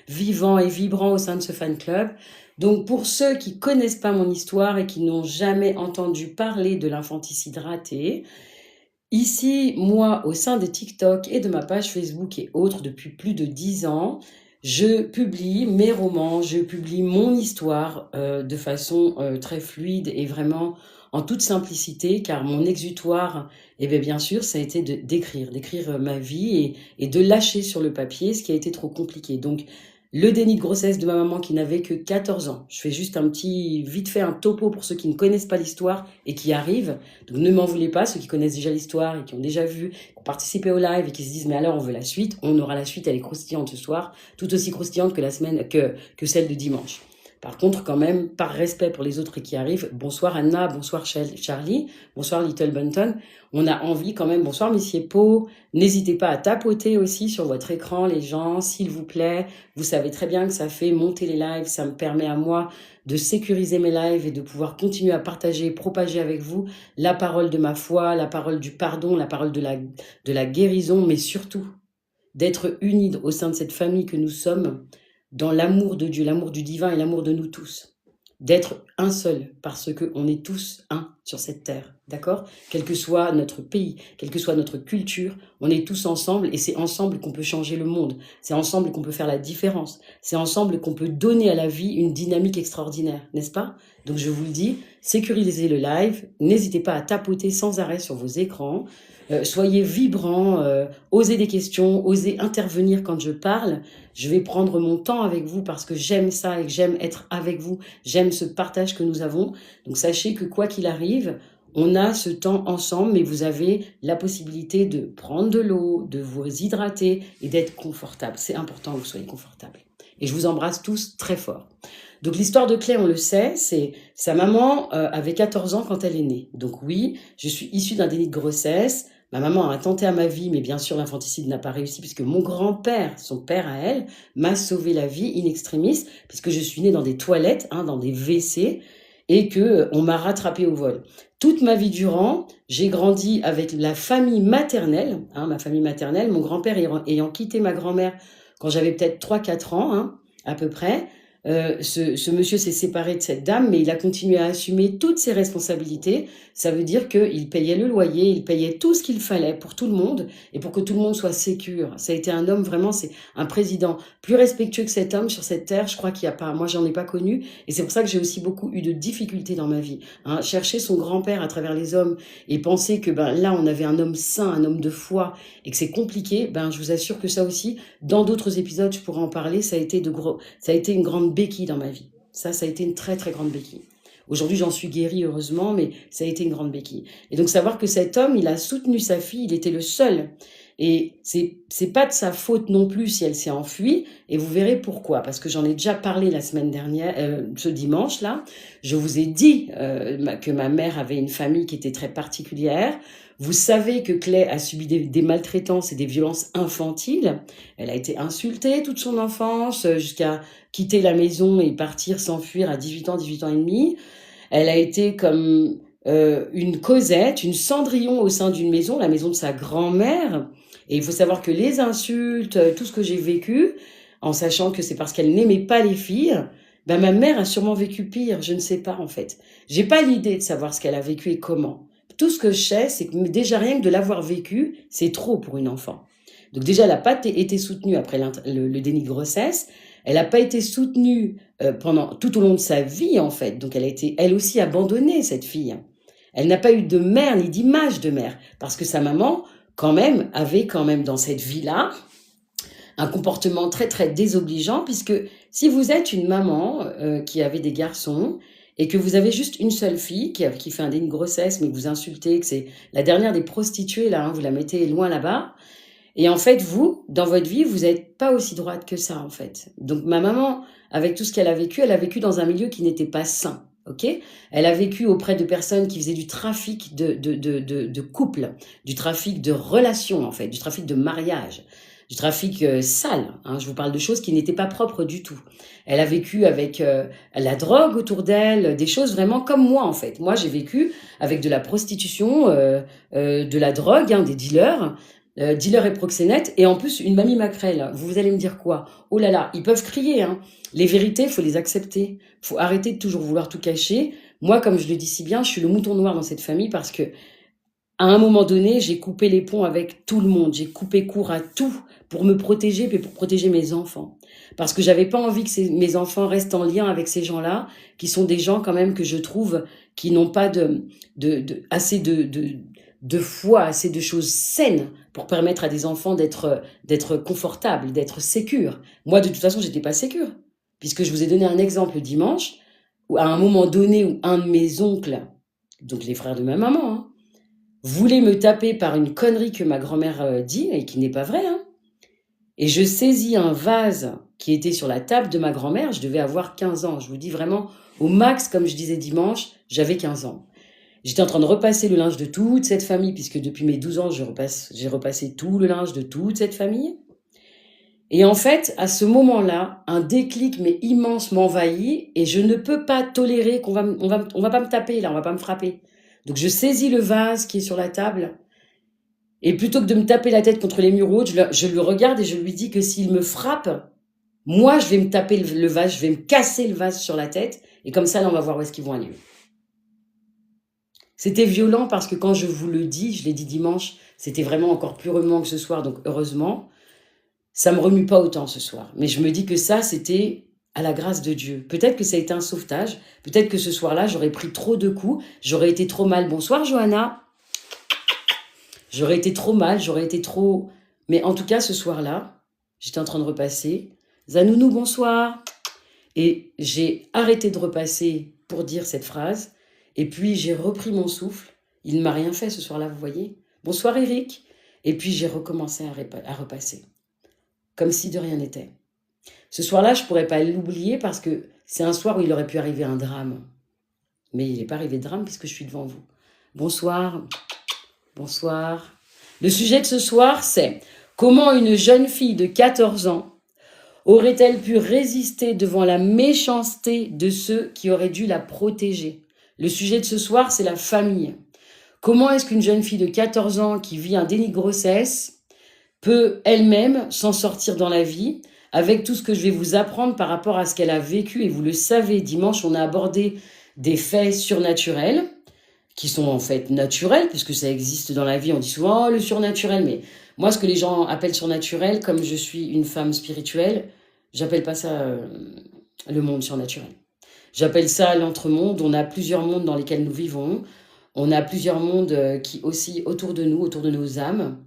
vivant et vibrant au sein de ce fan club. Donc pour ceux qui connaissent pas mon histoire et qui n'ont jamais entendu parler de l'infanticide raté, ici, moi, au sein de TikTok et de ma page Facebook et autres depuis plus de 10 ans, je publie mes romans, je publie mon histoire de façon très fluide et vraiment en toute simplicité, car mon exutoire, eh bien sûr, ça a été d'écrire ma vie et de lâcher sur le papier ce qui a été trop compliqué. Donc, le déni de grossesse de ma maman qui n'avait que 14 ans. Je fais juste vite fait un topo pour ceux qui ne connaissent pas l'histoire et qui arrivent. Donc ne m'en voulez pas, ceux qui connaissent déjà l'histoire et qui ont déjà vu, qui ont participé au live et qui se disent mais alors on veut la suite. On aura la suite, elle est croustillante ce soir, tout aussi croustillante que que celle de dimanche. Par contre, quand même, par respect pour les autres qui arrivent, bonsoir Anna, bonsoir Charlie, bonsoir Little Bunton. On a envie quand même, bonsoir Monsieur Pau. N'hésitez pas à tapoter aussi sur votre écran, les gens, s'il vous plaît. Vous savez très bien que ça fait monter les lives, ça me permet à moi de sécuriser mes lives et de pouvoir continuer à partager, propager avec vous la parole de ma foi, la parole du pardon, la parole de la guérison, mais surtout d'être unis au sein de cette famille que nous sommes, dans l'amour de Dieu, l'amour du divin et l'amour de nous tous. D'être un seul, parce qu'on est tous un sur cette terre, d'accord? Quel que soit notre pays, quelle que soit notre culture, on est tous ensemble et c'est ensemble qu'on peut changer le monde. C'est ensemble qu'on peut faire la différence. C'est ensemble qu'on peut donner à la vie une dynamique extraordinaire, n'est-ce pas? Donc je vous le dis, sécurisez le live, n'hésitez pas à tapoter sans arrêt sur vos écrans, soyez vibrants, osez des questions, osez intervenir quand je parle. Je vais prendre mon temps avec vous parce que j'aime ça et que j'aime être avec vous. J'aime ce partage que nous avons. Donc sachez que quoi qu'il arrive, on a ce temps ensemble, mais vous avez la possibilité de prendre de l'eau, de vous hydrater et d'être confortable. C'est important que vous soyez confortable. Et je vous embrasse tous très fort. Donc l'histoire de Claire, on le sait, c'est sa maman avait 14 ans quand elle est née. Donc oui, je suis issue d'un déni de grossesse. Ma maman a tenté à ma vie, mais bien sûr l'infanticide n'a pas réussi puisque mon grand-père, son père à elle, m'a sauvé la vie in extremis puisque je suis née dans des toilettes, dans des WC et que on m'a rattrapée au vol. Toute ma vie durant, j'ai grandi avec la famille maternelle, ma famille maternelle, mon grand-père ayant quitté ma grand-mère quand j'avais peut-être 3-4 ans, à peu près. Ce monsieur s'est séparé de cette dame, mais il a continué à assumer toutes ses responsabilités. Ça veut dire qu'il payait le loyer, il payait tout ce qu'il fallait pour tout le monde et pour que tout le monde soit sécure. Ça a été un homme vraiment, c'est un président plus respectueux que cet homme sur cette terre. Je crois qu'il n'y a pas, moi j'en ai pas connu et c'est pour ça que j'ai aussi beaucoup eu de difficultés dans ma vie. Chercher son grand-père à travers les hommes et penser que là on avait un homme saint, un homme de foi et que c'est compliqué, je vous assure que ça aussi, dans d'autres épisodes je pourrais en parler, ça a été une grande béquille dans ma vie. Ça a été une très très grande béquille. Aujourd'hui, j'en suis guérie, heureusement, mais ça a été une grande béquille. Et donc, savoir que cet homme, il a soutenu sa fille, il était le seul. Et c'est pas de sa faute non plus si elle s'est enfuie. Et vous verrez pourquoi. Parce que j'en ai déjà parlé la semaine dernière, ce dimanche-là. Je vous ai dit que ma mère avait une famille qui était très particulière. Vous savez que Clay a subi des maltraitances et des violences infantiles. Elle a été insultée toute son enfance, jusqu'à quitter la maison et partir s'enfuir à 18 ans et demi. Elle a été comme une Cosette, une Cendrillon au sein d'une maison, la maison de sa grand-mère. Et il faut savoir que les insultes, tout ce que j'ai vécu, en sachant que c'est parce qu'elle n'aimait pas les filles, ma mère a sûrement vécu pire, je ne sais pas en fait. J'ai pas l'idée de savoir ce qu'elle a vécu et comment. Tout ce que je sais, c'est que déjà rien que de l'avoir vécu, c'est trop pour une enfant. Donc déjà, elle n'a pas été soutenue après le déni de grossesse. Elle n'a pas été soutenue tout au long de sa vie, en fait. Donc elle a été, elle aussi, abandonnée, cette fille. Elle n'a pas eu de mère ni d'image de mère. Parce que sa maman, quand même, avait quand même dans cette vie-là un comportement très, très désobligeant. Puisque si vous êtes une maman qui avait des garçons et que vous avez juste une seule fille qui fait un déni de grossesse, mais que vous insultez, que c'est la dernière des prostituées, là, vous la mettez loin là-bas. Et en fait, vous, dans votre vie, vous n'êtes pas aussi droite que ça, en fait. Donc, ma maman, avec tout ce qu'elle a vécu dans un milieu qui n'était pas sain, ok? Elle a vécu auprès de personnes qui faisaient du trafic de couple, du trafic de relations, en fait, du trafic de mariage, du trafic sale. Je vous parle de choses qui n'étaient pas propres du tout. Elle a vécu avec la drogue autour d'elle, des choses vraiment comme moi, en fait. Moi, j'ai vécu avec de la prostitution, de la drogue, des dealers. dealer et proxénète, et en plus une mamie maquerelle. Vous allez me dire quoi? Oh là là, ils peuvent crier, hein. Les vérités, il faut les accepter. Il faut arrêter de toujours vouloir tout cacher. Moi, comme je le dis si bien, je suis le mouton noir dans cette famille parce que à un moment donné, j'ai coupé les ponts avec tout le monde. J'ai coupé court à tout pour me protéger et pour protéger mes enfants. Parce que j'avais pas envie que mes enfants restent en lien avec ces gens-là, qui sont des gens quand même que je trouve qui n'ont pas assez de foi, assez de choses saines pour permettre à des enfants d'être confortables, d'être sécures. Moi, de toute façon, j'étais pas sécure. Puisque je vous ai donné un exemple dimanche, où à un moment donné, où un de mes oncles, donc les frères de ma maman, hein, voulait me taper par une connerie que ma grand-mère dit, et qui n'est pas vraie, hein. Et je saisis un vase qui était sur la table de ma grand-mère, je devais avoir 15 ans, je vous dis vraiment, au max, comme je disais dimanche, j'avais 15 ans. J'étais en train de repasser le linge de toute cette famille, puisque depuis mes 12 ans, j'ai repassé tout le linge de toute cette famille. Et en fait, à ce moment-là, un déclic mais immense m'envahit, et je ne peux pas tolérer on va pas me taper là, on va pas me frapper. Donc je saisis le vase qui est sur la table, et plutôt que de me taper la tête contre les murs hauts, je le regarde et je lui dis que s'il me frappe, moi je vais me taper le vase, je vais me casser le vase sur la tête, et comme ça là on va voir où est-ce qu'ils vont aller. C'était violent parce que quand je vous le dis, je l'ai dit dimanche, c'était vraiment encore plus remuant que ce soir, donc heureusement, ça me remue pas autant ce soir. Mais je me dis que ça, c'était à la grâce de Dieu. Peut-être que ça a été un sauvetage, peut-être que ce soir-là, j'aurais pris trop de coups, j'aurais été trop mal. Bonsoir Johanna. J'aurais été trop mal, j'aurais été trop... Mais en tout cas, ce soir-là, j'étais en train de repasser. Zanounou, bonsoir. Et j'ai arrêté de repasser pour dire cette phrase. Et puis, j'ai repris mon souffle. Il ne m'a rien fait ce soir-là, vous voyez. Bonsoir Eric. Et puis, j'ai recommencé à repasser. Comme si de rien n'était. Ce soir-là, je ne pourrais pas l'oublier parce que c'est un soir où il aurait pu arriver un drame. Mais il n'est pas arrivé de drame puisque je suis devant vous. Bonsoir. Bonsoir. Le sujet de ce soir, c'est comment une jeune fille de 14 ans aurait-elle pu résister devant la méchanceté de ceux qui auraient dû la protéger? Le sujet de ce soir, c'est la famille. Comment est-ce qu'une jeune fille de 14 ans qui vit un déni de grossesse peut elle-même s'en sortir dans la vie avec tout ce que je vais vous apprendre par rapport à ce qu'elle a vécu? Et vous le savez, dimanche, on a abordé des faits surnaturels qui sont en fait naturels, puisque ça existe dans la vie. On dit souvent « oh, le surnaturel », mais moi, ce que les gens appellent surnaturel, comme je suis une femme spirituelle, j'appelle pas ça le monde surnaturel. J'appelle ça l'entremonde. On a plusieurs mondes dans lesquels nous vivons. On a plusieurs mondes qui oscillent autour de nous, autour de nos âmes.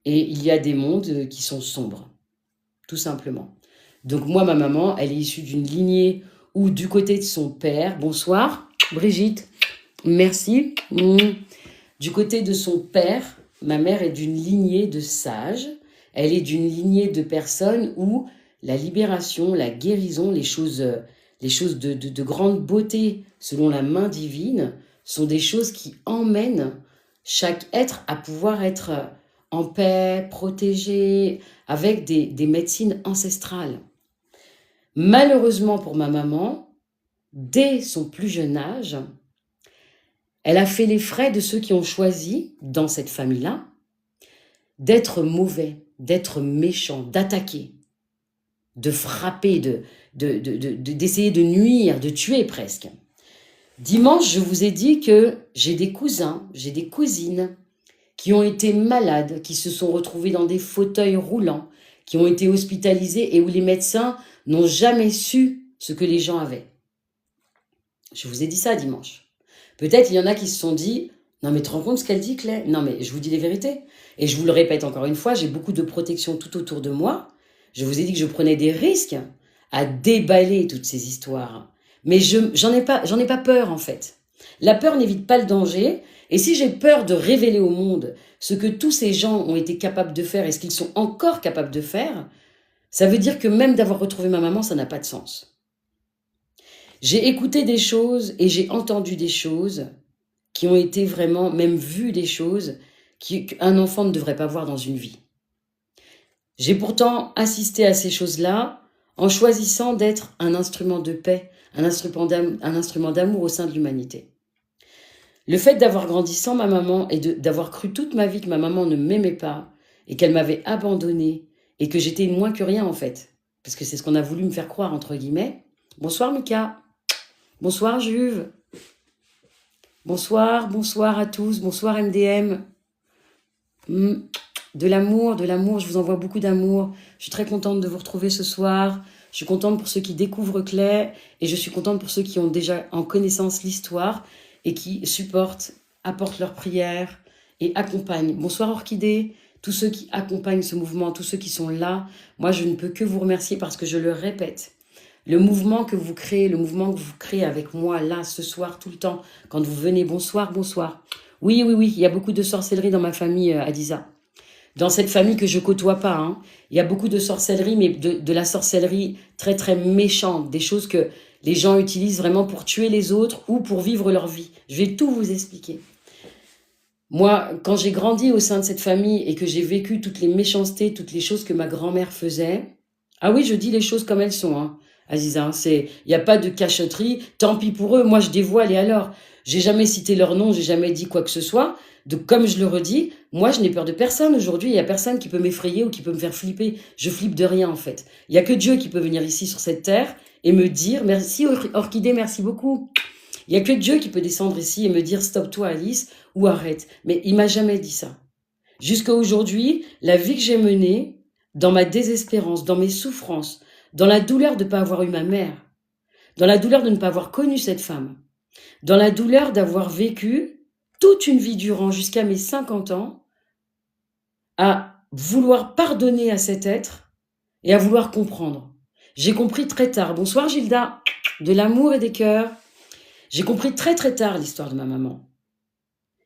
Et il y a des mondes qui sont sombres, tout simplement. Donc moi, ma maman, elle est issue d'une lignée où du côté de son père... Bonsoir, Brigitte. Merci. Du côté de son père, ma mère est d'une lignée de sages. Elle est d'une lignée de personnes où la libération, la guérison, les choses de grande beauté selon la main divine sont des choses qui emmènent chaque être à pouvoir être en paix, protégé, avec des médecines ancestrales. Malheureusement pour ma maman, dès son plus jeune âge, elle a fait les frais de ceux qui ont choisi, dans cette famille-là, d'être mauvais, d'être méchants, d'attaquer, de frapper, d'essayer de nuire, de tuer presque. Dimanche, je vous ai dit que j'ai des cousins, j'ai des cousines qui ont été malades, qui se sont retrouvés dans des fauteuils roulants, qui ont été hospitalisés et où les médecins n'ont jamais su ce que les gens avaient. Je vous ai dit ça dimanche. Peut-être il y en a qui se sont dit « Non mais tu te rends compte ce qu'elle dit, Claire ?» Non mais je vous dis les vérités. Et je vous le répète encore une fois, j'ai beaucoup de protection tout autour de moi. Je vous ai dit que je prenais des risques à déballer toutes ces histoires. Mais j'en ai pas peur en fait. La peur n'évite pas le danger. Et si j'ai peur de révéler au monde ce que tous ces gens ont été capables de faire et ce qu'ils sont encore capables de faire, ça veut dire que même d'avoir retrouvé ma maman, ça n'a pas de sens. J'ai écouté des choses et j'ai entendu des choses qui ont été vraiment, même vu des choses qu'un enfant ne devrait pas voir dans une vie. J'ai pourtant assisté à ces choses-là en choisissant d'être un instrument de paix, un instrument d'amour au sein de l'humanité. Le fait d'avoir grandi sans ma maman et d'avoir cru toute ma vie que ma maman ne m'aimait pas et qu'elle m'avait abandonnée et que j'étais moins que rien en fait. Parce que c'est ce qu'on a voulu me faire croire, entre guillemets. Bonsoir Mika. Bonsoir Juve. Bonsoir, bonsoir à tous. Bonsoir MDM. De l'amour, je vous envoie beaucoup d'amour. Je suis très contente de vous retrouver ce soir. Je suis contente pour ceux qui découvrent Clay et je suis contente pour ceux qui ont déjà en connaissance l'histoire et qui supportent, apportent leurs prières et accompagnent. Bonsoir Orchidée, tous ceux qui accompagnent ce mouvement, tous ceux qui sont là. Moi, je ne peux que vous remercier parce que je le répète. Le mouvement que vous créez, le mouvement que vous créez avec moi là, ce soir, tout le temps, quand vous venez, bonsoir, bonsoir. Oui, il y a beaucoup de sorcellerie dans ma famille, Adiza. Dans cette famille que je côtoie pas, hein. Il y a beaucoup de sorcellerie, mais de la sorcellerie très très méchante, des choses que les gens utilisent vraiment pour tuer les autres ou pour vivre leur vie. Je vais tout vous expliquer. Moi, quand j'ai grandi au sein de cette famille et que j'ai vécu toutes les méchancetés, toutes les choses que ma grand-mère faisait, ah oui, je dis les choses comme elles sont, hein, Aziza, il n'y a pas de cachotterie, tant pis pour eux, moi je dévoile et alors, j'ai jamais cité leur nom, j'ai jamais dit quoi que ce soit, donc comme je le redis, moi je n'ai peur de personne aujourd'hui, il n'y a personne qui peut m'effrayer ou qui peut me faire flipper, je flippe de rien en fait. Il n'y a que Dieu qui peut venir ici sur cette terre et me dire, merci Orchidée, merci beaucoup. Il n'y a que Dieu qui peut descendre ici et me dire, stop-toi Alice, ou arrête. Mais il m'a jamais dit ça. Jusqu'à aujourd'hui, la vie que j'ai menée, dans ma désespérance, dans mes souffrances, dans la douleur de ne pas avoir eu ma mère, dans la douleur de ne pas avoir connu cette femme, dans la douleur d'avoir vécu toute une vie durant jusqu'à mes 50 ans, à vouloir pardonner à cet être et à vouloir comprendre. J'ai compris très tard. Bonsoir Gilda, de l'amour et des cœurs. J'ai compris très très tard l'histoire de ma maman.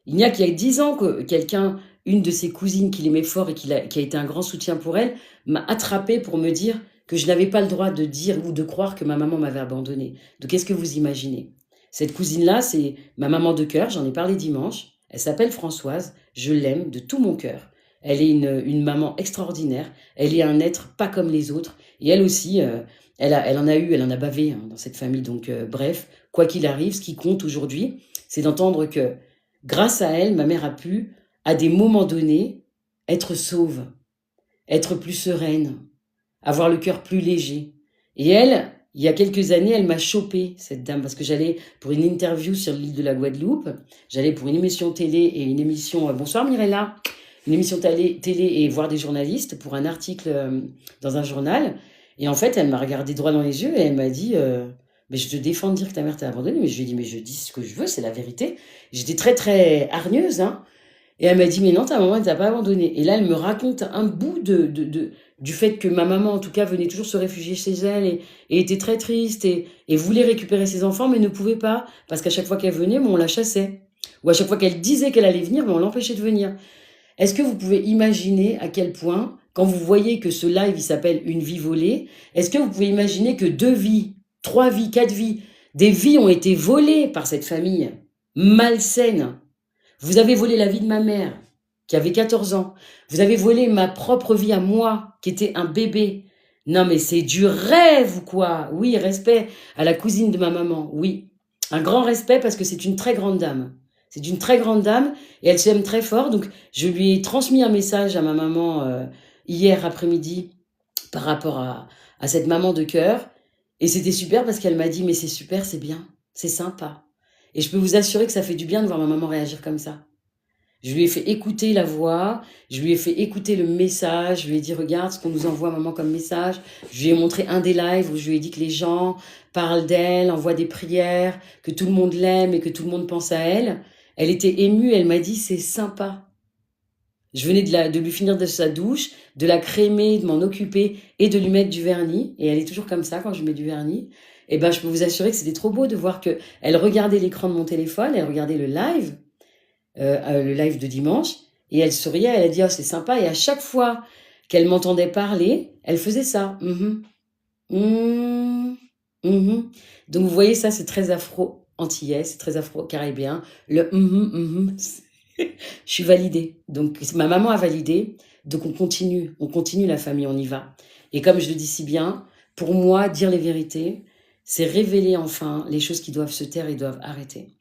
Il n'y a qu'il y a 10 ans que quelqu'un, une de ses cousines qui l'aimait fort et qui a été un grand soutien pour elle, m'a attrapée pour me dire que je n'avais pas le droit de dire ou de croire que ma maman m'avait abandonnée. Donc qu'est-ce que vous imaginez? Cette cousine-là, c'est ma maman de cœur, j'en ai parlé dimanche. Elle s'appelle Françoise, je l'aime de tout mon cœur. Elle est une maman extraordinaire, elle est un être pas comme les autres. Et elle aussi, elle en a bavé hein, dans cette famille. Donc bref, quoi qu'il arrive, ce qui compte aujourd'hui, c'est d'entendre que grâce à elle, ma mère a pu, à des moments donnés, être sauve, être plus sereine, avoir le cœur plus léger. Et elle, il y a quelques années, elle m'a chopée, cette dame, parce que j'allais pour une interview sur l'île de la Guadeloupe, j'allais pour une émission télé et une émission... bonsoir Mirella, une émission télé et voir des journalistes pour un article dans un journal. Et en fait, elle m'a regardé droit dans les yeux et elle m'a dit... mais je te défends de dire que ta mère t'a abandonnée. Mais je lui ai dit, mais je dis ce que je veux, c'est la vérité. J'étais très, très hargneuse, hein. Et elle m'a dit, mais non, ta maman, elle t'a pas abandonnée. Et là, elle me raconte un bout du fait que ma maman, en tout cas, venait toujours se réfugier chez elle et était très triste et voulait récupérer ses enfants, mais ne pouvait pas. Parce qu'à chaque fois qu'elle venait, on la chassait. Ou à chaque fois qu'elle disait qu'elle allait venir, on l'empêchait de venir. Est-ce que vous pouvez imaginer à quel point, quand vous voyez que ce live, il s'appelle Une vie volée, est-ce que vous pouvez imaginer que 2 vies, 3 vies, 4 vies, des vies ont été volées par cette famille malsaine. Vous avez volé la vie de ma mère, qui avait 14 ans. Vous avez volé ma propre vie à moi, qui était un bébé. Non, mais c'est du rêve ou quoi? Oui, respect à la cousine de ma maman, oui. Un grand respect parce que c'est une très grande dame. C'est une très grande dame et elle s'aime très fort. Donc, je lui ai transmis un message à ma maman hier après-midi par rapport à cette maman de cœur. Et c'était super parce qu'elle m'a dit, mais c'est super, c'est bien, c'est sympa. Et je peux vous assurer que ça fait du bien de voir ma maman réagir comme ça. Je lui ai fait écouter la voix, je lui ai fait écouter le message, je lui ai dit, regarde ce qu'on nous envoie maman comme message. Je lui ai montré un des lives où je lui ai dit que les gens parlent d'elle, envoient des prières, que tout le monde l'aime et que tout le monde pense à elle. Elle était émue, elle m'a dit, c'est sympa. Je venais de lui finir de sa douche, de la crémer, de m'en occuper et de lui mettre du vernis. Et elle est toujours comme ça quand je mets du vernis. Et ben, je peux vous assurer que c'était trop beau de voir que elle regardait l'écran de mon téléphone, elle regardait le live de dimanche, et elle souriait, elle a dit, oh, c'est sympa. Et à chaque fois qu'elle m'entendait parler, elle faisait ça. Donc, vous voyez, ça, c'est très afro-antillais, c'est très afro-caribéen. Le je suis validée. Donc, ma maman a validé. Donc, on continue la famille, on y va. Et comme je le dis si bien, pour moi, dire les vérités, c'est révéler enfin les choses qui doivent se taire et doivent arrêter.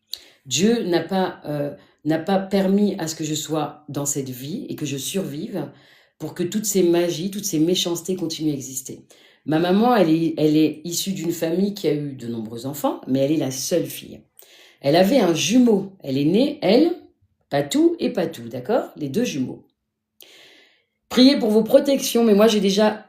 Dieu n'a pas permis à ce que je sois dans cette vie et que je survive pour que toutes ces magies, toutes ces méchancetés continuent à exister. Ma maman, elle est issue d'une famille qui a eu de nombreux enfants, mais elle est la seule fille. Elle avait un jumeau. Elle est née, elle, Patou et Patou, d'accord? Les deux jumeaux. Priez pour vos protections, mais moi j'ai déjà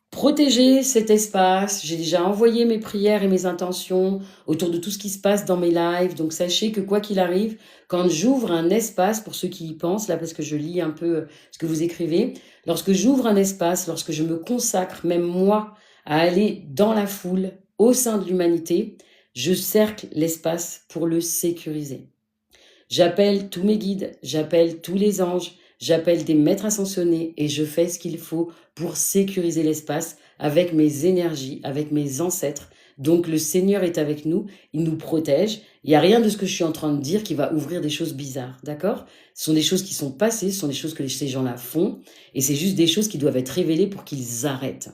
protégé cet espace, j'ai déjà envoyé mes prières et mes intentions autour de tout ce qui se passe dans mes lives, donc sachez que quoi qu'il arrive, quand j'ouvre un espace, pour ceux qui y pensent, là parce que je lis un peu ce que vous écrivez, lorsque j'ouvre un espace, lorsque je me consacre, même moi, à aller dans la foule, au sein de l'humanité, je cercle l'espace pour le sécuriser. J'appelle tous mes guides, j'appelle tous les anges, j'appelle des maîtres ascensionnés et je fais ce qu'il faut pour sécuriser l'espace avec mes énergies, avec mes ancêtres. Donc le Seigneur est avec nous, il nous protège. Il n'y a rien de ce que je suis en train de dire qui va ouvrir des choses bizarres, d'accord? Ce sont des choses qui sont passées, ce sont des choses que ces gens-là font et c'est juste des choses qui doivent être révélées pour qu'ils arrêtent.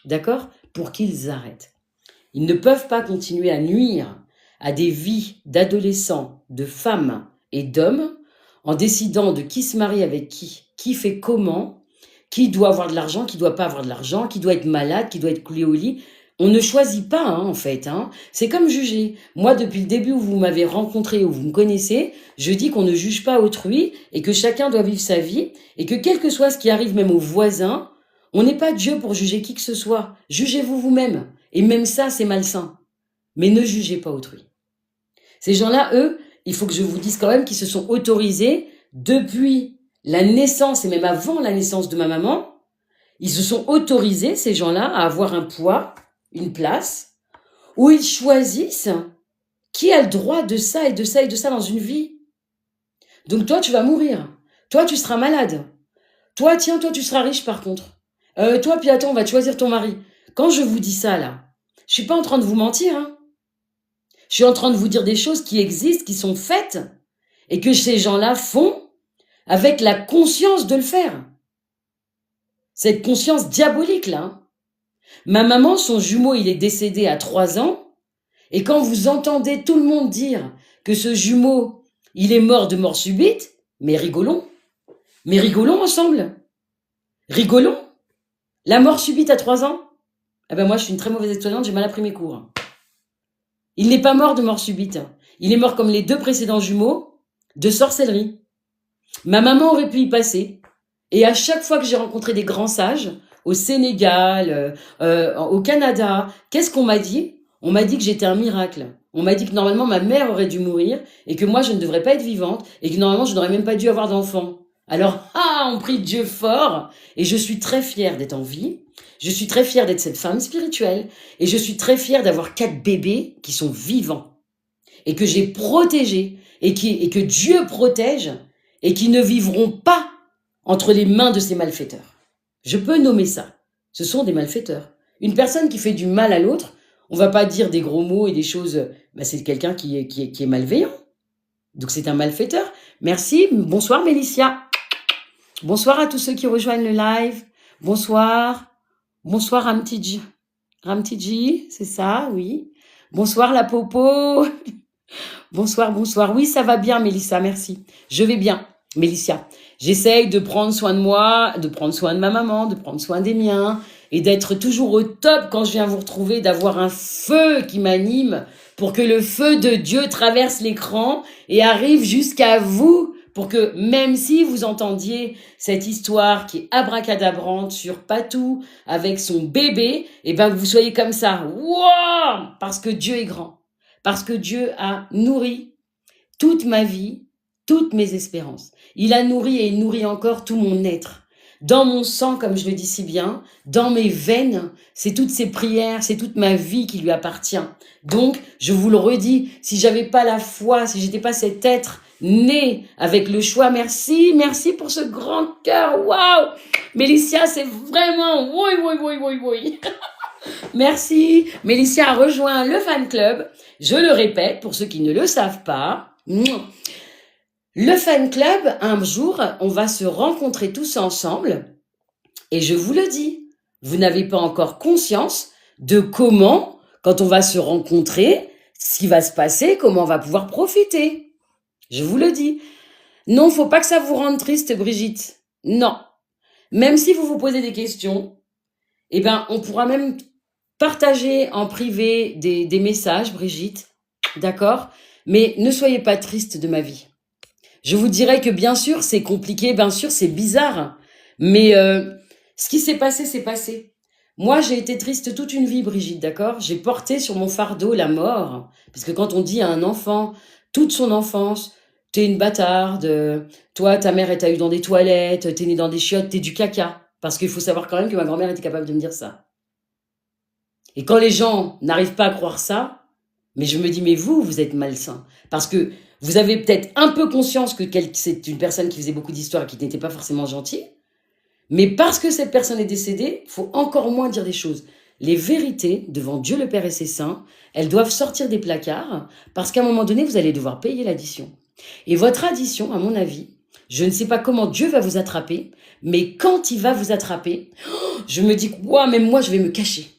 D'accord? Pour qu'ils arrêtent. Ils ne peuvent pas continuer à nuire à des vies d'adolescents, de femmes et d'hommes en décidant de qui se marie avec qui fait comment, qui doit avoir de l'argent, qui doit pas avoir de l'argent, qui doit être malade, qui doit être coulé au lit. On ne choisit pas, en fait. C'est comme juger. Moi, depuis le début où vous m'avez rencontré, où vous me connaissez, je dis qu'on ne juge pas autrui et que chacun doit vivre sa vie et que quel que soit ce qui arrive même aux voisins, on n'est pas Dieu pour juger qui que ce soit. Jugez-vous vous-même. Et même ça, c'est malsain. Mais ne jugez pas autrui. Ces gens-là, eux, il faut que je vous dise quand même qu'ils se sont autorisés depuis la naissance et même avant la naissance de ma maman, ils se sont autorisés, ces gens-là, à avoir un poids, une place, où ils choisissent qui a le droit de ça et de ça et de ça dans une vie. Donc toi, tu vas mourir. Toi, tu seras malade. Toi, tiens, toi, tu seras riche par contre. Toi, puis attends, on va te choisir ton mari. Quand je vous dis ça, là, je suis pas en train de vous mentir, hein. Je suis en train de vous dire des choses qui existent, qui sont faites, et que ces gens-là font avec la conscience de le faire. Cette conscience diabolique, là. Ma maman, son jumeau, il est décédé à 3 ans, et quand vous entendez tout le monde dire que ce jumeau, il est mort de mort subite, mais rigolons ensemble. Rigolons. La mort subite à 3 ans, eh ben moi, je suis une très mauvaise étudiante, j'ai mal appris mes cours. Il n'est pas mort de mort subite. Il est mort comme les 2 précédents jumeaux, de sorcellerie. Ma maman aurait pu y passer. Et à chaque fois que j'ai rencontré des grands sages, au Sénégal, au Canada, qu'est-ce qu'on m'a dit? On m'a dit que j'étais un miracle. On m'a dit que normalement ma mère aurait dû mourir et que moi je ne devrais pas être vivante et que normalement je n'aurais même pas dû avoir d'enfant. Alors, on prie Dieu fort et je suis très fière d'être en vie. Je suis très fière d'être cette femme spirituelle et je suis très fière d'avoir 4 bébés qui sont vivants et que j'ai protégés et que Dieu protège et qui ne vivront pas entre les mains de ces malfaiteurs. Je peux nommer ça. Ce sont des malfaiteurs. Une personne qui fait du mal à l'autre, on va pas dire des gros mots et des choses, c'est quelqu'un qui est malveillant. Donc c'est un malfaiteur. Merci. Bonsoir Mélicia. Bonsoir à tous ceux qui rejoignent le live. Bonsoir. Bonsoir Ramtidji. Ramtidji, c'est ça, oui. Bonsoir la Popo. Bonsoir. Oui, ça va bien Mélissa, merci. Je vais bien, Mélicia. J'essaye de prendre soin de moi, de prendre soin de ma maman, de prendre soin des miens et d'être toujours au top quand je viens vous retrouver, d'avoir un feu qui m'anime pour que le feu de Dieu traverse l'écran et arrive jusqu'à vous pour que même si vous entendiez cette histoire qui est abracadabrante sur Patou avec son bébé, et ben que vous soyez comme ça. Wow! Parce que Dieu est grand. Parce que Dieu a nourri toute ma vie, toutes mes espérances. Il a nourri et il nourrit encore tout mon être. Dans mon sang, comme je le dis si bien, dans mes veines, c'est toutes ces prières, c'est toute ma vie qui lui appartient. Donc, je vous le redis, si j'avais pas la foi, si j'étais pas cet être né avec le choix, merci pour ce grand cœur, waouh! Mélicia, c'est vraiment, oui. Merci. Mélicia a rejoint le fan club. Je le répète, pour ceux qui ne le savent pas, le fan club, un jour, on va se rencontrer tous ensemble. Et je vous le dis, vous n'avez pas encore conscience de comment, quand on va se rencontrer, ce qui va se passer, comment on va pouvoir profiter. Je vous le dis. Non, faut pas que ça vous rende triste, Brigitte. Non. Même si vous vous posez des questions, eh ben, on pourra même partager en privé des messages, Brigitte, d'accord? Mais ne soyez pas triste de ma vie. Je vous dirais que bien sûr, c'est compliqué, bien sûr, c'est bizarre, mais ce qui s'est passé, c'est passé. Moi, j'ai été triste toute une vie, Brigitte, d'accord? J'ai porté sur mon fardeau la mort, parce que quand on dit à un enfant, toute son enfance, t'es une bâtarde, toi, ta mère, elle t'a eu dans des toilettes, t'es né dans des chiottes, t'es du caca. Parce qu'il faut savoir quand même que ma grand-mère était capable de me dire ça. Et quand les gens n'arrivent pas à croire ça, mais je me dis, mais vous êtes malsain. Parce que vous avez peut-être un peu conscience que c'est une personne qui faisait beaucoup d'histoires et qui n'était pas forcément gentille. Mais parce que cette personne est décédée, il faut encore moins dire des choses. Les vérités, devant Dieu le Père et ses saints, elles doivent sortir des placards, parce qu'à un moment donné, vous allez devoir payer l'addition. Et votre addition, à mon avis, je ne sais pas comment Dieu va vous attraper, mais quand il va vous attraper, je me dis, ouah, même moi, je vais me cacher.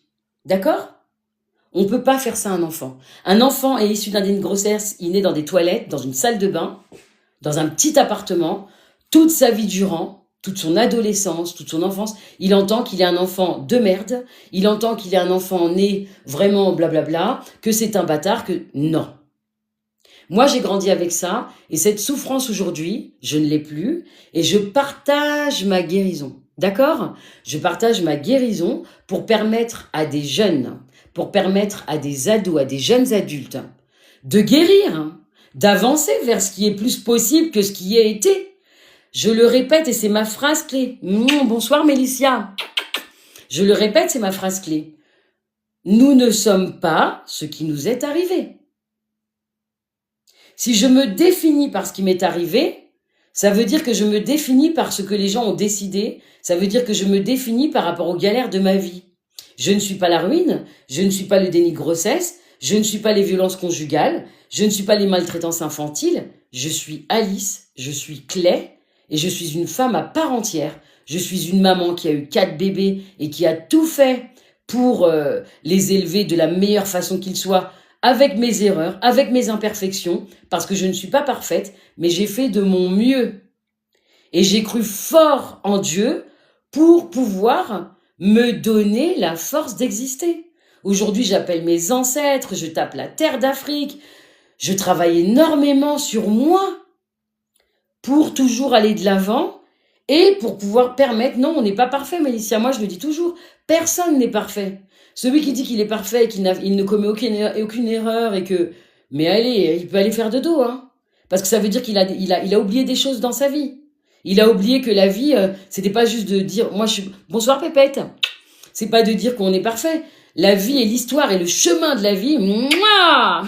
D'accord? On ne peut pas faire ça à un enfant. Un enfant est issu d'un début de grossesse, il naît dans des toilettes, dans une salle de bain, dans un petit appartement, toute sa vie durant, toute son adolescence, toute son enfance, il entend qu'il est un enfant de merde, il entend qu'il est un enfant né vraiment blablabla, que c'est un bâtard, que non. Moi, j'ai grandi avec ça, et cette souffrance aujourd'hui, je ne l'ai plus, et je partage ma guérison. D'accord? Je partage ma guérison pour permettre à des jeunes, pour permettre à des ados, à des jeunes adultes, de guérir, d'avancer vers ce qui est plus possible que ce qui a été. Je le répète, et c'est ma phrase clé. Bonsoir Mélicia. Je le répète, c'est ma phrase clé. Nous ne sommes pas ce qui nous est arrivé. Si je me définis par ce qui m'est arrivé, ça veut dire que je me définis par ce que les gens ont décidé, ça veut dire que je me définis par rapport aux galères de ma vie. Je ne suis pas la ruine, je ne suis pas le déni de grossesse, je ne suis pas les violences conjugales, je ne suis pas les maltraitances infantiles, je suis Alice, je suis Clay, et je suis une femme à part entière. Je suis une maman qui a eu 4 bébés et qui a tout fait pour les élever de la meilleure façon qu'ils soient, avec mes erreurs, avec mes imperfections, parce que je ne suis pas parfaite, mais j'ai fait de mon mieux. Et j'ai cru fort en Dieu pour pouvoir me donner la force d'exister. Aujourd'hui, j'appelle mes ancêtres, je tape la terre d'Afrique, je travaille énormément sur moi pour toujours aller de l'avant et pour pouvoir permettre... Non, on n'est pas parfait, Mélicia, moi je le dis toujours, personne n'est parfait. Celui qui dit qu'il est parfait et qu'il ne commet aucune erreur et que... Mais allez, il peut aller faire de dos, hein. Parce que ça veut dire qu'il a oublié des choses dans sa vie. Il a oublié que la vie, c'était pas juste de dire... Moi, je suis... Bonsoir, Pépette. C'est pas de dire qu'on est parfait. La vie et l'histoire et le chemin de la vie... Mouah.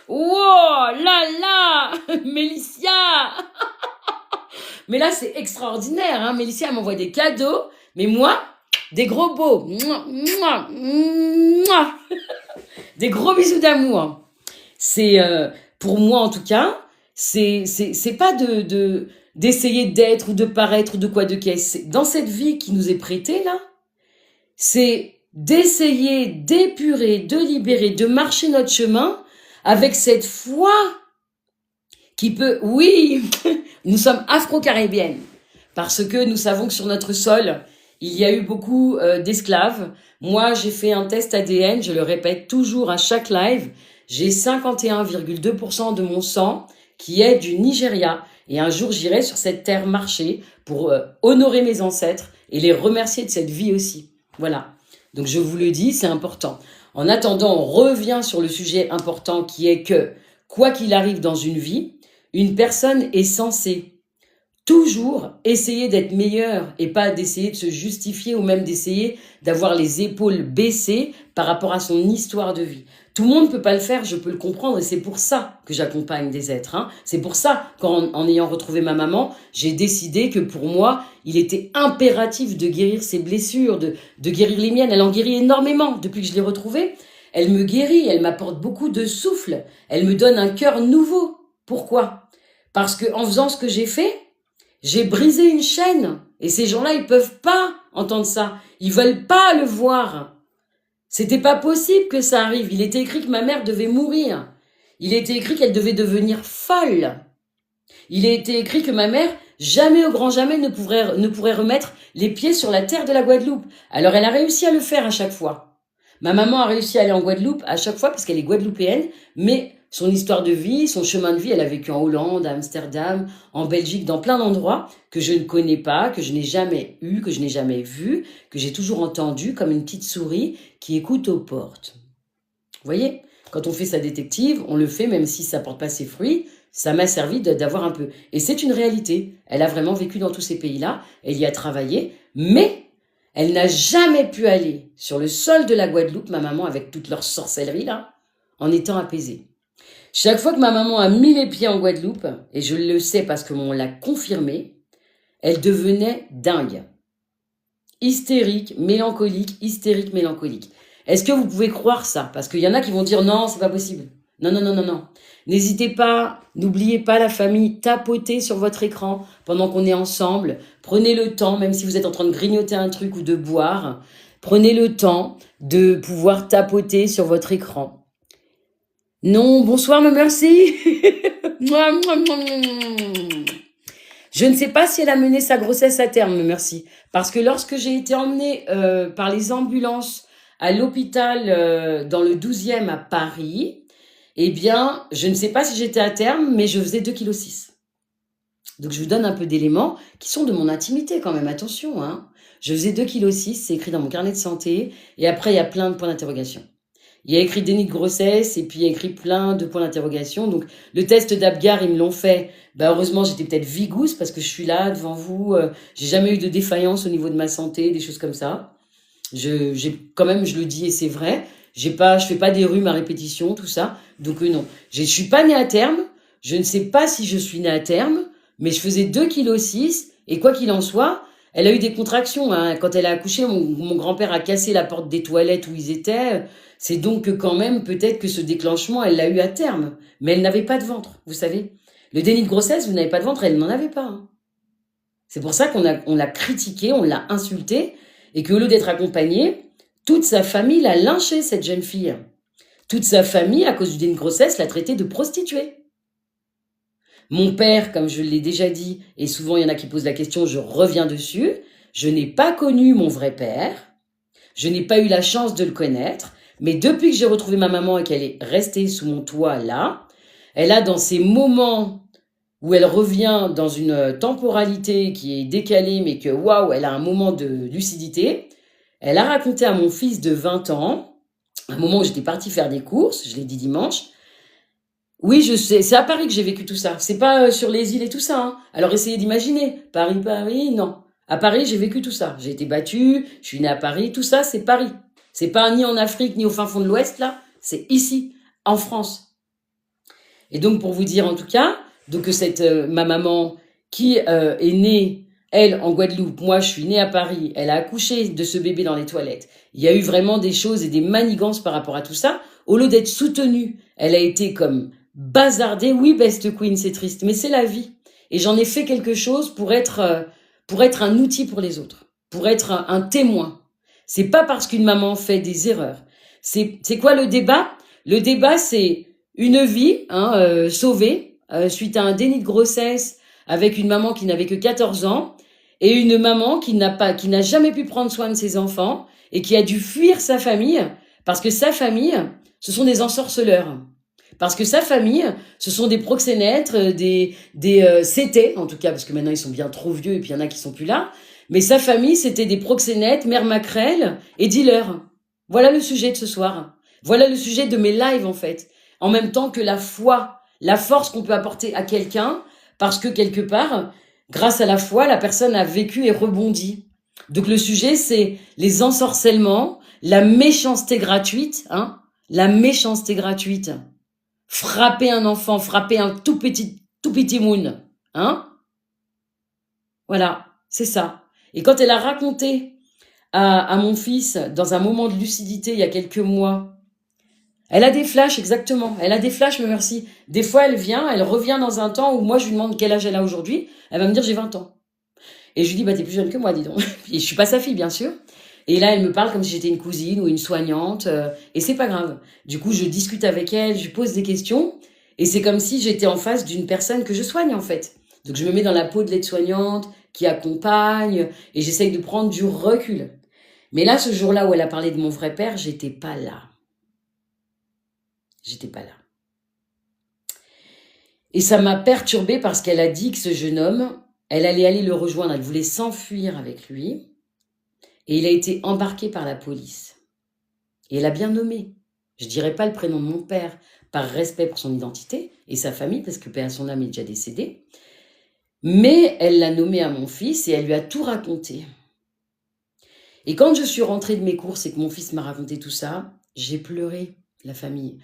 Wow, là, là, Mélicia. Mais là, c'est extraordinaire, hein. Mélicia, elle m'envoie des cadeaux, mais moi, des gros beaux. Mouah, mouah, mouah. Des gros bisous d'amour. C'est, pour moi en tout cas, c'est pas d'essayer d'être ou de paraître ou de quoi de qu'est-ce. Dans cette vie qui nous est prêtée là, c'est d'essayer d'épurer, de libérer, de marcher notre chemin avec cette foi qui peut... Oui, nous sommes afro-caribéennes, parce que nous savons que sur notre sol, il y a eu beaucoup d'esclaves. Moi, j'ai fait un test ADN, je le répète toujours à chaque live, j'ai 51,2% de mon sang qui est du Nigeria. Et un jour, j'irai sur cette terre marcher pour honorer mes ancêtres et les remercier de cette vie aussi. Voilà. Donc, je vous le dis, c'est important. En attendant, on revient sur le sujet important qui est que, quoi qu'il arrive dans une vie, une personne est censée toujours essayer d'être meilleure et pas d'essayer de se justifier ou même d'essayer d'avoir les épaules baissées par rapport à son histoire de vie. Tout le monde ne peut pas le faire, je peux le comprendre et c'est pour ça que j'accompagne des êtres. Hein. C'est pour ça qu'en ayant retrouvé ma maman, j'ai décidé que pour moi, il était impératif de guérir ses blessures, de guérir les miennes. Elle en guérit énormément depuis que je l'ai retrouvée. Elle me guérit, elle m'apporte beaucoup de souffle, elle me donne un cœur nouveau. Pourquoi? Parce qu'en faisant ce que j'ai fait, j'ai brisé une chaîne. Et ces gens-là, ils peuvent pas entendre ça. Ils veulent pas le voir. C'était pas possible que ça arrive. Il était écrit que ma mère devait mourir. Il était écrit qu'elle devait devenir folle. Il a été écrit que ma mère jamais au grand jamais ne pourrait remettre les pieds sur la terre de la Guadeloupe. Alors elle a réussi à le faire à chaque fois. Ma maman a réussi à aller en Guadeloupe à chaque fois parce qu'elle est guadeloupéenne, mais son histoire de vie, son chemin de vie, elle a vécu en Hollande, à Amsterdam, en Belgique, dans plein d'endroits que je ne connais pas, que je n'ai jamais eu, que je n'ai jamais vu, que j'ai toujours entendu comme une petite souris qui écoute aux portes. Vous voyez, quand on fait sa détective, on le fait même si ça porte pas ses fruits. Ça m'a servi d'avoir un peu. Et c'est une réalité. Elle a vraiment vécu dans tous ces pays-là. Elle y a travaillé. Mais elle n'a jamais pu aller sur le sol de la Guadeloupe, ma maman, avec toute leur sorcellerie là, en étant apaisée. Chaque fois que ma maman a mis les pieds en Guadeloupe, et je le sais parce qu'on l'a confirmé, elle devenait dingue. Hystérique, mélancolique, hystérique, mélancolique. Est-ce que vous pouvez croire ça? Parce qu'il y en a qui vont dire non, c'est pas possible. Non, non, non, non, non. N'hésitez pas, n'oubliez pas la famille, tapotez sur votre écran pendant qu'on est ensemble. Prenez le temps, même si vous êtes en train de grignoter un truc ou de boire, prenez le temps de pouvoir tapoter sur votre écran. Non, bonsoir, me merci. Je ne sais pas si elle a mené sa grossesse à terme, me merci. Parce que lorsque j'ai été emmenée par les ambulances à l'hôpital dans le 12e à Paris, eh bien, je ne sais pas si j'étais à terme, mais je faisais 2,6 kg. Donc, je vous donne un peu d'éléments qui sont de mon intimité quand même, attention. Hein. Je faisais 2,6 kg, c'est écrit dans mon carnet de santé. Et après, il y a plein de points d'interrogation. Il y a écrit déni de grossesse et puis il y a écrit plein de points d'interrogation. Donc, le test d'Apgar, ils me l'ont fait. Bah, heureusement, j'étais peut-être vigousse parce que je suis là devant vous. J'ai jamais eu de défaillance au niveau de ma santé, des choses comme ça. J'ai quand même, je le dis et c'est vrai, je fais pas des rhumes à répétition, tout ça. Donc non, je suis pas née à terme. Je ne sais pas si je suis née à terme, mais je faisais 2,6 kg et quoi qu'il en soit, elle a eu des contractions. Hein. Quand elle a accouché, mon grand-père a cassé la porte des toilettes où ils étaient. C'est donc que quand même, peut-être que ce déclenchement, elle l'a eu à terme. Mais elle n'avait pas de ventre, vous savez. Le déni de grossesse, vous n'avez pas de ventre, elle n'en avait pas. Hein. C'est pour ça on l'a critiqué, on l'a insulté, et qu'au lieu d'être accompagnée, toute sa famille l'a lynché, cette jeune fille. Toute sa famille, à cause du déni de grossesse, l'a traitée de prostituée. Mon père, comme je l'ai déjà dit, et souvent il y en a qui posent la question, je reviens dessus, je n'ai pas connu mon vrai père, je n'ai pas eu la chance de le connaître, mais depuis que j'ai retrouvé ma maman et qu'elle est restée sous mon toit là, elle a dans ces moments où elle revient dans une temporalité qui est décalée, mais que waouh, elle a un moment de lucidité, elle a raconté à mon fils de 20 ans, un moment où j'étais partie faire des courses, je l'ai dit dimanche, oui, je sais, c'est à Paris que j'ai vécu tout ça, c'est pas sur les îles et tout ça, hein. Alors essayez d'imaginer, Paris, non. À Paris, j'ai vécu tout ça, j'ai été battue, je suis née à Paris, tout ça, c'est Paris. C'est pas ni en Afrique, ni au fin fond de l'Ouest, là, c'est ici, en France. Et donc, pour vous dire en tout cas, donc ma maman qui est née, elle, en Guadeloupe, moi je suis née à Paris, elle a accouché de ce bébé dans les toilettes. Il y a eu vraiment des choses et des manigances par rapport à tout ça. Au lieu d'être soutenue, elle a été comme bazardée. Oui, Best Queen, c'est triste, mais c'est la vie. Et j'en ai fait quelque chose pour être un outil pour les autres, pour être un témoin. C'est pas parce qu'une maman fait des erreurs. C'est quoi le débat? Le débat, c'est une vie sauvée suite à un déni de grossesse avec une maman qui n'avait que 14 ans et une maman qui n'a jamais pu prendre soin de ses enfants et qui a dû fuir sa famille parce que sa famille, ce sont des ensorceleurs. Parce que sa famille, ce sont des proxénètes, c'était, en tout cas, parce que maintenant ils sont bien trop vieux et puis il y en a qui sont plus là, mais sa famille, c'était des proxénètes, mère maquerelle et dealers. Voilà le sujet de ce soir. Voilà le sujet de mes lives, en fait. En même temps que la foi, la force qu'on peut apporter à quelqu'un, parce que quelque part, grâce à la foi, la personne a vécu et rebondi. Donc le sujet, c'est les ensorcellements, la méchanceté gratuite, hein, la méchanceté gratuite. Frapper un enfant, frapper un tout petit moon, hein. Voilà, c'est ça. Et quand elle a raconté à mon fils, dans un moment de lucidité il y a quelques mois, elle a des flashs, exactement. Elle a des flashs, mais merci. Des fois, elle revient dans un temps où moi, je lui demande quel âge elle a aujourd'hui. Elle va me dire, j'ai 20 ans. Et je lui dis, bah, t'es plus jeune que moi, dis donc. Et je suis pas sa fille, bien sûr. Et là, elle me parle comme si j'étais une cousine ou une soignante. Et c'est pas grave. Du coup, je discute avec elle, je lui pose des questions. Et c'est comme si j'étais en face d'une personne que je soigne, en fait. Donc je me mets dans la peau de l'aide-soignante qui accompagne et j'essaye de prendre du recul. Mais là, ce jour-là où elle a parlé de mon vrai père, j'étais pas là. J'étais pas là. Et ça m'a perturbée parce qu'elle a dit que ce jeune homme, elle allait aller le rejoindre, elle voulait s'enfuir avec lui. Et il a été embarqué par la police. Et elle a bien nommé. Je ne dirais pas le prénom de mon père par respect pour son identité et sa famille, parce que père son âme est déjà décédé. Mais elle l'a nommé à mon fils et elle lui a tout raconté. Et quand je suis rentrée de mes courses et que mon fils m'a raconté tout ça, j'ai pleuré, la famille.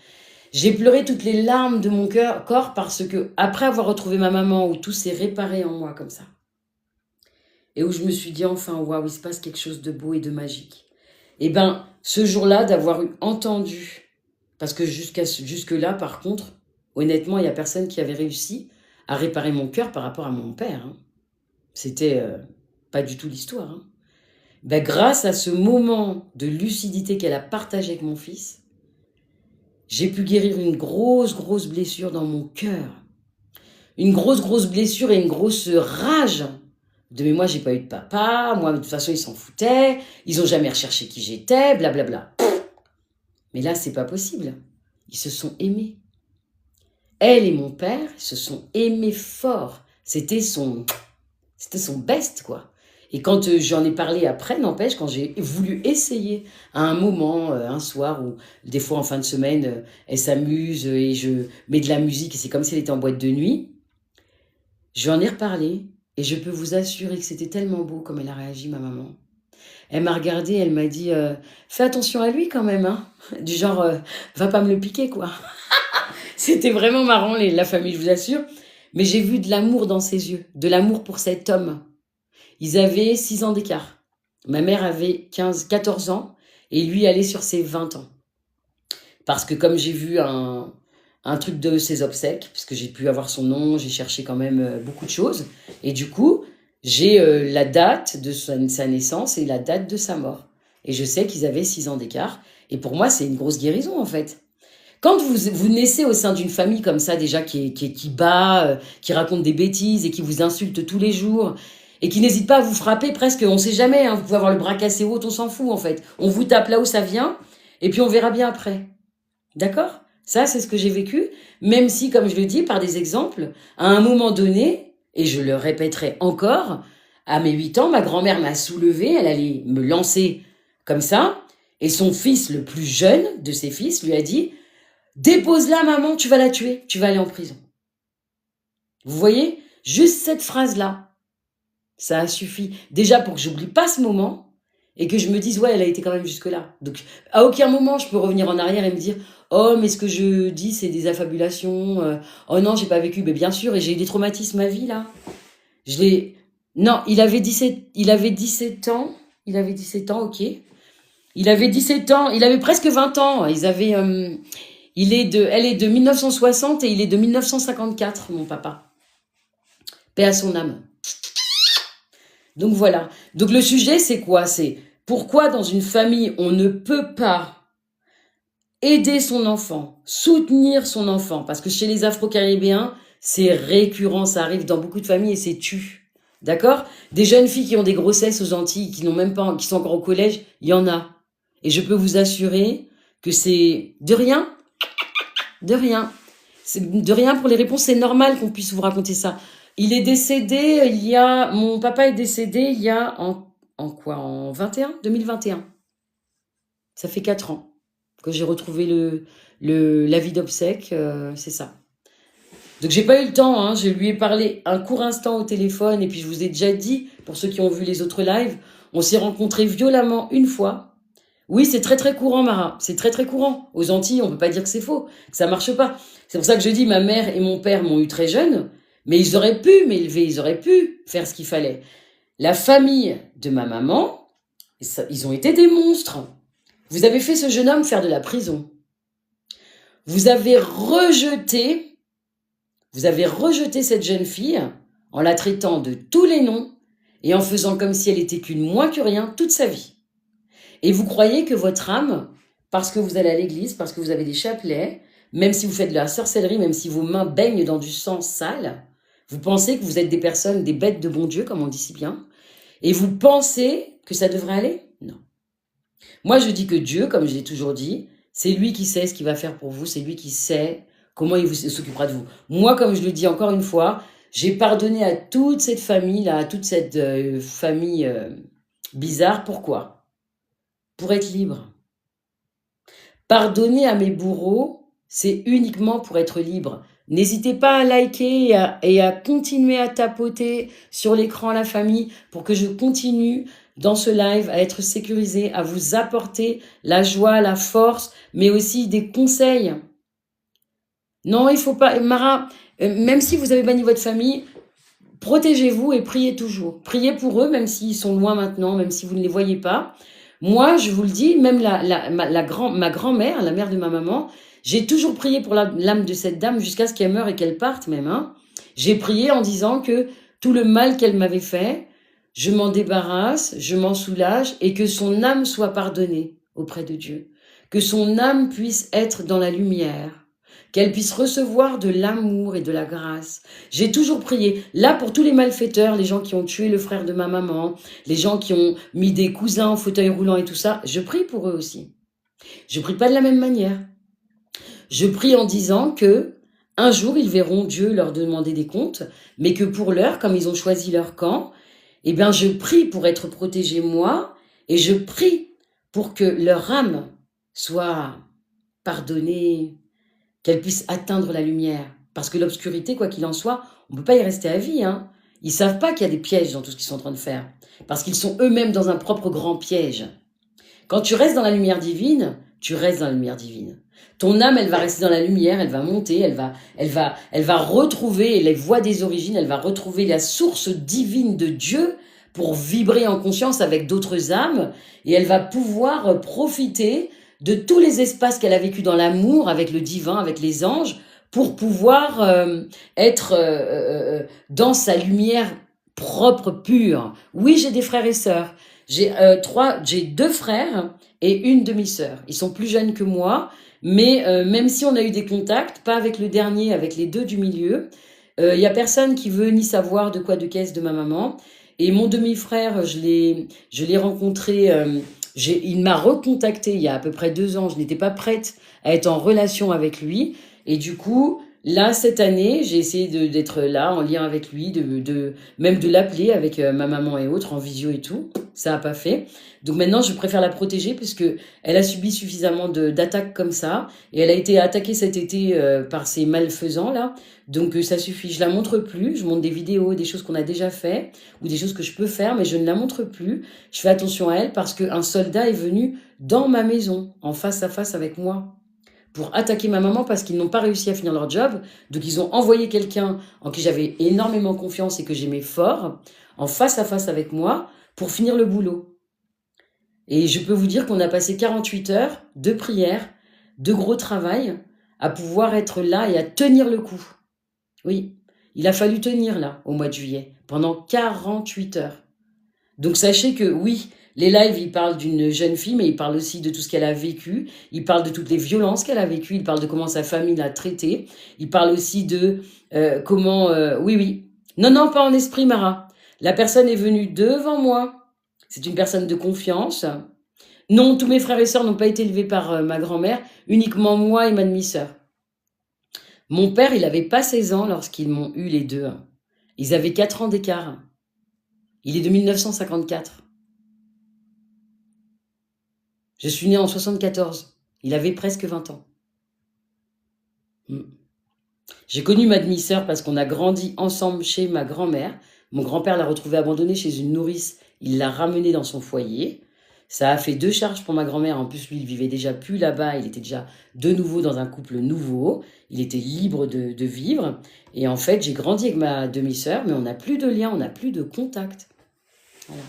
J'ai pleuré toutes les larmes de mon corps parce que, après avoir retrouvé ma maman, où tout s'est réparé en moi comme ça, et où je me suis dit enfin, waouh, il se passe quelque chose de beau et de magique. Et ben, ce jour-là, d'avoir entendu, parce que jusque-là, par contre, honnêtement, il n'y a personne qui avait réussi à réparer mon cœur par rapport à mon père. Hein. C'était pas du tout l'histoire. Hein. Ben, grâce à ce moment de lucidité qu'elle a partagé avec mon fils, j'ai pu guérir une grosse blessure dans mon cœur. Une grosse blessure et une grosse rage. Mais moi, j'ai pas eu de papa, moi, de toute façon, ils s'en foutaient, ils ont jamais recherché qui j'étais, blablabla. Mais là, c'est pas possible. Ils se sont aimés. Elle et mon père se sont aimés fort. C'était son best, quoi. Et quand j'en ai parlé après, n'empêche, quand j'ai voulu essayer à un moment, un soir, ou des fois en fin de semaine, elle s'amuse et je mets de la musique, et c'est comme si elle était en boîte de nuit, je lui en ai reparlé. Et je peux vous assurer que c'était tellement beau comme elle a réagi, ma maman. Elle m'a regardée, elle m'a dit fais attention à lui quand même, hein. Du genre, va pas me le piquer, quoi. C'était vraiment marrant, la famille, je vous assure. Mais j'ai vu de l'amour dans ses yeux, de l'amour pour cet homme. Ils avaient 6 ans d'écart. Ma mère avait 14 ans et lui allait sur ses 20 ans. Parce que comme j'ai vu un truc de ses obsèques, parce que j'ai pu avoir son nom, j'ai cherché quand même beaucoup de choses. Et du coup, j'ai la date de sa naissance et la date de sa mort. Et je sais qu'ils avaient 6 ans d'écart. Et pour moi, c'est une grosse guérison, en fait. Quand vous naissez au sein d'une famille comme ça, déjà, qui bat, qui raconte des bêtises et qui vous insulte tous les jours, et qui n'hésite pas à vous frapper presque, on ne sait jamais, hein, vous pouvez avoir le bras cassé haut, on s'en fout, en fait. On vous tape là où ça vient, et puis on verra bien après. D'accord ? Ça, c'est ce que j'ai vécu, même si, comme je le dis, par des exemples, à un moment donné, et je le répéterai encore, à mes 8 ans, ma grand-mère m'a soulevée, elle allait me lancer comme ça, et son fils, le plus jeune de ses fils, lui a dit « Dépose-la, maman, tu vas la tuer, tu vas aller en prison. » Vous voyez ? Juste cette phrase-là, ça a suffi. Déjà pour que j'oublie pas ce moment, et que je me dise, ouais, elle a été quand même jusque-là. Donc, à aucun moment, je peux revenir en arrière et me dire, oh, mais ce que je dis, c'est des affabulations. Oh non, j'ai pas vécu. Mais bien sûr, et j'ai eu des traumatismes à vie, là. Non, il avait 17 ans. Il avait 17 ans, ok. Il avait 17 ans. Il avait presque 20 ans. Elle est de 1960 et il est de 1954, mon papa. Paix à son âme. Donc voilà. Donc le sujet, c'est quoi ? C'est pourquoi dans une famille, on ne peut pas aider son enfant, soutenir son enfant. Parce que chez les Afro-Caribéens, c'est récurrent, ça arrive dans beaucoup de familles et c'est tue. D'accord ? Des jeunes filles qui ont des grossesses aux Antilles, qui sont encore au collège, il y en a. Et je peux vous assurer que c'est de rien. De rien. C'est de rien pour les réponses, c'est normal qu'on puisse vous raconter ça. Il est décédé, mon papa est décédé il y a en 2021. Ça fait 4 ans que j'ai retrouvé l'avis d'obsèques, c'est ça. Donc j'ai pas eu le temps, hein, je lui ai parlé un court instant au téléphone et puis je vous ai déjà dit, pour ceux qui ont vu les autres lives, on s'est rencontrés violemment une fois. Oui, c'est très courant, Mara, c'est très courant. Aux Antilles, on peut pas dire que c'est faux, que ça marche pas. C'est pour ça que je dis, ma mère et mon père m'ont eu très jeune. Mais ils auraient pu m'élever, ils auraient pu faire ce qu'il fallait. La famille de ma maman, ils ont été des monstres. Vous avez fait ce jeune homme faire de la prison. Vous avez rejeté cette jeune fille en la traitant de tous les noms et en faisant comme si elle était qu'une moins que rien toute sa vie. Et vous croyez que votre âme, parce que vous allez à l'église, parce que vous avez des chapelets, même si vous faites de la sorcellerie, même si vos mains baignent dans du sang sale, Vous pensez que vous êtes des personnes, des bêtes de bon Dieu, comme on dit si bien, et vous pensez que ça devrait aller? Non. Moi, je dis que Dieu, comme je l'ai toujours dit, c'est lui qui sait ce qu'il va faire pour vous, c'est lui qui sait comment il s'occupera de vous. Moi, comme je le dis encore une fois, j'ai pardonné à toute cette famille-là, à toute cette famille bizarre. Pourquoi? Pour être libre. Pardonner à mes bourreaux, c'est uniquement pour être libre. N'hésitez pas à liker et à continuer à tapoter sur l'écran la famille pour que je continue dans ce live à être sécurisé, à vous apporter la joie, la force, mais aussi des conseils. Non, il faut pas... Mara, même si vous avez banni votre famille, protégez-vous et priez toujours. Priez pour eux, même s'ils sont loin maintenant, même si vous ne les voyez pas. Moi, je vous le dis, même ma grand-mère, la mère de ma maman, j'ai toujours prié pour l'âme de cette dame jusqu'à ce qu'elle meure et qu'elle parte même. Hein. J'ai prié en disant que tout le mal qu'elle m'avait fait, je m'en débarrasse, je m'en soulage et que son âme soit pardonnée auprès de Dieu. Que son âme puisse être dans la lumière. Qu'elle puisse recevoir de l'amour et de la grâce. J'ai toujours prié. Là, pour tous les malfaiteurs, les gens qui ont tué le frère de ma maman, les gens qui ont mis des cousins en fauteuil roulant et tout ça, je prie pour eux aussi. Je prie pas de la même manière. Je prie en disant que un jour, ils verront Dieu leur demander des comptes, mais que pour l'heure, comme ils ont choisi leur camp, eh bien, je prie pour être protégé moi, et je prie pour que leur âme soit pardonnée, qu'elle puisse atteindre la lumière. Parce que l'obscurité, quoi qu'il en soit, on ne peut pas y rester à vie. Hein. Ils ne savent pas qu'il y a des pièges dans tout ce qu'ils sont en train de faire. Parce qu'ils sont eux-mêmes dans un propre grand piège. Quand tu restes dans la lumière divine, tu restes dans la lumière divine. Ton âme, elle va rester dans la lumière, elle va monter, elle va retrouver les voies des origines, elle va retrouver la source divine de Dieu pour vibrer en conscience avec d'autres âmes, et elle va pouvoir profiter de tous les espaces qu'elle a vécu dans l'amour, avec le divin, avec les anges, pour pouvoir être dans sa lumière propre, pure. Oui, j'ai des frères et sœurs. J'ai 2 frères et une demi-sœur. Ils sont plus jeunes que moi, mais même si on a eu des contacts, pas avec le dernier, avec les 2 du milieu, il y a personne qui veut ni savoir de quoi de caisse de ma maman. Et mon demi-frère, je l'ai rencontré, il m'a recontacté il y a à peu près 2 ans. Je n'étais pas prête à être en relation avec lui. Et du coup, là, cette année, j'ai essayé d'être là, en lien avec lui, même de l'appeler avec ma maman et autres, en visio et tout. Ça n'a pas fait. Donc maintenant, je préfère la protéger puisque elle a subi suffisamment d'attaques comme ça. Et elle a été attaquée cet été par ces malfaisants, là. Donc ça suffit. Je la montre plus. Je montre des vidéos, des choses qu'on a déjà fait ou des choses que je peux faire, mais je ne la montre plus. Je fais attention à elle parce qu'un soldat est venu dans ma maison, en face à face avec moi, pour attaquer ma maman parce qu'ils n'ont pas réussi à finir leur job. Donc ils ont envoyé quelqu'un en qui j'avais énormément confiance et que j'aimais fort, en face à face avec moi, pour finir le boulot. Et je peux vous dire qu'on a passé 48 heures de prière, de gros travail, à pouvoir être là et à tenir le coup. Oui, il a fallu tenir là, au mois de juillet, pendant 48 heures. Donc sachez que oui, les lives, ils parlent d'une jeune fille, mais ils parlent aussi de tout ce qu'elle a vécu. Ils parlent de toutes les violences qu'elle a vécues. Ils parlent de comment sa famille l'a traitée. Ils parlent aussi de comment... oui, oui. Non, non, pas en esprit, Mara. La personne est venue devant moi. C'est une personne de confiance. Non, tous mes frères et sœurs n'ont pas été élevés par ma grand-mère. Uniquement moi et ma demi-sœur. Mon père, il n'avait pas 16 ans lorsqu'ils m'ont eu les deux. Ils avaient 4 ans d'écart. Il est de 1954. Je suis née en 74. Il avait presque 20 ans. J'ai connu ma demi-sœur parce qu'on a grandi ensemble chez ma grand-mère. Mon grand-père l'a retrouvée abandonnée chez une nourrice. Il l'a ramenée dans son foyer. Ça a fait 2 charges pour ma grand-mère. En plus, lui, il vivait déjà plus là-bas. Il était déjà de nouveau dans un couple nouveau. Il était libre de vivre. Et en fait, j'ai grandi avec ma demi-sœur, mais on n'a plus de lien, on n'a plus de contact. Voilà.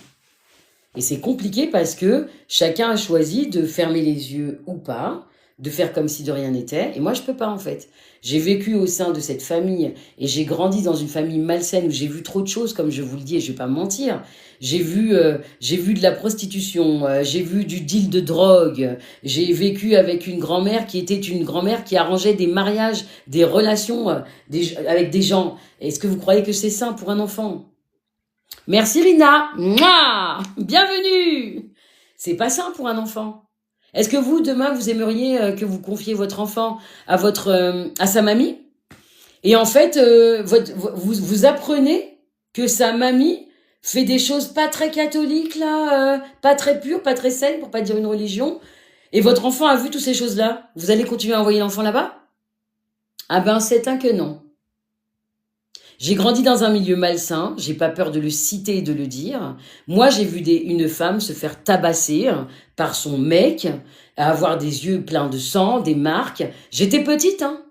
Et c'est compliqué parce que chacun a choisi de fermer les yeux ou pas, de faire comme si de rien n'était. Et moi, je peux pas, en fait. J'ai vécu au sein de cette famille et j'ai grandi dans une famille malsaine où j'ai vu trop de choses, comme je vous le dis, et je vais pas me mentir. J'ai vu de la prostitution, j'ai vu du deal de drogue, j'ai vécu avec une grand-mère qui était une grand-mère qui arrangeait des mariages, des relations avec des gens. Est-ce que vous croyez que c'est sain pour un enfant? Merci Rina. Mouah, bienvenue. C'est pas sain pour un enfant. Est-ce que vous, demain, vous aimeriez que vous confiez votre enfant à sa mamie? Et en fait, vous apprenez que sa mamie fait des choses pas très catholiques, là, pas très pures, pas très saines, pour pas dire une religion. Et votre enfant a vu toutes ces choses-là. Vous allez continuer à envoyer l'enfant là-bas? Ah ben, c'est un que non. J'ai grandi dans un milieu malsain, j'ai pas peur de le citer et de le dire. Moi, j'ai vu une femme se faire tabasser par son mec, avoir des yeux pleins de sang, des marques. J'étais petite, hein.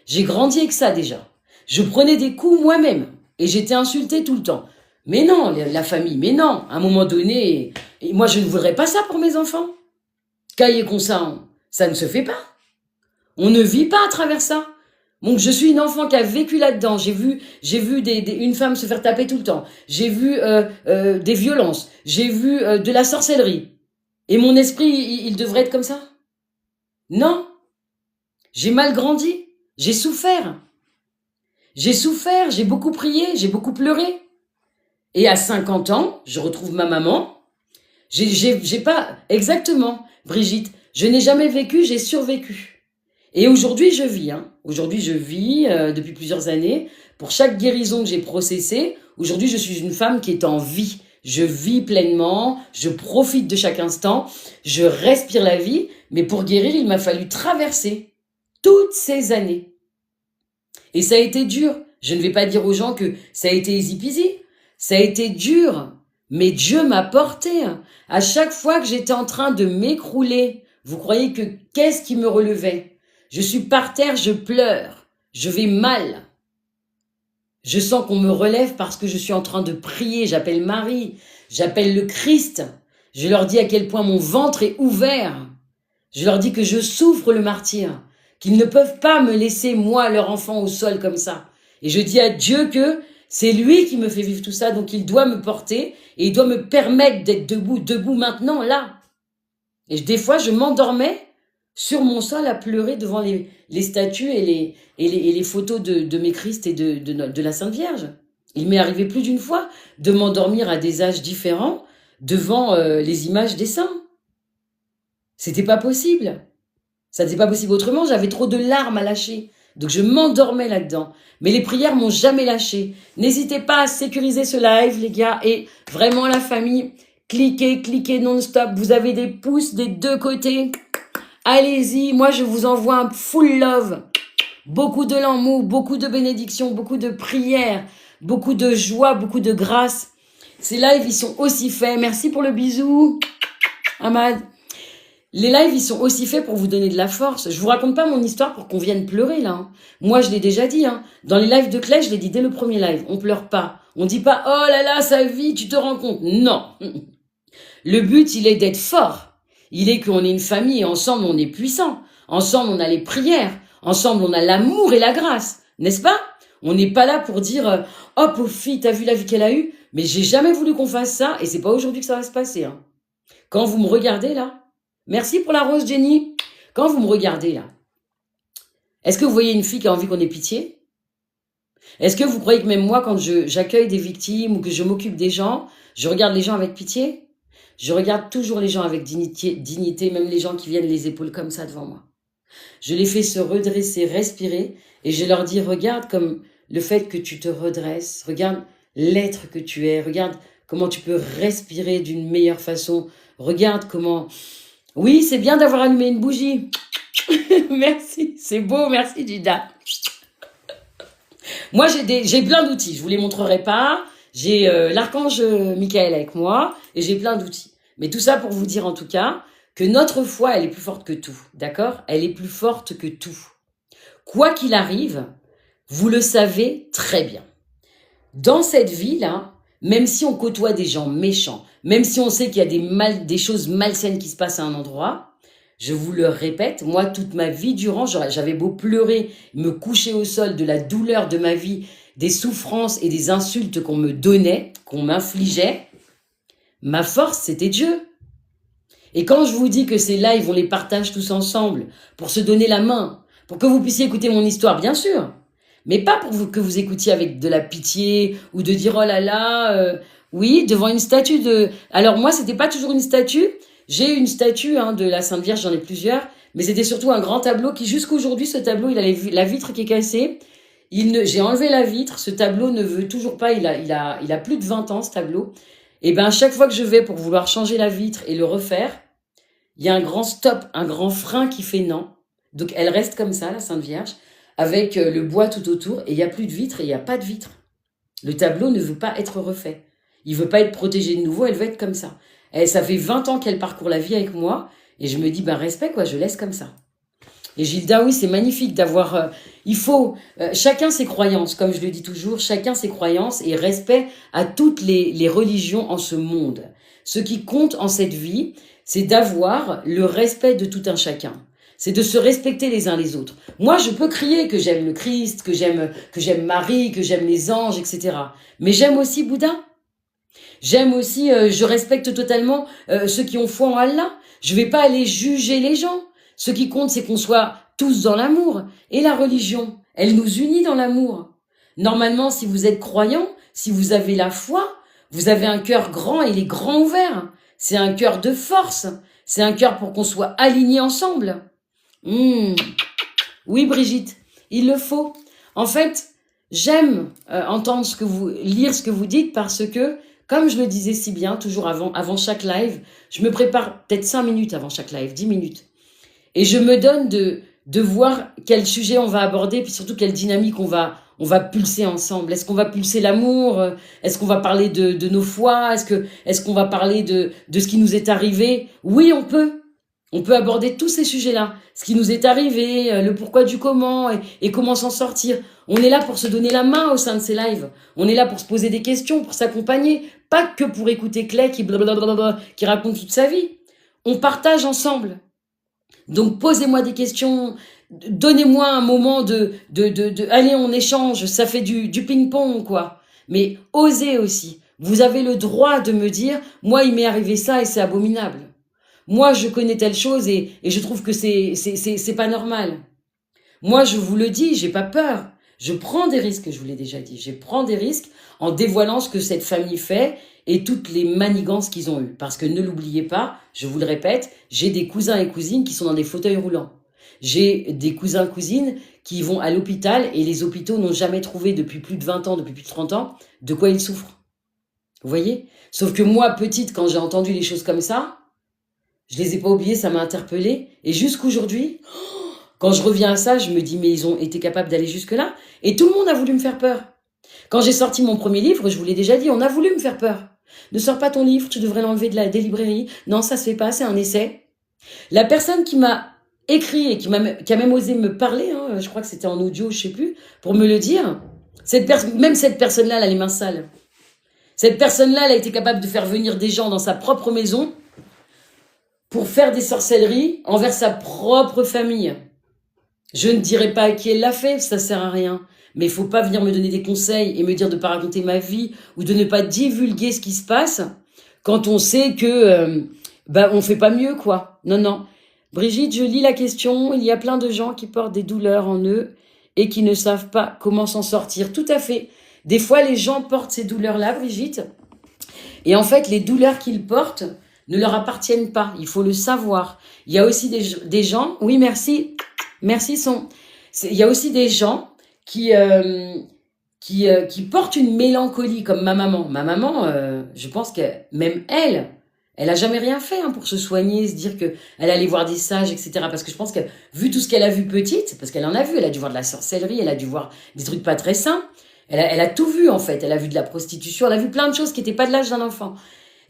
J'ai grandi avec ça déjà. Je prenais des coups moi-même et j'étais insultée tout le temps. Mais non, la famille, mais non. À un moment donné, moi, je ne voudrais pas ça pour mes enfants. Cahier consent, ça ne se fait pas. On ne vit pas à travers ça. Donc je suis une enfant qui a vécu là-dedans. J'ai vu une femme se faire taper tout le temps. J'ai vu des violences. J'ai vu de la sorcellerie. Et mon esprit, il devrait être comme ça? Non. J'ai mal grandi. J'ai souffert. J'ai beaucoup prié, j'ai beaucoup pleuré. Et à 50 ans, je retrouve ma maman. J'ai pas... Exactement, Brigitte. Je n'ai jamais vécu, j'ai survécu. Et aujourd'hui, je vis. Aujourd'hui, je vis depuis plusieurs années. Pour chaque guérison que j'ai processée, aujourd'hui, je suis une femme qui est en vie. Je vis pleinement, je profite de chaque instant, je respire la vie. Mais pour guérir, il m'a fallu traverser toutes ces années. Et ça a été dur. Je ne vais pas dire aux gens que ça a été easy peasy. Ça a été dur. Mais Dieu m'a porté. À chaque fois que j'étais en train de m'écrouler, vous croyez que qu'est-ce qui me relevait? Je suis par terre, je pleure, je vais mal. Je sens qu'on me relève parce que je suis en train de prier. J'appelle Marie, j'appelle le Christ. Je leur dis à quel point mon ventre est ouvert. Je leur dis que je souffre le martyre, qu'ils ne peuvent pas me laisser, moi, leur enfant, au sol comme ça. Et je dis à Dieu que c'est lui qui me fait vivre tout ça, donc il doit me porter et il doit me permettre d'être debout maintenant, là. Et des fois, je m'endormais sur mon sol à pleurer devant les statues et les photos de mes Christ et de la Sainte Vierge. Il m'est arrivé plus d'une fois de m'endormir à des âges différents devant les images des saints. C'était pas possible. Ça n'était pas possible autrement, j'avais trop de larmes à lâcher. Donc je m'endormais là-dedans. Mais les prières m'ont jamais lâché. N'hésitez pas à sécuriser ce live, les gars. Et vraiment, la famille, cliquez non-stop. Vous avez des pouces des deux côtés. Allez-y, moi je vous envoie un full love. Beaucoup de l'amour, beaucoup de bénédictions, beaucoup de prières, beaucoup de joie, beaucoup de grâce. Ces lives, ils sont aussi faits. Merci pour le bisou, Ahmad. Les lives, ils sont aussi faits pour vous donner de la force. Je vous raconte pas mon histoire pour qu'on vienne pleurer, là. Moi, je l'ai déjà dit. Dans les lives de Clay, je l'ai dit dès le premier live. On pleure pas. On dit pas, oh là là, sa vie, tu te rends compte. Non. Le but, il est d'être fort. Il est qu'on est une famille et ensemble, on est puissant. Ensemble, on a les prières. Ensemble, on a l'amour et la grâce. N'est-ce pas? On n'est pas là pour dire, oh, pauvre fille, t'as vu la vie qu'elle a eue? Mais j'ai jamais voulu qu'on fasse ça et c'est pas aujourd'hui que ça va se passer. Quand vous me regardez, là, merci pour la rose, Jenny. Quand vous me regardez, là, est-ce que vous voyez une fille qui a envie qu'on ait pitié? Est-ce que vous croyez que même moi, quand j'accueille des victimes ou que je m'occupe des gens, je regarde les gens avec pitié? Je regarde toujours les gens avec dignité, même les gens qui viennent les épaules comme ça devant moi. Je les fais se redresser, respirer, et je leur dis, regarde comme le fait que tu te redresses, regarde l'être que tu es, regarde comment tu peux respirer d'une meilleure façon, regarde comment... Oui, c'est bien d'avoir allumé une bougie. Merci, c'est beau, merci Dida. Moi, j'ai plein d'outils, je vous les montrerai pas. J'ai l'archange Michael avec moi et j'ai plein d'outils. Mais tout ça pour vous dire en tout cas que notre foi, elle est plus forte que tout. D'accord? Elle est plus forte que tout. Quoi qu'il arrive, vous le savez très bien. Dans cette vie-là, même si on côtoie des gens méchants, même si on sait qu'il y a des choses malsaines qui se passent à un endroit, Je vous le répète, moi, toute ma vie durant, j'avais beau pleurer, me coucher au sol de la douleur de ma vie, des souffrances et des insultes qu'on me donnait, qu'on m'infligeait, ma force, c'était Dieu. Et quand je vous dis que ces lives, on les partage tous ensemble pour se donner la main, pour que vous puissiez écouter mon histoire, bien sûr, mais pas pour que vous écoutiez avec de la pitié ou de dire « Oh là là, oui, devant une statue de... » Alors moi, c'était pas toujours une statue. J'ai une statue de la Sainte Vierge, j'en ai plusieurs, mais c'était surtout un grand tableau qui, jusqu'aujourd'hui, ce tableau, il a la vitre qui est cassée. J'ai enlevé la vitre, ce tableau ne veut toujours pas, il a plus de 20 ans, ce tableau. Et ben, à chaque fois que je vais pour vouloir changer la vitre et le refaire, il y a un grand stop, un grand frein qui fait non. Donc, elle reste comme ça, la Sainte Vierge, avec le bois tout autour, et il n'y a plus de vitre et il n'y a pas de vitre. Le tableau ne veut pas être refait. Il veut pas être protégé de nouveau, elle veut être comme ça. Et ça fait 20 ans qu'elle parcourt la vie avec moi, et je me dis, ben respect, quoi, je laisse comme ça. Et Gilda, oui, c'est magnifique d'avoir... il faut... chacun ses croyances, comme je le dis toujours, chacun ses croyances, et respect à toutes les religions en ce monde. Ce qui compte en cette vie, c'est d'avoir le respect de tout un chacun. C'est de se respecter les uns les autres. Moi, je peux crier que j'aime le Christ, que j'aime Marie, que j'aime les anges, etc. Mais j'aime aussi Bouddha. J'aime aussi, je respecte totalement ceux qui ont foi en Allah. Je vais pas aller juger les gens. Ce qui compte, c'est qu'on soit tous dans l'amour. Et la religion, elle nous unit dans l'amour. Normalement, si vous êtes croyant, si vous avez la foi, vous avez un cœur grand et il est grand ouvert. C'est un cœur de force. C'est un cœur pour qu'on soit alignés ensemble. Oui, Brigitte, il le faut. En fait, j'aime entendre lire ce que vous dites parce que, comme je le disais si bien, toujours avant chaque live, je me prépare peut-être 5 minutes avant chaque live, 10 minutes. Et je me donne de voir quel sujet on va aborder, puis surtout quelle dynamique on va pulser ensemble. Est-ce qu'on va pulser l'amour? Est-ce qu'on va parler de nos foi? Est-ce qu'on va parler de ce qui nous est arrivé? Oui, on peut. On peut aborder tous ces sujets-là. Ce qui nous est arrivé, le pourquoi du comment et comment s'en sortir. On est là pour se donner la main au sein de ces lives. On est là pour se poser des questions, pour s'accompagner. Pas que pour écouter Clay qui raconte toute sa vie. On partage ensemble. Donc, posez-moi des questions. Donnez-moi un moment allez, on échange. Ça fait du ping-pong, quoi. Mais osez aussi. Vous avez le droit de me dire, moi, il m'est arrivé ça et c'est abominable. Moi, je connais telle chose et je trouve que c'est pas normal. Moi, je vous le dis, j'ai pas peur. Je prends des risques, je vous l'ai déjà dit. Je prends des risques en dévoilant ce que cette famille fait et toutes les manigances qu'ils ont eues. Parce que ne l'oubliez pas, je vous le répète, j'ai des cousins et cousines qui sont dans des fauteuils roulants. J'ai des cousins et cousines qui vont à l'hôpital et les hôpitaux n'ont jamais trouvé depuis plus de 20 ans, depuis plus de 30 ans, de quoi ils souffrent. Vous voyez? Sauf que moi, petite, quand j'ai entendu les choses comme ça, je les ai pas oubliés, ça m'a interpellée. Et jusqu'aujourd'hui, quand je reviens à ça, je me dis, mais ils ont été capables d'aller jusque-là. Et tout le monde a voulu me faire peur. Quand j'ai sorti mon premier livre, je vous l'ai déjà dit, on a voulu me faire peur. Ne sors pas ton livre, tu devrais l'enlever des librairies. Non, ça se fait pas, c'est un essai. La personne qui m'a écrit et qui a même osé me parler, je crois que c'était en audio, je sais plus, pour me le dire, même cette personne-là, elle a les mains sales. Cette personne-là, elle a été capable de faire venir des gens dans sa propre maison pour faire des sorcelleries envers sa propre famille. Je ne dirai pas à qui elle l'a fait, ça sert à rien. Mais il faut pas venir me donner des conseils et me dire de pas raconter ma vie ou de ne pas divulguer ce qui se passe quand on sait que on fait pas mieux, quoi. Non, non. Brigitte, je lis la question. Il y a plein de gens qui portent des douleurs en eux et qui ne savent pas comment s'en sortir. Tout à fait. Des fois, les gens portent ces douleurs-là, Brigitte. Et en fait, les douleurs qu'ils portent ne leur appartiennent pas. Il faut le savoir. Il y a aussi des gens... Oui, merci. Merci, il y a aussi des gens qui portent une mélancolie, comme ma maman. Ma maman, je pense que même elle a jamais rien fait pour se soigner, se dire qu'elle allait voir des sages, etc. Parce que je pense que, vu tout ce qu'elle a vu petite, parce qu'elle en a vu, elle a dû voir de la sorcellerie, elle a dû voir des trucs pas très sains. Elle a tout vu, en fait. Elle a vu de la prostitution, elle a vu plein de choses qui n'étaient pas de l'âge d'un enfant.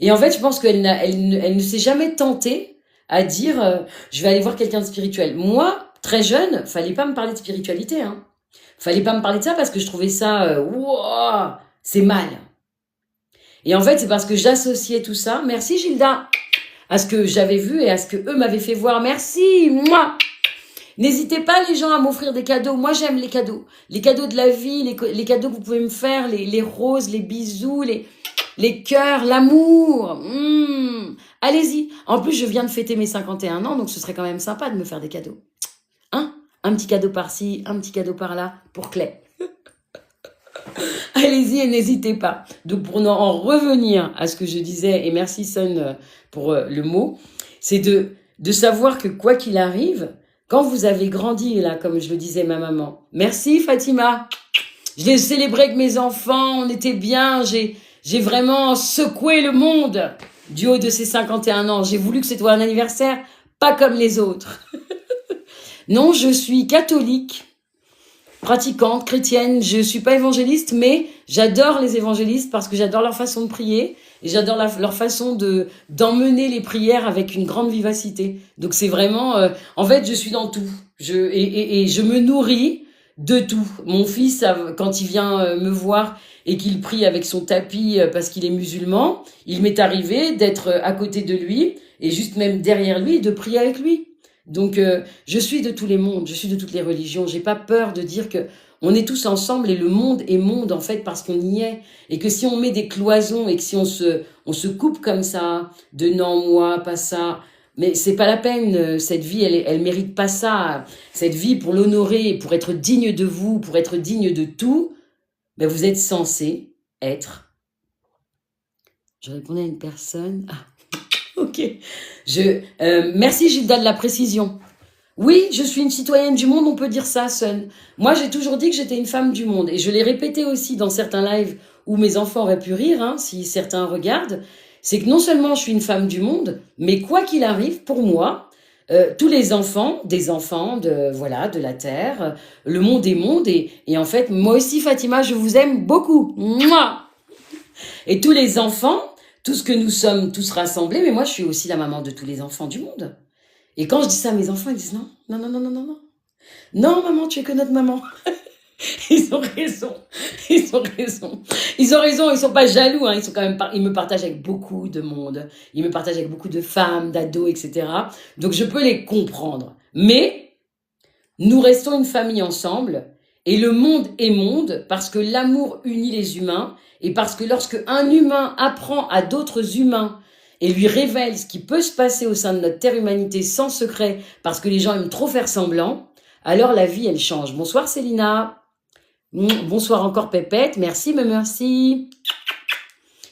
Et en fait, je pense qu'elle elle ne s'est jamais tentée à dire je vais aller voir quelqu'un de spirituel. Moi, très jeune, fallait pas me parler de spiritualité. Fallait pas me parler de ça parce que je trouvais ça wow, c'est mal. Et en fait, c'est parce que j'associais tout ça. Merci Gilda. à ce que j'avais vu et à ce que eux m'avaient fait voir. Merci, moi. N'hésitez pas les gens à m'offrir des cadeaux. Moi j'aime les cadeaux. Les cadeaux de la vie, les cadeaux que vous pouvez me faire, les roses, les bisous, les cœurs, l'amour. Allez-y. En plus, je viens de fêter mes 51 ans, donc ce serait quand même sympa de me faire des cadeaux. Hein? Un petit cadeau par-ci, un petit cadeau par-là, pour Clay. Allez-y et n'hésitez pas. Donc pour en revenir à ce que je disais, et merci Sun pour le mot, c'est de savoir que quoi qu'il arrive, quand vous avez grandi, là, comme je le disais ma maman, merci Fatima, je l'ai célébré avec mes enfants, on était bien, j'ai vraiment secoué le monde du haut de ces 51 ans. J'ai voulu que c'était un anniversaire pas comme les autres. Non, je suis catholique, pratiquante, chrétienne, je suis pas évangéliste, mais j'adore les évangélistes parce que j'adore leur façon de prier et j'adore leur façon d'emmener les prières avec une grande vivacité. Donc c'est vraiment, en fait, je suis dans tout. Et je me nourris de tout. Mon fils, quand il vient me voir et qu'il prie avec son tapis parce qu'il est musulman, il m'est arrivé d'être à côté de lui et juste même derrière lui et de prier avec lui. Donc, je suis de tous les mondes, je suis de toutes les religions. J'ai pas peur de dire que on est tous ensemble et le monde est monde en fait parce qu'on y est. Et que si on met des cloisons et que si on se coupe comme ça, de non, moi, pas ça, mais c'est pas la peine. Cette vie, elle mérite pas ça. Cette vie, pour l'honorer, pour être digne de vous, pour être digne de tout, ben vous êtes censé être. Je répondais à une personne. Ah. Ok. Merci Gilda de la précision. Oui, je suis une citoyenne du monde, on peut dire ça, Sun. Moi, j'ai toujours dit que j'étais une femme du monde. Et je l'ai répété aussi dans certains lives où mes enfants auraient pu rire, hein, si certains regardent. C'est que non seulement je suis une femme du monde, mais quoi qu'il arrive, pour moi, tous les enfants, des enfants de la Terre, le monde est monde. Et en fait, moi aussi, Fatima, je vous aime beaucoup. Mouah. Et tous les enfants, tout ce que nous sommes tous rassemblés, mais moi, je suis aussi la maman de tous les enfants du monde. Et quand je dis ça à mes enfants, ils disent non, non, non, non, non, non, non. Non, maman, tu es que notre maman. Ils ont raison. Ils ont raison. Ils ont raison, ils sont pas jaloux, hein. Ils sont quand même ils me partagent avec beaucoup de monde. Ils me partagent avec beaucoup de femmes, d'ados, etc. Donc je peux les comprendre. Mais nous restons une famille ensemble et le monde est monde parce que l'amour unit les humains et parce que lorsque un humain apprend à d'autres humains et lui révèle ce qui peut se passer au sein de notre terre humanité sans secret, parce que les gens aiment trop faire semblant, alors la vie, elle change. Bonsoir Célina. Bonsoir encore Pépette. Merci, mais merci.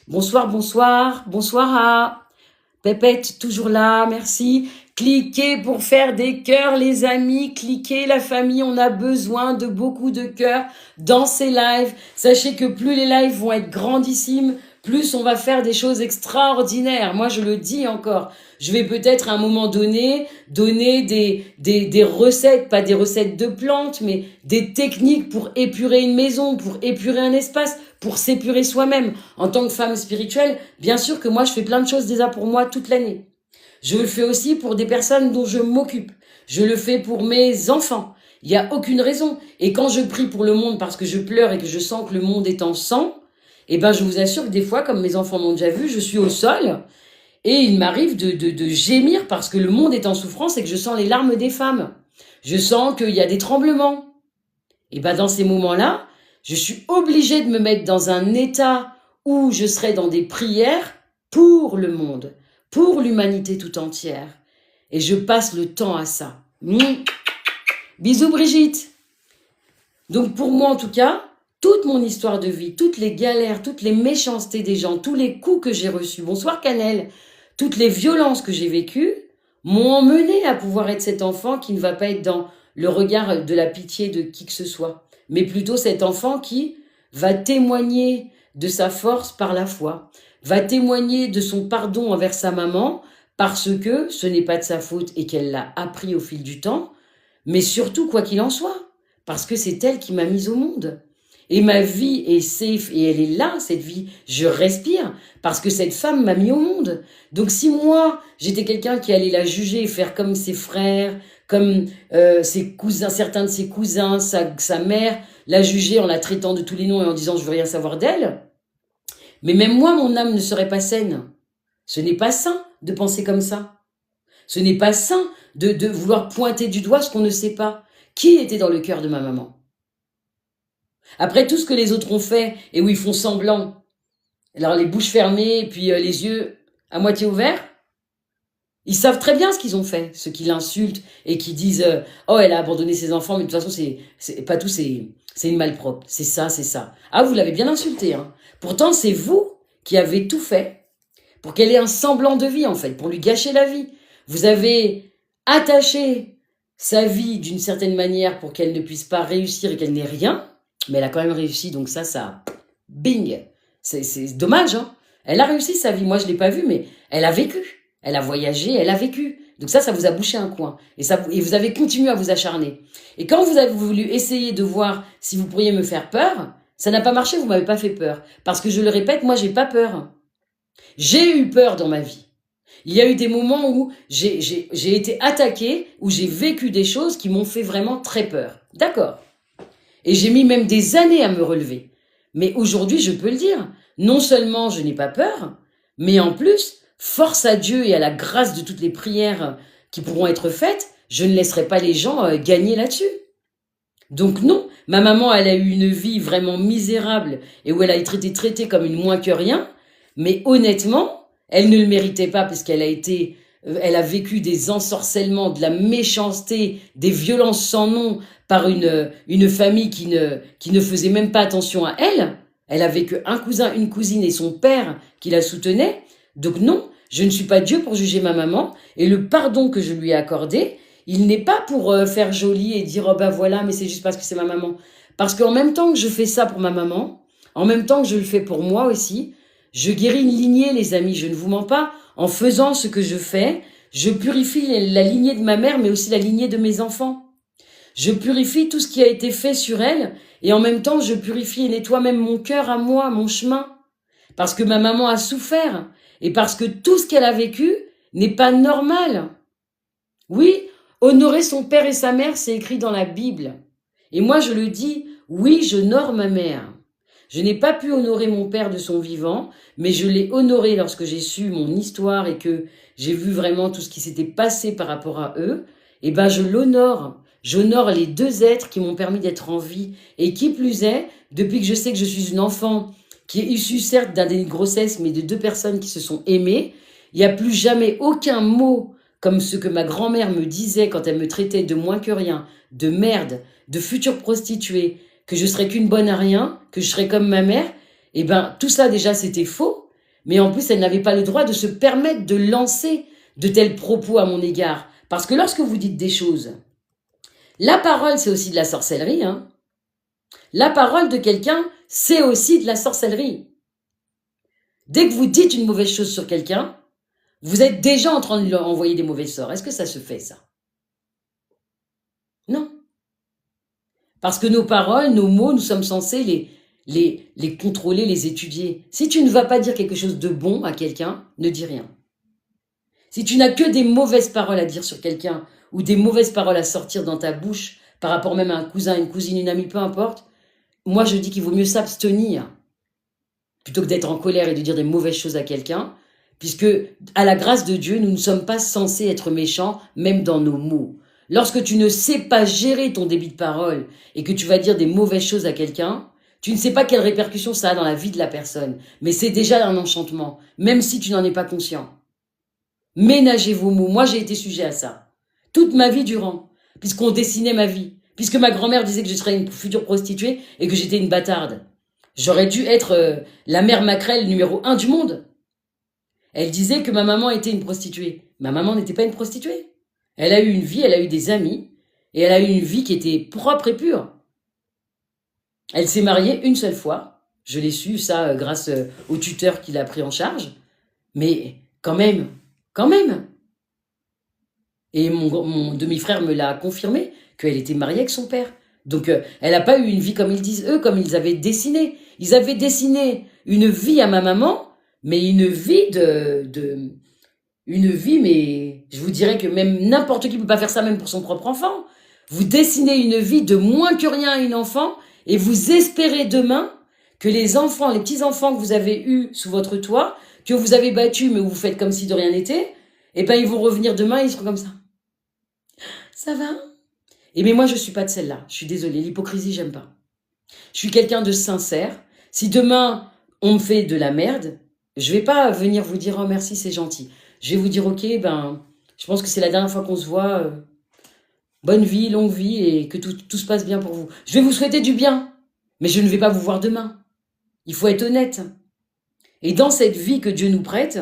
Bonsoir, bonsoir. Bonsoir à Pépette, toujours là, merci. Cliquez pour faire des cœurs, les amis. Cliquez, la famille. On a besoin de beaucoup de cœurs dans ces lives. Sachez que plus les lives vont être grandissimes, plus on va faire des choses extraordinaires. Moi, je le dis encore. Je vais peut-être à un moment donné donner des recettes, pas des recettes de plantes, mais des techniques pour épurer une maison, pour épurer un espace, pour s'épurer soi-même. En tant que femme spirituelle, bien sûr que moi, je fais plein de choses déjà pour moi toute l'année. Je le fais aussi pour des personnes dont je m'occupe. Je le fais pour mes enfants. Il n'y a aucune raison. Et quand je prie pour le monde parce que je pleure et que je sens que le monde est en sang, eh ben, je vous assure que des fois, comme mes enfants l'ont déjà vu, je suis au sol et il m'arrive de gémir parce que le monde est en souffrance et que je sens les larmes des femmes. Je sens qu'il y a des tremblements. Et ben, dans ces moments-là, je suis obligée de me mettre dans un état où je serai dans des prières pour le monde, pour l'humanité tout entière. Et je passe le temps à ça. Bisous Brigitte. Donc pour moi en tout cas, toute mon histoire de vie, toutes les galères, toutes les méchancetés des gens, tous les coups que j'ai reçus, bonsoir Cannelle, toutes les violences que j'ai vécues, m'ont emmené à pouvoir être cet enfant qui ne va pas être dans le regard de la pitié de qui que ce soit, mais plutôt cet enfant qui va témoigner de sa force par la foi, va témoigner de son pardon envers sa maman parce que ce n'est pas de sa faute et qu'elle l'a appris au fil du temps, mais surtout quoi qu'il en soit, parce que c'est elle qui m'a mise au monde. Et ma vie est safe et elle est là, cette vie. Je respire parce que cette femme m'a mis au monde. Donc si moi, j'étais quelqu'un qui allait la juger et faire comme ses frères, comme ses cousins, certains de ses cousins, sa mère, la juger en la traitant de tous les noms et en disant je veux rien savoir d'elle, mais même moi, mon âme ne serait pas saine. Ce n'est pas sain de penser comme ça. Ce n'est pas sain de vouloir pointer du doigt ce qu'on ne sait pas. Qui était dans le cœur de ma maman? Après tout ce que les autres ont fait et où ils font semblant, alors les bouches fermées et puis les yeux à moitié ouverts, ils savent très bien ce qu'ils ont fait, ceux qui l'insultent et qui disent oh, elle a abandonné ses enfants, mais de toute façon, c'est pas tout, c'est une malpropre, c'est ça, c'est ça. Ah, vous l'avez bien insulté, hein. Pourtant, c'est vous qui avez tout fait pour qu'elle ait un semblant de vie, en fait, pour lui gâcher la vie. Vous avez attaché sa vie d'une certaine manière pour qu'elle ne puisse pas réussir et qu'elle n'ait rien, mais elle a quand même réussi, donc ça, bing, c'est dommage, hein. Elle a réussi sa vie, moi je l'ai pas vue, mais elle a vécu. Elle a voyagé, elle a vécu. Donc ça vous a bouché un coin. Et vous avez continué à vous acharner. Et quand vous avez voulu essayer de voir si vous pourriez me faire peur, ça n'a pas marché, vous m'avez pas fait peur. Parce que je le répète, moi j'ai pas peur. J'ai eu peur dans ma vie. Il y a eu des moments où j'ai été attaquée, où j'ai vécu des choses qui m'ont fait vraiment très peur. D'accord. Et j'ai mis même des années à me relever. Mais aujourd'hui, je peux le dire, non seulement je n'ai pas peur, mais en plus, force à Dieu et à la grâce de toutes les prières qui pourront être faites, je ne laisserai pas les gens gagner là-dessus. Donc non, ma maman, elle a eu une vie vraiment misérable et où elle a été traitée comme une moins que rien, mais honnêtement, elle ne le méritait pas parce qu'elle elle a vécu des ensorcellements, de la méchanceté, des violences sans nom par une famille qui ne faisait même pas attention à elle. Elle avait qu'un cousin, une cousine et son père qui la soutenaient. Donc non, je ne suis pas Dieu pour juger ma maman. Et le pardon que je lui ai accordé, il n'est pas pour faire joli et dire « Oh ben voilà, mais c'est juste parce que c'est ma maman ». Parce qu'en même temps que je fais ça pour ma maman, en même temps que je le fais pour moi aussi, je guéris une lignée, les amis, je ne vous mens pas. En faisant ce que je fais, je purifie la lignée de ma mère, mais aussi la lignée de mes enfants. Je purifie tout ce qui a été fait sur elle, et en même temps, je purifie et nettoie même mon cœur à moi, mon chemin. Parce que ma maman a souffert, et parce que tout ce qu'elle a vécu n'est pas normal. Oui, honorer son père et sa mère, c'est écrit dans la Bible. Et moi, je le dis, oui, j'honore ma mère. Je n'ai pas pu honorer mon père de son vivant, mais je l'ai honoré lorsque j'ai su mon histoire et que j'ai vu vraiment tout ce qui s'était passé par rapport à eux. Et ben, je l'honore. J'honore les deux êtres qui m'ont permis d'être en vie. Et qui plus est, depuis que je sais que je suis une enfant qui est issue certes d'une grossesse, mais de deux personnes qui se sont aimées, il n'y a plus jamais aucun mot comme ce que ma grand-mère me disait quand elle me traitait de moins que rien, de merde, de future prostituée, que je serais qu'une bonne à rien, que je serais comme ma mère. Et ben, tout ça déjà c'était faux, mais en plus elle n'avait pas le droit de se permettre de lancer de tels propos à mon égard. Parce que lorsque vous dites des choses, la parole c'est aussi de la sorcellerie, hein. La parole de quelqu'un, c'est aussi de la sorcellerie. Dès que vous dites une mauvaise chose sur quelqu'un, vous êtes déjà en train de lui envoyer des mauvais sorts. Est-ce que ça se fait, ça? Non. Parce que nos paroles, nos mots, nous sommes censés les contrôler, les étudier. Si tu ne vas pas dire quelque chose de bon à quelqu'un, ne dis rien. Si tu n'as que des mauvaises paroles à dire sur quelqu'un ou des mauvaises paroles à sortir dans ta bouche par rapport même à un cousin, une cousine, une amie, peu importe, moi je dis qu'il vaut mieux s'abstenir plutôt que d'être en colère et de dire des mauvaises choses à quelqu'un, puisque à la grâce de Dieu, nous ne sommes pas censés être méchants, même dans nos mots. Lorsque tu ne sais pas gérer ton débit de parole et que tu vas dire des mauvaises choses à quelqu'un, tu ne sais pas quelles répercussions ça a dans la vie de la personne. Mais c'est déjà un enchantement, même si tu n'en es pas conscient. Ménagez vos mots. Moi, j'ai été sujet à ça. Toute ma vie durant, puisqu'on dessinait ma vie. Puisque ma grand-mère disait que je serais une future prostituée et que j'étais une bâtarde. J'aurais dû être la mère maquerelle numéro 1 du monde. Elle disait que ma maman était une prostituée. Ma maman n'était pas une prostituée. Elle a eu une vie, elle a eu des amis, et elle a eu une vie qui était propre et pure. Elle s'est mariée une seule fois. Je l'ai su, ça, grâce au tuteur qui l'a pris en charge. Mais quand même. Et mon demi-frère me l'a confirmé, qu'elle était mariée avec son père. Donc, elle n'a pas eu une vie comme ils disent eux, comme ils avaient dessiné. Ils avaient dessiné une vie à ma maman, mais une vie une vie, mais je vous dirais que même n'importe qui ne peut pas faire ça, même pour son propre enfant. Vous dessinez une vie de moins que rien à une enfant, et vous espérez demain que les enfants, les petits-enfants que vous avez eus sous votre toit, que vous avez battu, mais vous faites comme si de rien n'était, et ben ils vont revenir demain et ils seront comme ça. Ça va? Et mais moi, je suis pas de celle-là. Je suis désolée, l'hypocrisie, j'aime pas. Je suis quelqu'un de sincère. Si demain, on me fait de la merde, je vais pas venir vous dire « Oh, merci, c'est gentil ». Je vais vous dire « Ok, ben, je pense que c'est la dernière fois qu'on se voit. Bonne vie, longue vie et que tout se passe bien pour vous. Je vais vous souhaiter du bien, mais je ne vais pas vous voir demain. Il faut être honnête. Et dans cette vie que Dieu nous prête,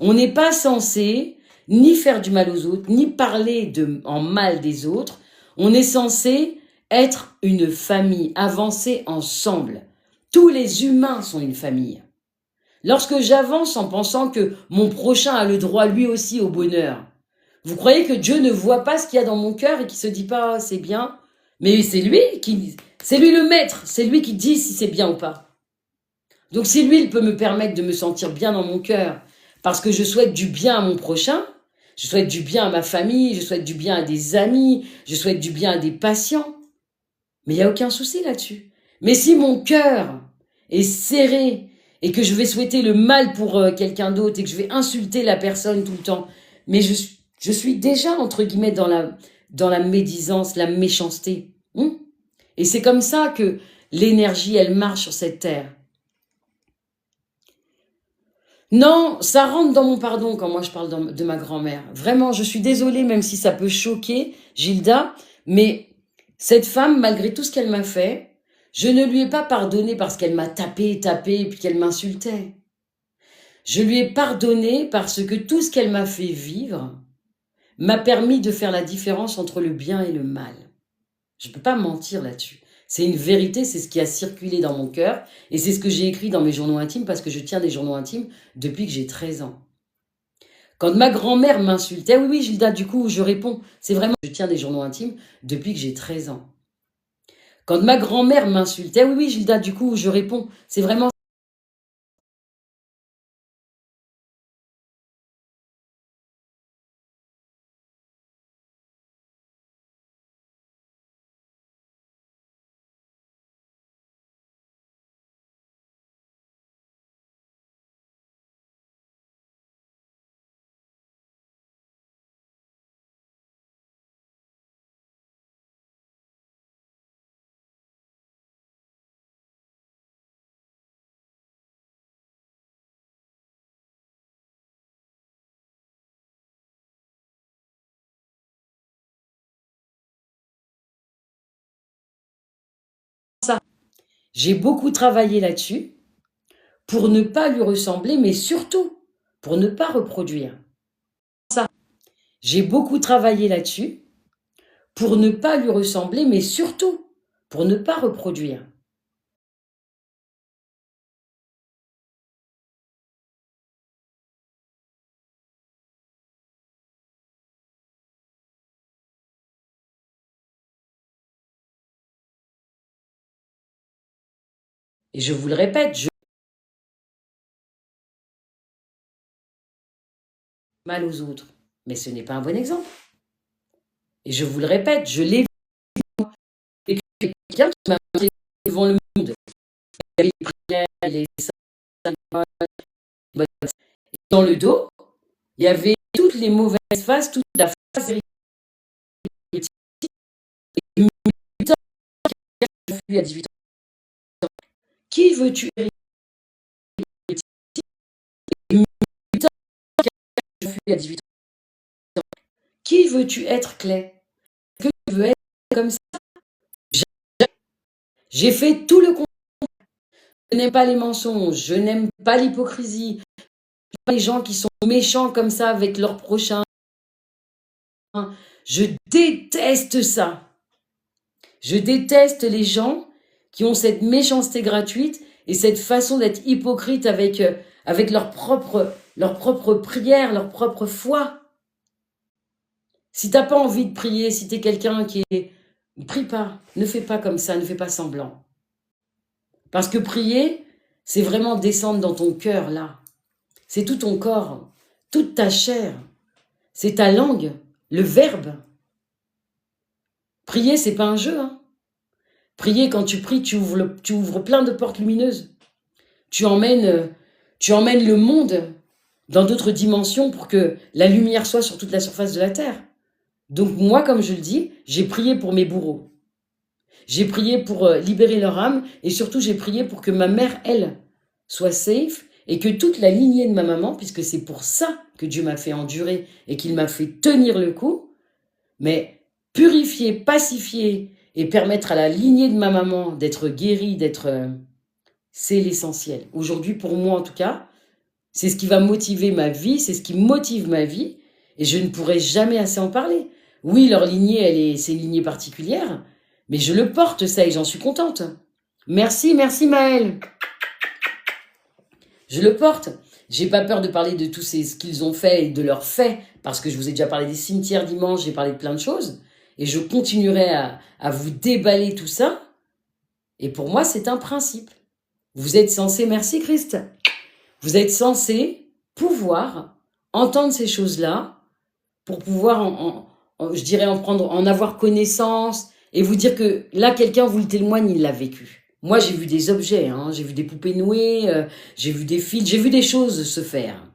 on n'est pas censé ni faire du mal aux autres, ni parler en mal des autres. On est censé être une famille, avancer ensemble. Tous les humains sont une famille. Lorsque j'avance en pensant que mon prochain a le droit lui aussi au bonheur, vous croyez que Dieu ne voit pas ce qu'il y a dans mon cœur et qui se dit pas oh, c'est bien, mais c'est lui le maître, c'est lui qui dit si c'est bien ou pas. Donc si lui il peut me permettre de me sentir bien dans mon cœur parce que je souhaite du bien à mon prochain, je souhaite du bien à ma famille, je souhaite du bien à des amis, je souhaite du bien à des patients, mais il n'y a aucun souci là-dessus. Mais si mon cœur est serré et que je vais souhaiter le mal pour quelqu'un d'autre et que je vais insulter la personne tout le temps, mais je suis déjà, entre guillemets, dans la médisance, la méchanceté. Et c'est comme ça que l'énergie, elle marche sur cette terre. Non, ça rentre dans mon pardon quand moi je parle de ma grand-mère. Vraiment, je suis désolée, même si ça peut choquer, Gilda, mais cette femme, malgré tout ce qu'elle m'a fait, je ne lui ai pas pardonné parce qu'elle m'a tapé, et puis qu'elle m'insultait. Je lui ai pardonné parce que tout ce qu'elle m'a fait vivre m'a permis de faire la différence entre le bien et le mal. Je ne peux pas mentir là-dessus. C'est une vérité, c'est ce qui a circulé dans mon cœur et c'est ce que j'ai écrit dans mes journaux intimes parce que je tiens des journaux intimes depuis que j'ai 13 ans. Quand ma grand-mère m'insultait, oui, Gilda, du coup, je réponds, c'est vraiment, je tiens des journaux intimes depuis que j'ai 13 ans. Quand ma grand-mère m'insultait, oui, Gilda, du coup, je réponds, c'est vraiment... ça. J'ai beaucoup travaillé là-dessus pour ne pas lui ressembler, mais surtout pour ne pas reproduire. Ça. J'ai beaucoup travaillé là-dessus pour ne pas lui ressembler, mais surtout pour ne pas reproduire. Et je vous le répète, je mal aux autres, mais ce n'est pas un bon exemple. Et je vous le répète, je l'ai vu. Et quelqu'un qui m'a montré devant le monde. Il y avait les prières, les symboles, et dans le dos, il y avait toutes les mauvaises faces, toute la face héréditaire. Et je suis à 18 ans. Qui veux-tu hériter? Je suis à 18 ans. Qui veux-tu être, Clay? Que tu veux être comme ça? J'ai fait tout le contraire. Je n'aime pas les mensonges, je n'aime pas l'hypocrisie, je n'aime pas les gens qui sont méchants comme ça avec leurs prochains. Je déteste ça. Je déteste les gens qui ont cette méchanceté gratuite et cette façon d'être hypocrite avec leur propre prière, leur propre foi. Si tu n'as pas envie de prier, si tu es quelqu'un qui est... Prie pas, ne fais pas comme ça, ne fais pas semblant. Parce que prier, c'est vraiment descendre dans ton cœur, là. C'est tout ton corps, toute ta chair. C'est ta langue, le verbe. Prier, c'est pas un jeu. Hein. Prier, quand tu pries, tu ouvres plein de portes lumineuses. Tu emmènes le monde dans d'autres dimensions pour que la lumière soit sur toute la surface de la Terre. Donc moi, comme je le dis, j'ai prié pour mes bourreaux. J'ai prié pour libérer leur âme et surtout j'ai prié pour que ma mère, elle, soit safe et que toute la lignée de ma maman, puisque c'est pour ça que Dieu m'a fait endurer et qu'il m'a fait tenir le coup, mais purifier, pacifier et permettre à la lignée de ma maman d'être guérie, c'est l'essentiel. Aujourd'hui, pour moi en tout cas, c'est ce qui va motiver ma vie, c'est ce qui motive ma vie et je ne pourrai jamais assez en parler. Oui, leur lignée, c'est une lignée particulière, mais je le porte ça et j'en suis contente. Merci, merci Maëlle. Je le porte. J'ai pas peur de parler de tout ce qu'ils ont fait et de leurs faits, parce que je vous ai déjà parlé des cimetières dimanche, j'ai parlé de plein de choses, et je continuerai à vous déballer tout ça. Et pour moi, c'est un principe. Vous êtes censé, merci Christ, vous êtes censé pouvoir entendre ces choses-là pour pouvoir, je dirais, en avoir connaissance et vous dire que là, quelqu'un vous le témoigne, il l'a vécu. Moi, j'ai vu des objets, hein, j'ai vu des poupées nouées, j'ai vu des fils, j'ai vu des choses se faire.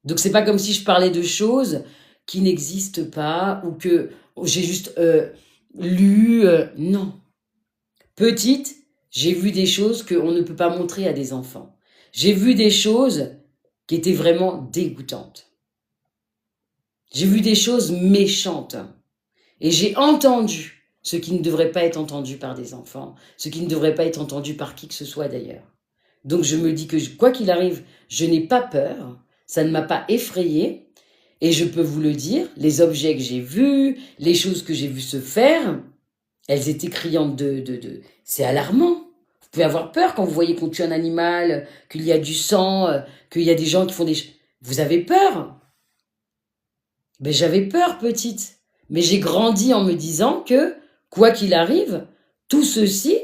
Donc, c'est pas comme si je parlais de choses qui n'existent pas ou que j'ai juste lu. Non. Petite, j'ai vu des choses qu'on ne peut pas montrer à des enfants. J'ai vu des choses qui étaient vraiment dégoûtantes. J'ai vu des choses méchantes. Et j'ai entendu ce qui ne devrait pas être entendu par des enfants, ce qui ne devrait pas être entendu par qui que ce soit d'ailleurs. Donc je me dis que quoi qu'il arrive, je n'ai pas peur, ça ne m'a pas effrayée, et je peux vous le dire, les objets que j'ai vus, les choses que j'ai vues se faire, elles étaient criantes c'est alarmant. Vous pouvez avoir peur quand vous voyez qu'on tue un animal, qu'il y a du sang, qu'il y a des gens qui font des... Vous avez peur? Ben, j'avais peur, petite. Mais j'ai grandi en me disant que, quoi qu'il arrive, tout ceci,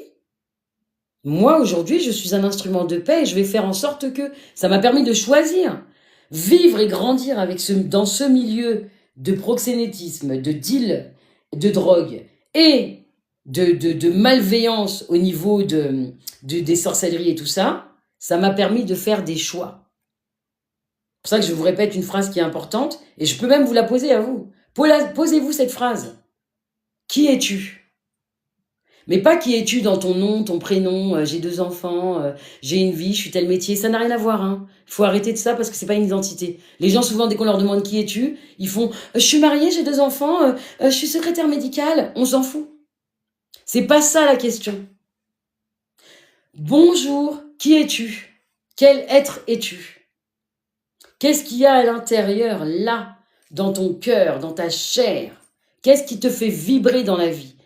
moi, aujourd'hui, je suis un instrument de paix et je vais faire en sorte que ça m'a permis de choisir. Vivre et grandir dans ce milieu de proxénétisme, de deal, de drogue et de malveillance au niveau des sorcelleries et tout ça, ça m'a permis de faire des choix. C'est pour ça que je vous répète une phrase qui est importante et je peux même vous la poser à vous. Posez-vous cette phrase. Qui es-tu? Mais pas qui es-tu dans ton nom, ton prénom, j'ai 2 enfants, j'ai une vie, je suis tel métier. Ça n'a rien à voir. Hein. Il faut arrêter de ça parce que c'est pas une identité. Les gens, souvent, dès qu'on leur demande qui es-tu, ils font je suis mariée, j'ai 2 enfants, je suis secrétaire médicale. On s'en fout. C'est pas ça la question. Bonjour, qui es-tu? Quel être es-tu? Qu'est-ce qu'il y a à l'intérieur, là, dans ton cœur, dans ta chair? Qu'est-ce qui te fait vibrer dans la vie?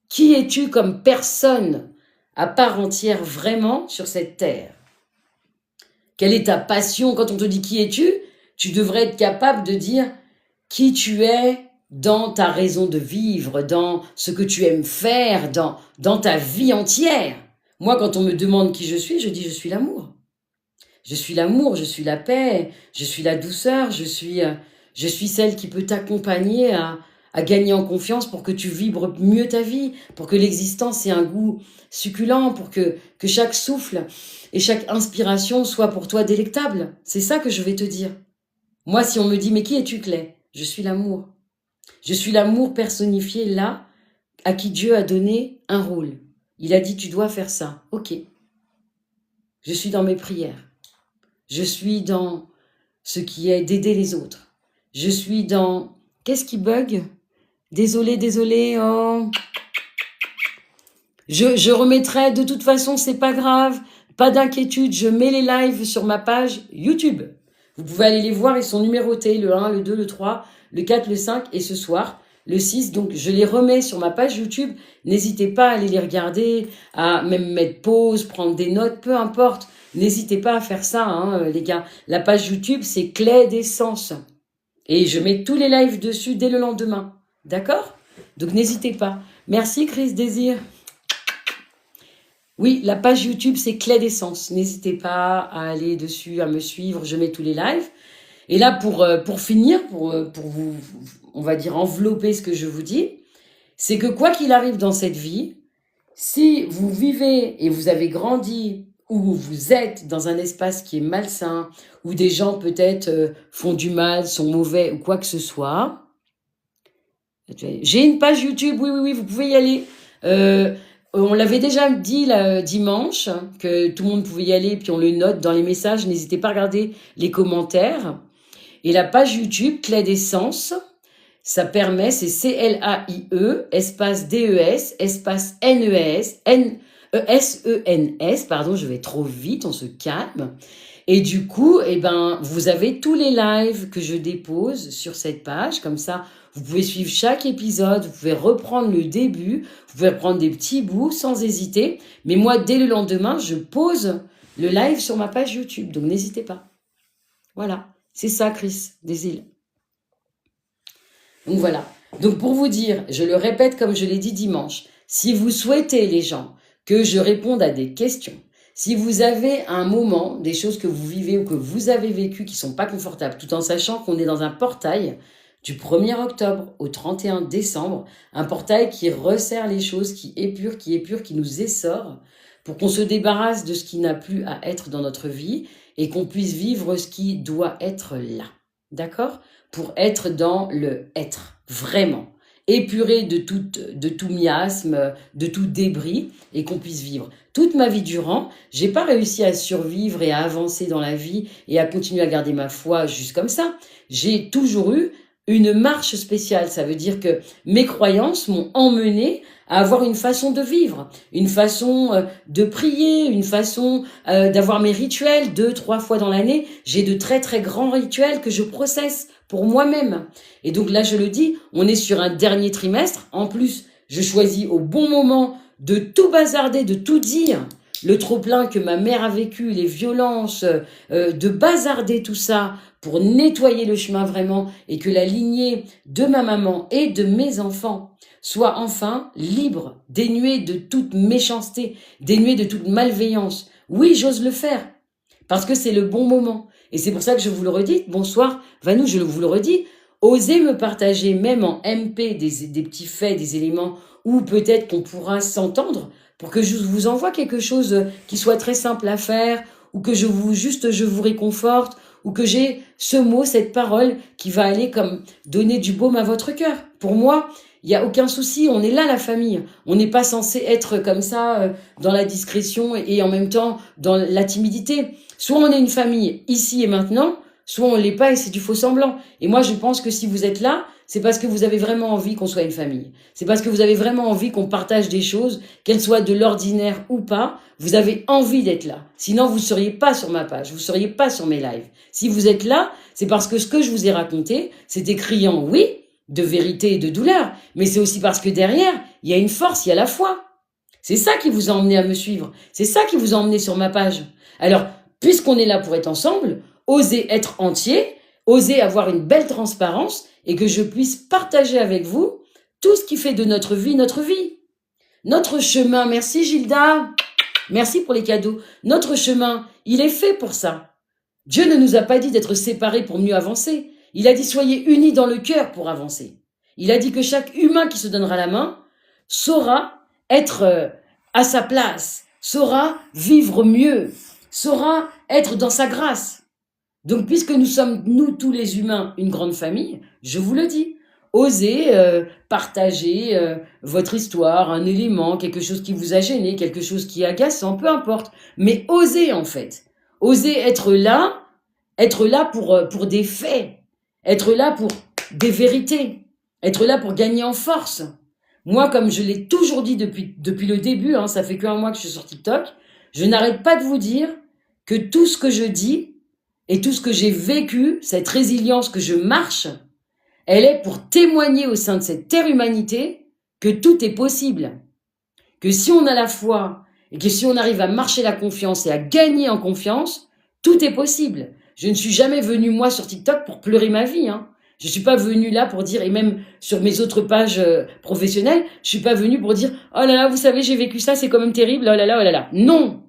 Qui es-tu comme personne à part entière vraiment sur cette terre? Quelle est ta passion? Quand on te dit qui es-tu, tu devrais être capable de dire qui tu es dans ta raison de vivre, dans ce que tu aimes faire, dans ta vie entière. Moi, quand on me demande qui je dis je suis l'amour. Je suis l'amour, je suis la paix, je suis la douceur, je suis celle qui peut t'accompagner à gagner en confiance pour que tu vibres mieux ta vie, pour que l'existence ait un goût succulent, pour que chaque souffle et chaque inspiration soit pour toi délectable. C'est ça que je vais te dire. Moi, si on me dit, mais qui es-tu, Clay? Je suis l'amour. Je suis l'amour personnifié là, à qui Dieu a donné un rôle. Il a dit, tu dois faire ça. Ok. Je suis dans mes prières. Je suis dans ce qui est d'aider les autres. Je suis dans... Qu'est-ce qui bug? Désolé, oh. Je remettrai, de toute façon, c'est pas grave. Pas d'inquiétude, je mets les lives sur ma page YouTube. Vous pouvez aller les voir, ils sont numérotés, le 1, le 2, le 3, le 4, le 5 et ce soir, le 6. Donc, je les remets sur ma page YouTube. N'hésitez pas à aller les regarder, à même mettre pause, prendre des notes, peu importe. N'hésitez pas à faire ça, hein, les gars. La page YouTube, c'est Clé d'essence. Et je mets tous les lives dessus dès le lendemain. D'accord? Donc, n'hésitez pas. Merci, Chris Désir. Oui, la page YouTube, c'est Clé d'essence. N'hésitez pas à aller dessus, à me suivre. Je mets tous les lives. Et là, pour finir, pour vous, on va dire, envelopper ce que je vous dis, c'est que quoi qu'il arrive dans cette vie, si vous vivez et vous avez grandi où vous êtes dans un espace qui est malsain, où des gens peut-être font du mal, sont mauvais ou quoi que ce soit, j'ai une page YouTube, oui, oui, oui, vous pouvez y aller. On l'avait déjà dit dimanche, que tout le monde pouvait y aller, puis on le note dans les messages. N'hésitez pas à regarder les commentaires. Et la page YouTube, Clé d'essence, ça permet, c'est C-L-A-I-E, espace D-E-S, espace N-E-S, S-E-N-S, pardon, je vais trop vite, on se calme. Et du coup, eh ben, vous avez tous les lives que je dépose sur cette page, comme ça, vous pouvez suivre chaque épisode, vous pouvez reprendre le début, vous pouvez prendre des petits bouts sans hésiter. Mais moi, dès le lendemain, je pose le live sur ma page YouTube, donc n'hésitez pas. Voilà, c'est ça, Chris, des îles. Donc voilà. Donc pour vous dire, je le répète comme je l'ai dit dimanche, si vous souhaitez, les gens, que je réponde à des questions, si vous avez un moment, des choses que vous vivez ou que vous avez vécues qui ne sont pas confortables, tout en sachant qu'on est dans un portail du 1er octobre au 31 décembre, un portail qui resserre les choses, qui épure, qui nous essore, pour qu'on se débarrasse de ce qui n'a plus à être dans notre vie et qu'on puisse vivre ce qui doit être là. D'accord ? Pour être dans le être, vraiment. Épuré de tout miasme, de tout débris, et qu'on puisse vivre. Toute ma vie durant, j'ai pas réussi à survivre et à avancer dans la vie et à continuer à garder ma foi juste comme ça. J'ai toujours eu une marche spéciale. Ça veut dire que mes croyances m'ont emmené à avoir une façon de vivre, une façon de prier, une façon d'avoir mes rituels 2-3 fois dans l'année. J'ai de très très grands rituels que je processe pour moi-même. Et donc là, je le dis, on est sur un dernier trimestre. En plus, je choisis au bon moment de tout bazarder, de tout dire. Le trop-plein que ma mère a vécu, les violences, de bazarder tout ça pour nettoyer le chemin vraiment et que la lignée de ma maman et de mes enfants soit enfin libre, dénuée de toute méchanceté, dénuée de toute malveillance. Oui, j'ose le faire parce que c'est le bon moment. Et c'est pour ça que je vous le redis, bonsoir, Vanou, je vous le redis, osez me partager même en MP des petits faits, des éléments où peut-être qu'on pourra s'entendre pour que je vous envoie quelque chose qui soit très simple à faire ou que je vous réconforte ou que j'ai ce mot, cette parole qui va aller comme donner du baume à votre cœur. Pour moi, il n'y a aucun souci, on est là la famille. On n'est pas censé être comme ça dans la discrétion et en même temps dans la timidité. Soit on est une famille ici et maintenant, soit on l'est pas et c'est du faux semblant. Et moi je pense que si vous êtes là, c'est parce que vous avez vraiment envie qu'on soit une famille. C'est parce que vous avez vraiment envie qu'on partage des choses, qu'elles soient de l'ordinaire ou pas. Vous avez envie d'être là. Sinon vous ne seriez pas sur ma page, vous ne seriez pas sur mes lives. Si vous êtes là, c'est parce que ce que je vous ai raconté, c'était criant, oui, de vérité et de douleur, mais c'est aussi parce que derrière, il y a une force, il y a la foi. C'est ça qui vous a emmené à me suivre. C'est ça qui vous a emmené sur ma page. Alors, puisqu'on est là pour être ensemble, osez être entier, osez avoir une belle transparence et que je puisse partager avec vous tout ce qui fait de notre vie notre vie. Notre chemin, merci Gilda, merci pour les cadeaux. Notre chemin, il est fait pour ça. Dieu ne nous a pas dit d'être séparés pour mieux avancer. Il a dit soyez unis dans le cœur pour avancer. Il a dit que chaque humain qui se donnera la main saura être à sa place, saura vivre mieux, saura être dans sa grâce. Donc puisque nous sommes, nous tous les humains, une grande famille, je vous le dis, osez partager votre histoire, un élément, quelque chose qui vous a gêné, quelque chose qui est agaçant, peu importe. Mais osez en fait, osez être là pour des faits, être là pour des vérités, être là pour gagner en force. Moi, comme je l'ai toujours dit depuis le début, hein, ça fait qu'1 mois que je suis sur TikTok, je n'arrête pas de vous dire que tout ce que je dis et tout ce que j'ai vécu, cette résilience que je marche, elle est pour témoigner au sein de cette terre humanité que tout est possible. Que si on a la foi et que si on arrive à marcher la confiance et à gagner en confiance, tout est possible. Je ne suis jamais venue, moi, sur TikTok pour pleurer ma vie. Hein. Je ne suis pas venue là pour dire, et même sur mes autres pages professionnelles, je ne suis pas venue pour dire « Oh là là, vous savez, j'ai vécu ça, c'est quand même terrible, oh là là, oh là là ». Non.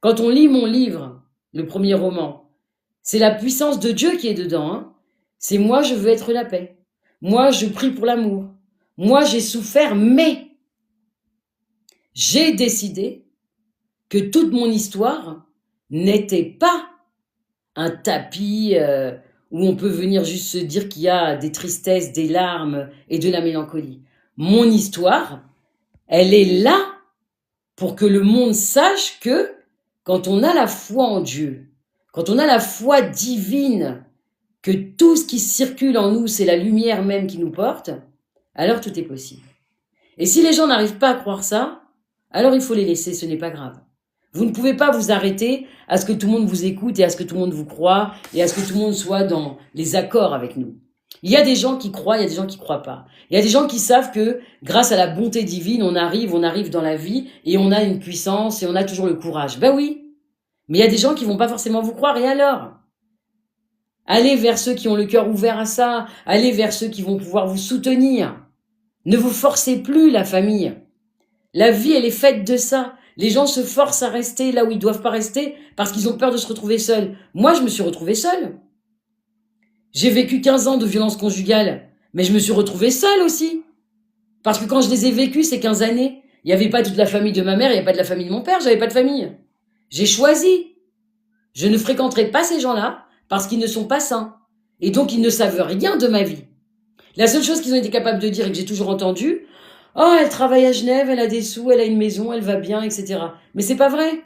Quand on lit mon livre, le premier roman, c'est la puissance de Dieu qui est dedans. Hein. C'est moi, je veux être la paix. Moi, je prie pour l'amour. Moi, j'ai souffert, mais j'ai décidé que toute mon histoire n'était pas un tapis où on peut venir juste se dire qu'il y a des tristesses, des larmes et de la mélancolie. Mon histoire, elle est là pour que le monde sache que quand on a la foi en Dieu, quand on a la foi divine, que tout ce qui circule en nous, c'est la lumière même qui nous porte, alors tout est possible. Et si les gens n'arrivent pas à croire ça, alors il faut les laisser, ce n'est pas grave. Vous ne pouvez pas vous arrêter à ce que tout le monde vous écoute et à ce que tout le monde vous croit et à ce que tout le monde soit dans les accords avec nous. Il y a des gens qui croient, il y a des gens qui croient pas. Il y a des gens qui savent que grâce à la bonté divine, on arrive dans la vie et on a une puissance et on a toujours le courage. Ben oui. Mais il y a des gens qui vont pas forcément vous croire et alors? Allez vers ceux qui ont le cœur ouvert à ça. Allez vers ceux qui vont pouvoir vous soutenir. Ne vous forcez plus, la famille. La vie, elle est faite de ça. Les gens se forcent à rester là où ils doivent pas rester parce qu'ils ont peur de se retrouver seuls. Moi, je me suis retrouvée seule. J'ai vécu 15 ans de violence conjugale, mais je me suis retrouvée seule aussi. Parce que quand je les ai vécues, ces 15 années, il n'y avait pas toute la famille de ma mère, il n'y avait pas de la famille de mon père, j'avais pas de famille. J'ai choisi. Je ne fréquenterai pas ces gens-là parce qu'ils ne sont pas sains. Et donc, ils ne savent rien de ma vie. La seule chose qu'ils ont été capables de dire et que j'ai toujours entendu, oh, elle travaille à Genève, elle a des sous, elle a une maison, elle va bien, etc. Mais c'est pas vrai.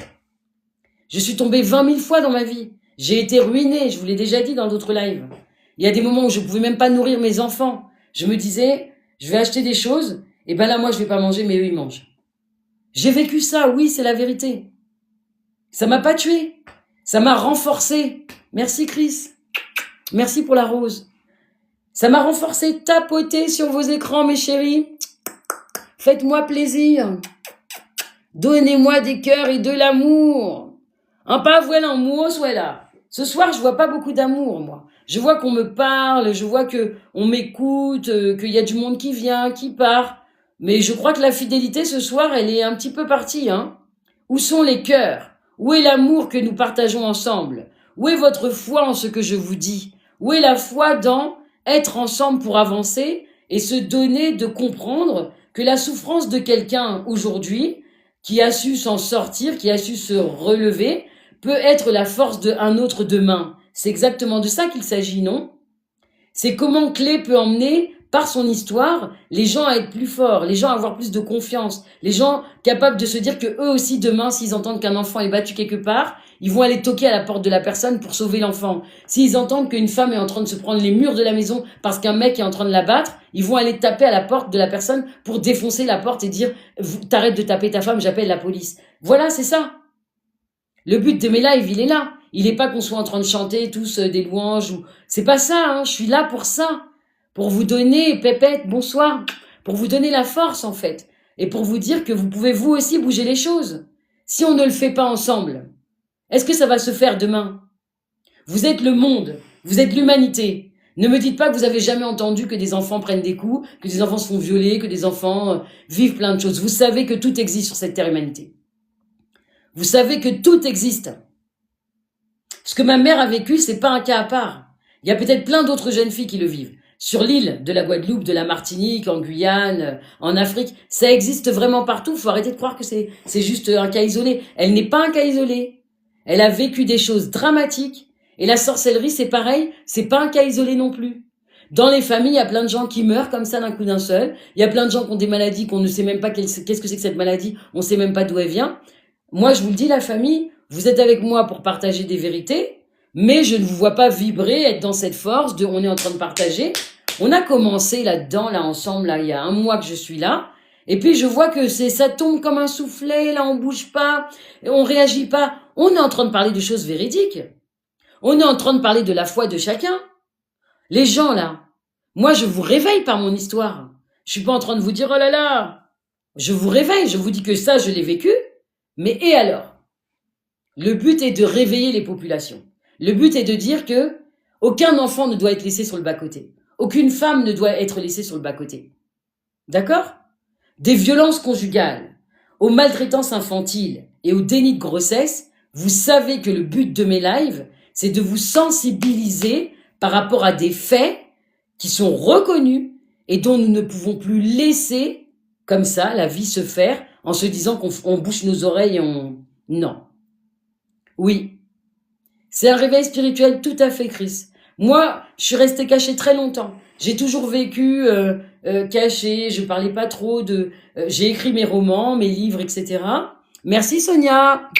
Je suis tombée 20 000 fois dans ma vie. J'ai été ruinée, je vous l'ai déjà dit dans d'autres lives. Il y a des moments où je pouvais même pas nourrir mes enfants. Je me disais, je vais acheter des choses, et ben là, moi, je vais pas manger, mais eux, ils mangent. J'ai vécu ça, oui, c'est la vérité. Ça m'a pas tué. Ça m'a renforcé. Merci, Chris. Merci pour la rose. Ça m'a renforcé. Tapotez sur vos écrans, mes chéris. Faites-moi plaisir. Donnez-moi des cœurs et de l'amour. Un pas voilà l'amour, soit là. Ce soir, je vois pas beaucoup d'amour, moi. Je vois qu'on me parle, je vois que on m'écoute, qu'il y a du monde qui vient, qui part. Mais je crois que la fidélité ce soir, elle est un petit peu partie, hein. Où sont les cœurs? Où est l'amour que nous partageons ensemble? Où est votre foi en ce que je vous dis? Où est la foi dans être ensemble pour avancer et se donner de comprendre que la souffrance de quelqu'un aujourd'hui, qui a su s'en sortir, qui a su se relever, peut être la force d'un autre demain. C'est exactement de ça qu'il s'agit, non? C'est comment Clé peut emmener, par son histoire, les gens à être plus forts, les gens à avoir plus de confiance, les gens capables de se dire que eux aussi, demain, s'ils entendent qu'un enfant est battu quelque part, ils vont aller toquer à la porte de la personne pour sauver l'enfant. S'ils entendent qu'une femme est en train de se prendre les murs de la maison parce qu'un mec est en train de la battre, ils vont aller taper à la porte de la personne pour défoncer la porte et dire « T'arrêtes de taper ta femme, j'appelle la police ». Voilà, c'est ça. Le but de mes lives, il est là. Il n'est pas qu'on soit en train de chanter tous des louanges. C'est pas ça, hein. Je suis là pour ça. Pour vous donner, pépette, bonsoir. Pour vous donner la force, en fait. Et pour vous dire que vous pouvez vous aussi bouger les choses. Si on ne le fait pas ensemble, est-ce que ça va se faire demain? Vous êtes le monde. Vous êtes l'humanité. Ne me dites pas que vous avez jamais entendu que des enfants prennent des coups, que des enfants se font violer, que des enfants vivent plein de choses. Vous savez que tout existe sur cette terre humanité. Vous savez que tout existe. Ce que ma mère a vécu, c'est pas un cas à part. Il y a peut-être plein d'autres jeunes filles qui le vivent. Sur l'île de la Guadeloupe, de la Martinique, en Guyane, en Afrique, ça existe vraiment partout. Faut arrêter de croire que c'est juste un cas isolé. Elle n'est pas un cas isolé. Elle a vécu des choses dramatiques. Et la sorcellerie, c'est pareil. C'est pas un cas isolé non plus. Dans les familles, il y a plein de gens qui meurent comme ça d'un coup d'un seul. Il y a plein de gens qui ont des maladies qu'on ne sait même pas qu'est-ce que c'est que cette maladie. On sait même pas d'où elle vient. Moi, je vous le dis, la famille, vous êtes avec moi pour partager des vérités, mais je ne vous vois pas vibrer, être dans cette force de on est en train de partager. On a commencé là-dedans, là, ensemble, là, il y a un mois que je suis là, et puis je vois que ça tombe comme un soufflet, là, on bouge pas, on réagit pas. On est en train de parler de choses véridiques. On est en train de parler de la foi de chacun. Les gens, là, moi, je vous réveille par mon histoire. Je suis pas en train de vous dire, oh là là, je vous réveille, je vous dis que ça, je l'ai vécu. Mais et alors? Le but est de réveiller les populations. Le but est de dire que aucun enfant ne doit être laissé sur le bas-côté. Aucune femme ne doit être laissée sur le bas-côté. D'accord? Des violences conjugales, aux maltraitances infantiles et au déni de grossesse, vous savez que le but de mes lives, c'est de vous sensibiliser par rapport à des faits qui sont reconnus et dont nous ne pouvons plus laisser comme ça la vie se faire en se disant qu'on bouche nos oreilles et Non. Oui. C'est un réveil spirituel tout à fait, Chris. Moi, je suis restée cachée très longtemps. J'ai toujours vécu cachée, je parlais pas trop de... j'ai écrit mes romans, mes livres, etc. Merci Sonia.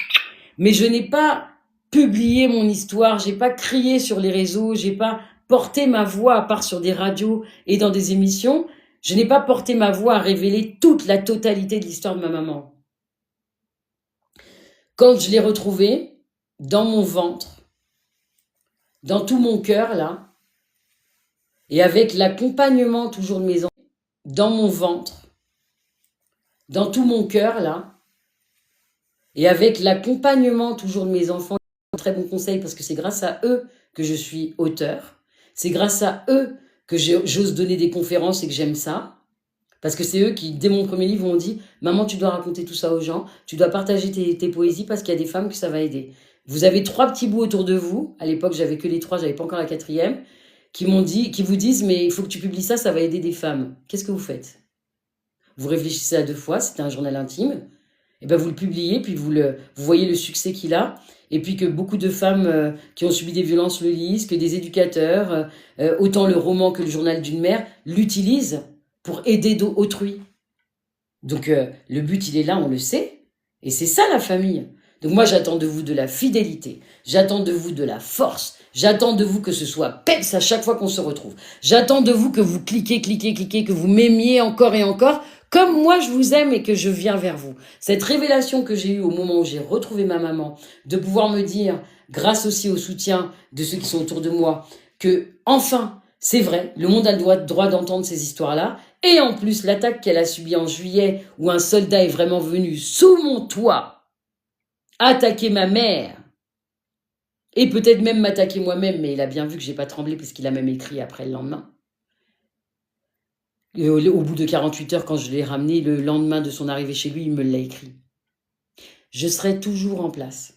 Mais je n'ai pas publié mon histoire, j'ai pas crié sur les réseaux, j'ai pas porté ma voix, à part sur des radios et dans des émissions, je n'ai pas porté ma voix à révéler toute la totalité de l'histoire de ma maman. Quand je l'ai retrouvée, dans mon ventre, dans tout mon cœur, là, et avec l'accompagnement toujours de mes enfants, dans mon ventre, dans tout mon cœur, là, et avec l'accompagnement toujours de mes enfants, très bon conseil parce que c'est grâce à eux que je suis auteur, c'est grâce à eux que j'ose donner des conférences et que j'aime ça, parce que c'est eux qui, dès mon premier livre, m'ont dit « Maman, tu dois raconter tout ça aux gens, tu dois partager tes poésies parce qu'il y a des femmes que ça va aider. » Vous avez 3 petits bouts autour de vous, à l'époque j'avais que les 3, j'avais pas encore la 4e, qui vous disent « Mais il faut que tu publies ça, ça va aider des femmes. » Qu'est-ce que vous faites? Vous réfléchissez à 2 fois, c'était un journal intime, et ben vous le publiez, puis vous voyez le succès qu'il a, et puis que beaucoup de femmes qui ont subi des violences le lisent, que des éducateurs, autant le roman que le journal d'une mère, l'utilisent pour aider autrui. Donc le but, il est là, on le sait, et c'est ça la famille. Donc moi, j'attends de vous de la fidélité, j'attends de vous de la force, j'attends de vous que ce soit peps à chaque fois qu'on se retrouve. J'attends de vous que vous cliquez, que vous m'aimiez encore et encore, comme moi je vous aime et que je viens vers vous. Cette révélation que j'ai eue au moment où j'ai retrouvé ma maman, de pouvoir me dire, grâce aussi au soutien de ceux qui sont autour de moi, que enfin, c'est vrai, le monde a le droit d'entendre ces histoires-là, et en plus l'attaque qu'elle a subie en juillet, où un soldat est vraiment venu sous mon toit, attaquer ma mère, et peut-être même m'attaquer moi-même, mais il a bien vu que j'ai pas tremblé, parce qu'il a même écrit après le lendemain. Et au bout de 48 heures, quand je l'ai ramené, le lendemain de son arrivée chez lui, il me l'a écrit. Je serai toujours en place.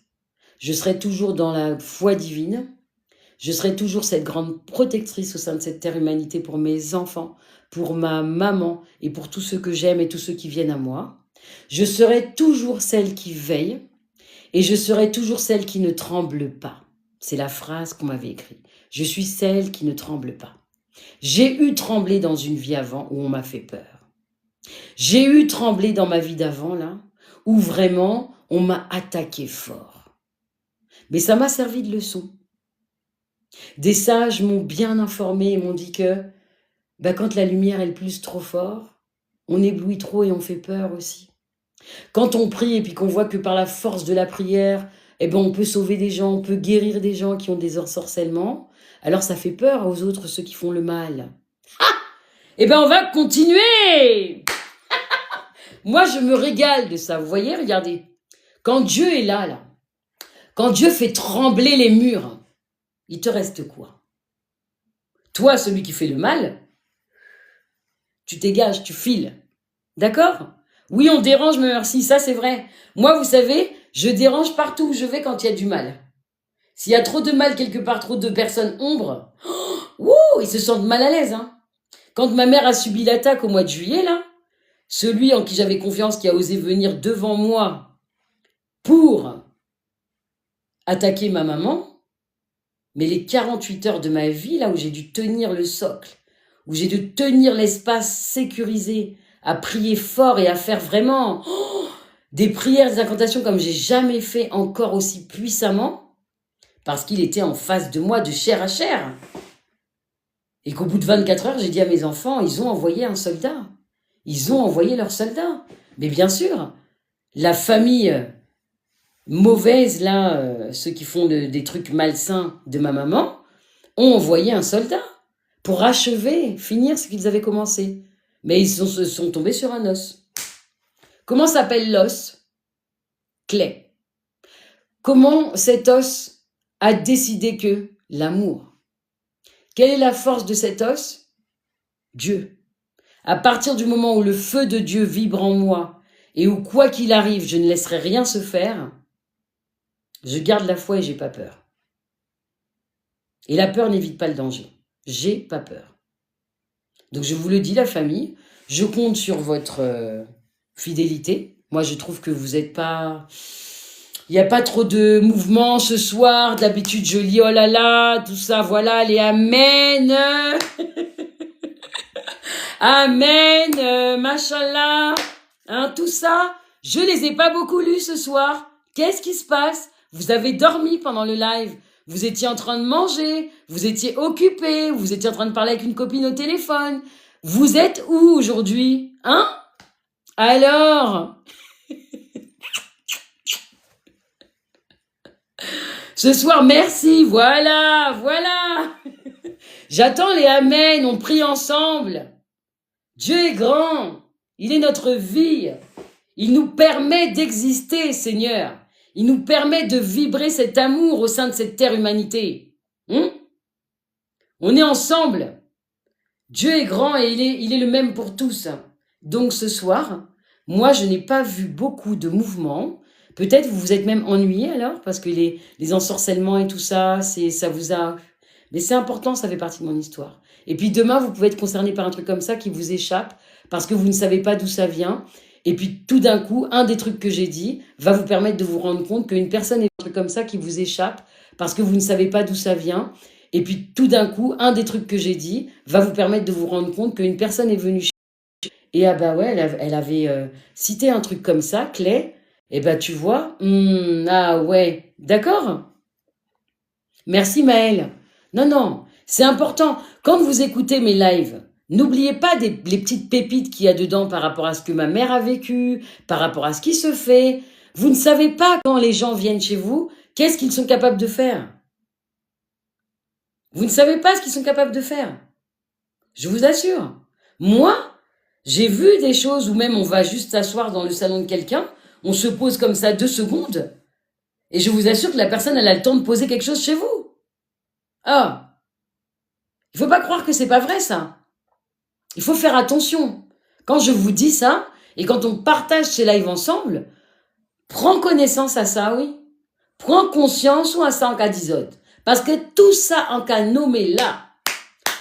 Je serai toujours dans la foi divine. Je serai toujours cette grande protectrice au sein de cette terre humanité pour mes enfants, pour ma maman et pour tous ceux que j'aime et tous ceux qui viennent à moi. Je serai toujours celle qui veille et je serai toujours celle qui ne tremble pas. C'est la phrase qu'on m'avait écrite. Je suis celle qui ne tremble pas. J'ai eu tremblé dans une vie avant où on m'a fait peur. J'ai eu tremblé dans ma vie d'avant, là, où vraiment on m'a attaqué fort. Mais ça m'a servi de leçon. Des sages m'ont bien informé et m'ont dit que quand la lumière est plus trop fort, on éblouit trop et on fait peur aussi. Quand on prie et puis qu'on voit que par la force de la prière, on peut sauver des gens, on peut guérir des gens qui ont des ensorcellements, alors ça fait peur aux autres, ceux qui font le mal. On va continuer. Moi, je me régale de ça. Vous voyez, regardez. Quand Dieu est là, quand Dieu fait trembler les murs, il te reste quoi? Toi, celui qui fait le mal, tu dégages, tu files. D'accord? Oui, on dérange, mais merci, ça c'est vrai. Moi, vous savez, je dérange partout où je vais quand il y a du mal. S'il y a trop de mal quelque part, trop de personnes ombres, ils se sentent mal à l'aise. Hein. Quand ma mère a subi l'attaque au mois de juillet, là, celui en qui j'avais confiance, qui a osé venir devant moi pour attaquer ma maman, mais les 48 heures de ma vie, là où j'ai dû tenir le socle, où j'ai dû tenir l'espace sécurisé, à prier fort et à faire vraiment des prières, des incantations comme j'ai jamais fait encore aussi puissamment, parce qu'il était en face de moi de chair à chair. Et qu'au bout de 24 heures, j'ai dit à mes enfants, ils ont envoyé un soldat. Ils ont envoyé leur soldat. Mais bien sûr, la famille mauvaise, là, ceux qui font des trucs malsains de ma maman, ont envoyé un soldat pour achever, finir ce qu'ils avaient commencé. Mais ils se sont tombés sur un os. Comment s'appelle l'os? Clé. Comment cet os a décidé que? L'amour. Quelle est la force de cet os? Dieu. À partir du moment où le feu de Dieu vibre en moi et où quoi qu'il arrive, je ne laisserai rien se faire, je garde la foi et j'ai pas peur. Et la peur n'évite pas le danger. J'ai pas peur. Donc je vous le dis, la famille, je compte sur votre fidélité. Moi, je trouve que vous n'êtes pas... Il n'y a pas trop de mouvement ce soir. D'habitude, je lis oh là là, tout ça, voilà, les amen. Amen, machallah. Hein, tout ça, je les ai pas beaucoup lus ce soir. Qu'est-ce qui se passe? Vous avez dormi pendant le live. Vous étiez en train de manger. Vous étiez occupé. Vous étiez en train de parler avec une copine au téléphone. Vous êtes où aujourd'hui? Hein? Alors? Ce soir, merci, voilà, voilà. J'attends les amen, on prie ensemble. Dieu est grand, il est notre vie. Il nous permet d'exister, Seigneur. Il nous permet de vibrer cet amour au sein de cette terre humanité. On est ensemble. Dieu est grand et il est le même pour tous. Donc ce soir, moi je n'ai pas vu beaucoup de mouvements. Peut-être vous vous êtes même ennuyé alors, parce que les ensorcellements et tout ça, ça vous a... Mais c'est important, ça fait partie de mon histoire. Et puis demain, vous pouvez être concerné par un truc comme ça qui vous échappe, parce que vous ne savez pas d'où ça vient. Et puis tout d'un coup, un des trucs que j'ai dit va vous permettre de vous rendre compte qu'une personne est un truc comme ça qui vous échappe, parce que vous ne savez pas d'où ça vient. Et puis tout d'un coup, un des trucs que j'ai dit va vous permettre de vous rendre compte qu'une personne est venue chez vous. Et ah bah ouais, elle avait cité un truc comme ça, Clay. Eh ben, tu vois, ah ouais, d'accord. Merci Maëlle. Non, non, c'est important. Quand vous écoutez mes lives, n'oubliez pas les petites pépites qu'il y a dedans par rapport à ce que ma mère a vécu, par rapport à ce qui se fait. Vous ne savez pas quand les gens viennent chez vous, qu'est-ce qu'ils sont capables de faire. Vous ne savez pas ce qu'ils sont capables de faire. Je vous assure. Moi, j'ai vu des choses où même on va juste s'asseoir dans le salon de quelqu'un, on se pose comme ça 2 secondes, et je vous assure que la personne, elle a le temps de poser quelque chose chez vous. Ah, il faut pas croire que c'est pas vrai, ça. Il faut faire attention. Quand je vous dis ça, et quand on partage ces lives ensemble, prends connaissance à ça, oui. Prends conscience ou à ça en cas d'isode. Parce que tout ça en cas nommé là,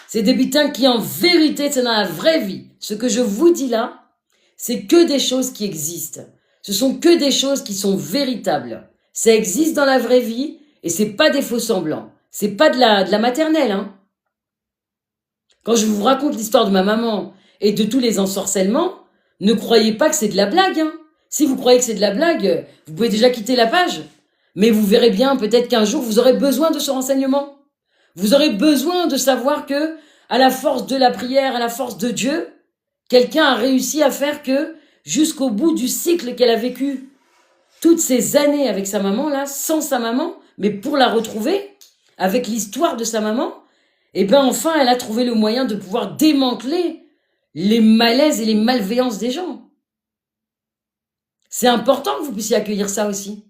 c'est des butins qui en vérité, c'est dans la vraie vie. Ce que je vous dis là, c'est que des choses qui existent. Ce sont que des choses qui sont véritables. Ça existe dans la vraie vie et c'est pas des faux semblants. C'est pas de la maternelle, hein. Quand je vous raconte l'histoire de ma maman et de tous les ensorcellements, ne croyez pas que c'est de la blague, hein. Si vous croyez que c'est de la blague, vous pouvez déjà quitter la page. Mais vous verrez bien, peut-être qu'un jour, vous aurez besoin de ce renseignement. Vous aurez besoin de savoir que, à la force de la prière, à la force de Dieu, quelqu'un a réussi à faire que, jusqu'au bout du cycle qu'elle a vécu, toutes ces années avec sa maman, là, sans sa maman, mais pour la retrouver, avec l'histoire de sa maman, et ben enfin, elle a trouvé le moyen de pouvoir démanteler les malaises et les malveillances des gens. C'est important que vous puissiez accueillir ça aussi.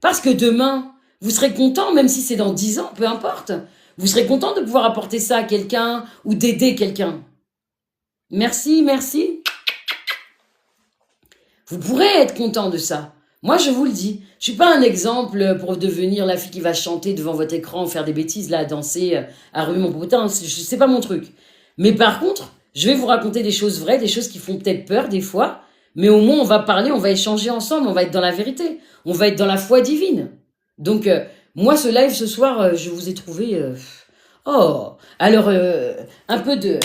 Parce que demain, vous serez content, même si c'est dans 10 ans, peu importe. Vous serez content de pouvoir apporter ça à quelqu'un ou d'aider quelqu'un. Merci, merci. Vous pourrez être content de ça. Moi, je vous le dis. Je suis pas un exemple pour devenir la fille qui va chanter devant votre écran, faire des bêtises, là, danser, à rue mon potin. C'est pas mon truc. Mais par contre, je vais vous raconter des choses vraies, des choses qui font peut-être peur des fois. Mais au moins, on va parler, on va échanger ensemble, on va être dans la vérité. On va être dans la foi divine. Donc, moi, ce live ce soir, je vous ai trouvé... Oh, alors, un peu de...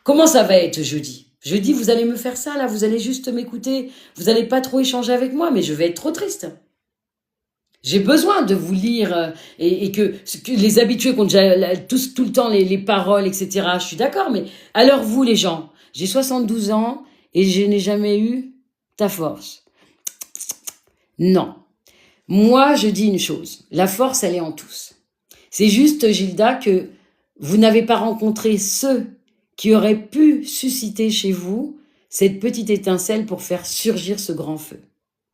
Comment ça va être jeudi? Jeudi, vous allez me faire ça, là, vous allez juste m'écouter. Vous n'allez pas trop échanger avec moi, mais je vais être trop triste. J'ai besoin de vous lire et que les habitués qui ont déjà tout le temps les paroles, etc. Je suis d'accord, mais alors vous, les gens, j'ai 72 ans et je n'ai jamais eu ta force. Non. Moi, je dis une chose. La force, elle est en tous. C'est juste, Gilda, que vous n'avez pas rencontré ceux qui auraient pu susciter chez vous cette petite étincelle pour faire surgir ce grand feu.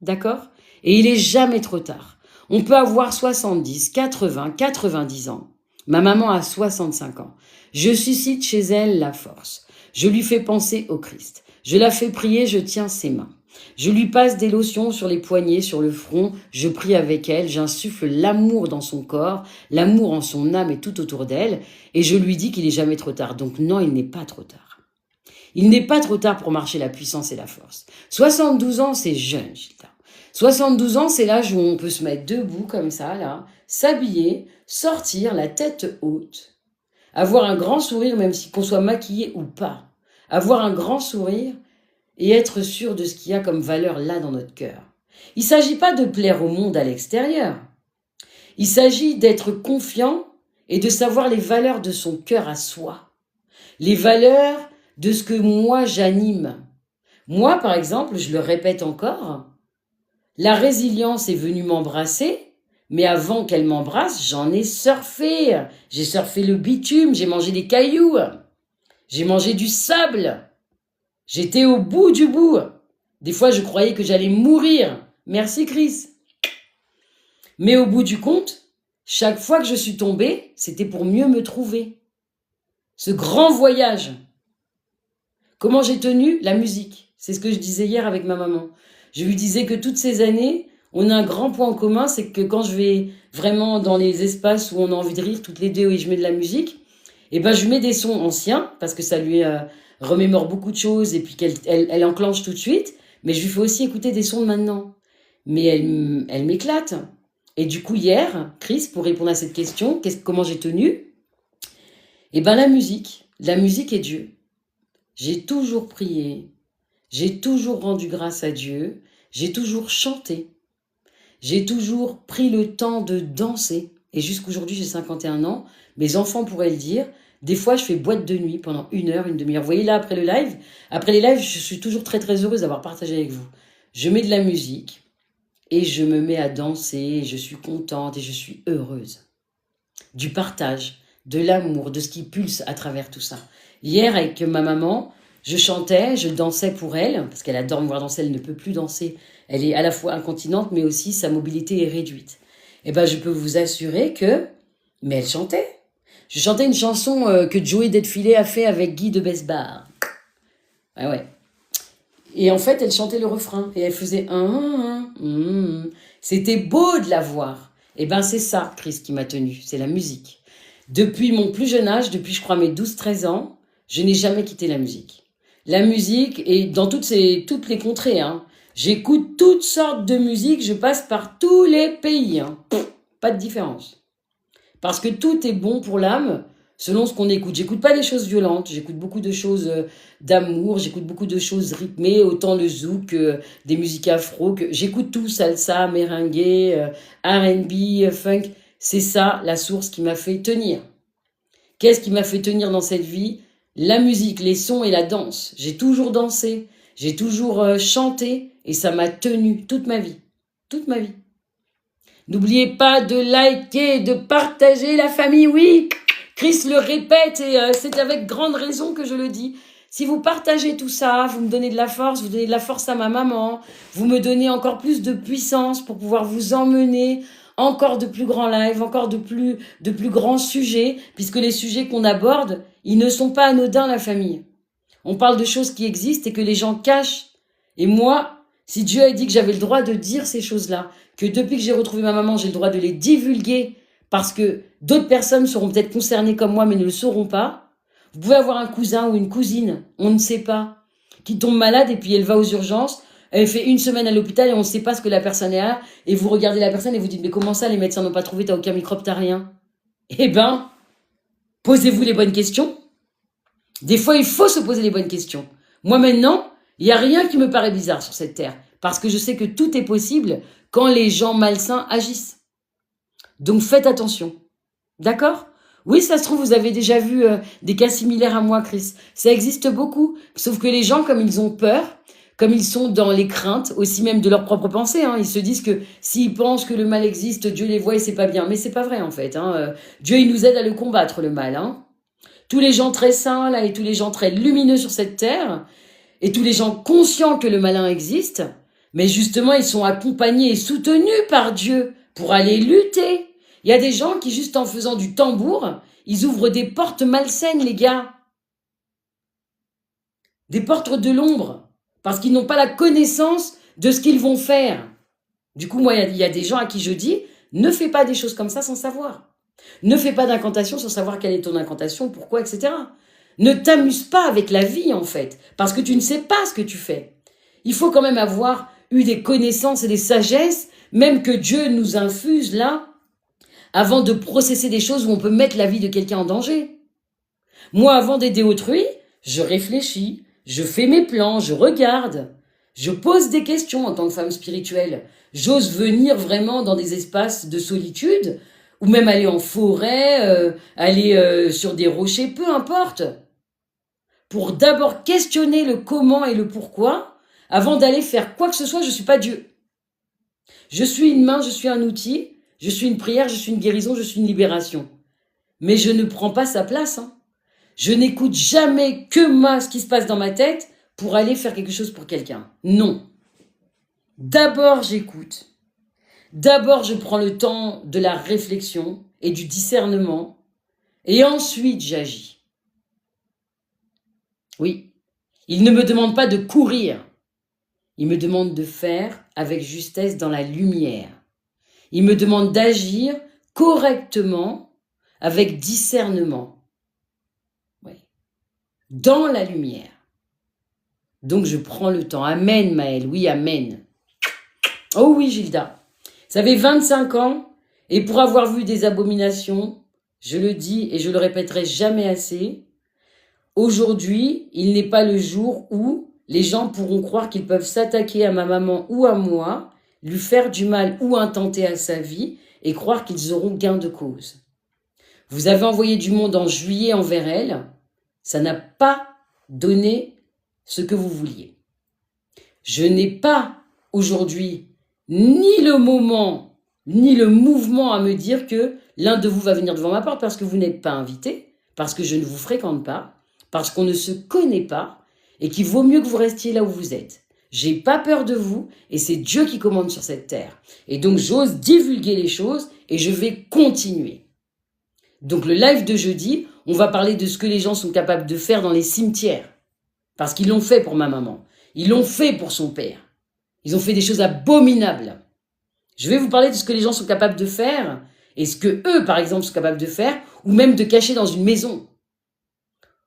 D'accord? Et il est jamais trop tard. On peut avoir 70, 80, 90 ans. Ma maman a 65 ans. Je suscite chez elle la force. Je lui fais penser au Christ. Je la fais prier, je tiens ses mains. Je lui passe des lotions sur les poignets, sur le front, je prie avec elle, j'insuffle l'amour dans son corps, l'amour en son âme et tout autour d'elle, et je lui dis qu'il n'est jamais trop tard. Donc non, il n'est pas trop tard. Il n'est pas trop tard pour marcher la puissance et la force. 72 ans, c'est jeune, Gilda. 72 ans, c'est l'âge où on peut se mettre debout comme ça, là, s'habiller, sortir la tête haute, avoir un grand sourire, même si qu'on soit maquillé ou pas, avoir un grand sourire et être sûr de ce qu'il y a comme valeur là dans notre cœur. Il ne s'agit pas de plaire au monde à l'extérieur. Il s'agit d'être confiant et de savoir les valeurs de son cœur à soi. Les valeurs de ce que moi j'anime. Moi, par exemple, je le répète encore, la résilience est venue m'embrasser, mais avant qu'elle m'embrasse, j'en ai surfé. J'ai surfé le bitume, j'ai mangé des cailloux, j'ai mangé du sable. J'étais au bout du bout. Des fois, je croyais que j'allais mourir. Merci, Chris. Mais au bout du compte, chaque fois que je suis tombée, c'était pour mieux me trouver. Ce grand voyage. Comment j'ai tenu? La musique. C'est ce que je disais hier avec ma maman. Je lui disais que toutes ces années, on a un grand point en commun, c'est que quand je vais vraiment dans les espaces où on a envie de rire toutes les deux et je mets de la musique, et ben je mets des sons anciens parce que ça lui remémore beaucoup de choses et puis qu'elle enclenche tout de suite. Mais je lui fais aussi écouter des sons de maintenant. Mais elle m'éclate. Et du coup hier, Chris, pour répondre à cette question, comment j'ai tenu? Eh ben la musique est Dieu. J'ai toujours prié, j'ai toujours rendu grâce à Dieu, j'ai toujours chanté, j'ai toujours pris le temps de danser. Et jusqu'aujourd'hui, j'ai 51 ans, mes enfants pourraient le dire, des fois je fais boîte de nuit pendant 1 heure, une demi-heure. Vous voyez là, après les lives, je suis toujours très très heureuse d'avoir partagé avec vous. Je mets de la musique et je me mets à danser, je suis contente et je suis heureuse. Du partage, de l'amour, de ce qui pulse à travers tout ça. Hier, avec ma maman, je chantais, je dansais pour elle, parce qu'elle adore me voir danser, elle ne peut plus danser. Elle est à la fois incontinente, mais aussi sa mobilité est réduite. Et ben, je peux vous assurer que... Mais elle chantait. Je chantais une chanson que Joey Deadfilet a fait avec Guy de Besbar. Ouais. Et en fait, elle chantait le refrain. Et elle faisait... C'était beau de la voir. Et ben, c'est ça, Chris, qui m'a tenue. C'est la musique. Depuis mon plus jeune âge, depuis je crois mes 12-13 ans, je n'ai jamais quitté la musique. La musique, et dans toutes les contrées, hein. J'écoute toutes sortes de musique, je passe par tous les pays. Hein. Pas de différence. Parce que tout est bon pour l'âme, selon ce qu'on écoute. J'écoute pas des choses violentes, j'écoute beaucoup de choses d'amour, j'écoute beaucoup de choses rythmées, autant le zouk, des musiques afro, j'écoute tout, salsa, merengue, R&B, funk. C'est ça la source qui m'a fait tenir. Qu'est-ce qui m'a fait tenir dans cette vie? La musique, les sons et la danse. J'ai toujours dansé, j'ai toujours chanté et ça m'a tenu toute ma vie. Toute ma vie. N'oubliez pas de liker, de partager la famille, oui. Chris le répète et c'est avec grande raison que je le dis. Si vous partagez tout ça, vous me donnez de la force, vous donnez de la force à ma maman, vous me donnez encore plus de puissance pour pouvoir vous emmener encore de plus grands lives, encore de plus grands sujets, puisque les sujets qu'on aborde, ils ne sont pas anodins, la famille. On parle de choses qui existent et que les gens cachent. Et moi, si Dieu a dit que j'avais le droit de dire ces choses-là, que depuis que j'ai retrouvé ma maman, j'ai le droit de les divulguer, parce que d'autres personnes seront peut-être concernées comme moi, mais ne le sauront pas. Vous pouvez avoir un cousin ou une cousine, on ne sait pas, qui tombe malade et puis elle va aux urgences, elle fait 1 semaine à l'hôpital et on ne sait pas ce que la personne a, et vous regardez la personne et vous dites, mais comment ça, les médecins n'ont pas trouvé, t'as aucun microbe, t'as rien? Eh ben, posez-vous les bonnes questions. Des fois, il faut se poser les bonnes questions. Moi, maintenant, il n'y a rien qui me paraît bizarre sur cette terre, parce que je sais que tout est possible quand les gens malsains agissent. Donc, faites attention. D'accord? Oui, ça se trouve, vous avez déjà vu des cas similaires à moi, Chris. Ça existe beaucoup. Sauf que les gens, comme ils ont peur, comme ils sont dans les craintes, aussi même de leurs propres pensées, hein, ils se disent que s'ils pensent que le mal existe, Dieu les voit et c'est pas bien. Mais c'est pas vrai, en fait. Hein. Dieu, il nous aide à le combattre, le mal. Hein. Tous les gens très saints, là, et tous les gens très lumineux sur cette terre, et tous les gens conscients que le malin existe, mais justement, ils sont accompagnés et soutenus par Dieu pour aller lutter. Il y a des gens qui, juste en faisant du tambour, ils ouvrent des portes malsaines, les gars. Des portes de l'ombre. Parce qu'ils n'ont pas la connaissance de ce qu'ils vont faire. Du coup, moi, il y a des gens à qui je dis, ne fais pas des choses comme ça sans savoir. Ne fais pas d'incantation sans savoir quelle est ton incantation, pourquoi, etc. Ne t'amuse pas avec la vie, en fait. Parce que tu ne sais pas ce que tu fais. Il faut quand même avoir eu des connaissances et des sagesses, même que Dieu nous infuse là, avant de processer des choses où on peut mettre la vie de quelqu'un en danger. Moi, avant d'aider autrui, je réfléchis, je fais mes plans, je regarde, je pose des questions en tant que femme spirituelle. J'ose venir vraiment dans des espaces de solitude, ou même aller en forêt, aller sur des rochers, peu importe, pour d'abord questionner le comment et le pourquoi, avant d'aller faire quoi que ce soit. Je ne suis pas Dieu. Je suis une main, je suis un outil, je suis une prière, je suis une guérison, je suis une libération. Mais je ne prends pas sa place. Je n'écoute jamais que ce qui se passe dans ma tête pour aller faire quelque chose pour quelqu'un. Non. D'abord, j'écoute. D'abord, je prends le temps de la réflexion et du discernement. Et ensuite, j'agis. Oui. Il ne me demande pas de courir. Il me demande de faire avec justesse dans la lumière. Il me demande d'agir correctement avec discernement. Oui. Dans la lumière. Donc, je prends le temps. Amen, Maëlle. Oui, amen. Oh oui, Gilda. Ça fait 25 ans, et pour avoir vu des abominations, je le dis et je le répéterai jamais assez, aujourd'hui, il n'est pas le jour où les gens pourront croire qu'ils peuvent s'attaquer à ma maman ou à moi, lui faire du mal ou intenter à sa vie, et croire qu'ils auront gain de cause. Vous avez envoyé du monde en juillet envers elle, ça n'a pas donné ce que vous vouliez. Je n'ai pas aujourd'hui ni le moment, ni le mouvement à me dire que l'un de vous va venir devant ma porte parce que vous n'êtes pas invité, parce que je ne vous fréquente pas, parce qu'on ne se connaît pas, et qu'il vaut mieux que vous restiez là où vous êtes. J'ai pas peur de vous, et c'est Dieu qui commande sur cette terre. Et donc j'ose divulguer les choses, et je vais continuer. Donc le live de jeudi, on va parler de ce que les gens sont capables de faire dans les cimetières. Parce qu'ils l'ont fait pour ma maman. Ils l'ont fait pour son père. Ils ont fait des choses abominables. Je vais vous parler de ce que les gens sont capables de faire et ce que eux, par exemple, sont capables de faire ou même de cacher dans une maison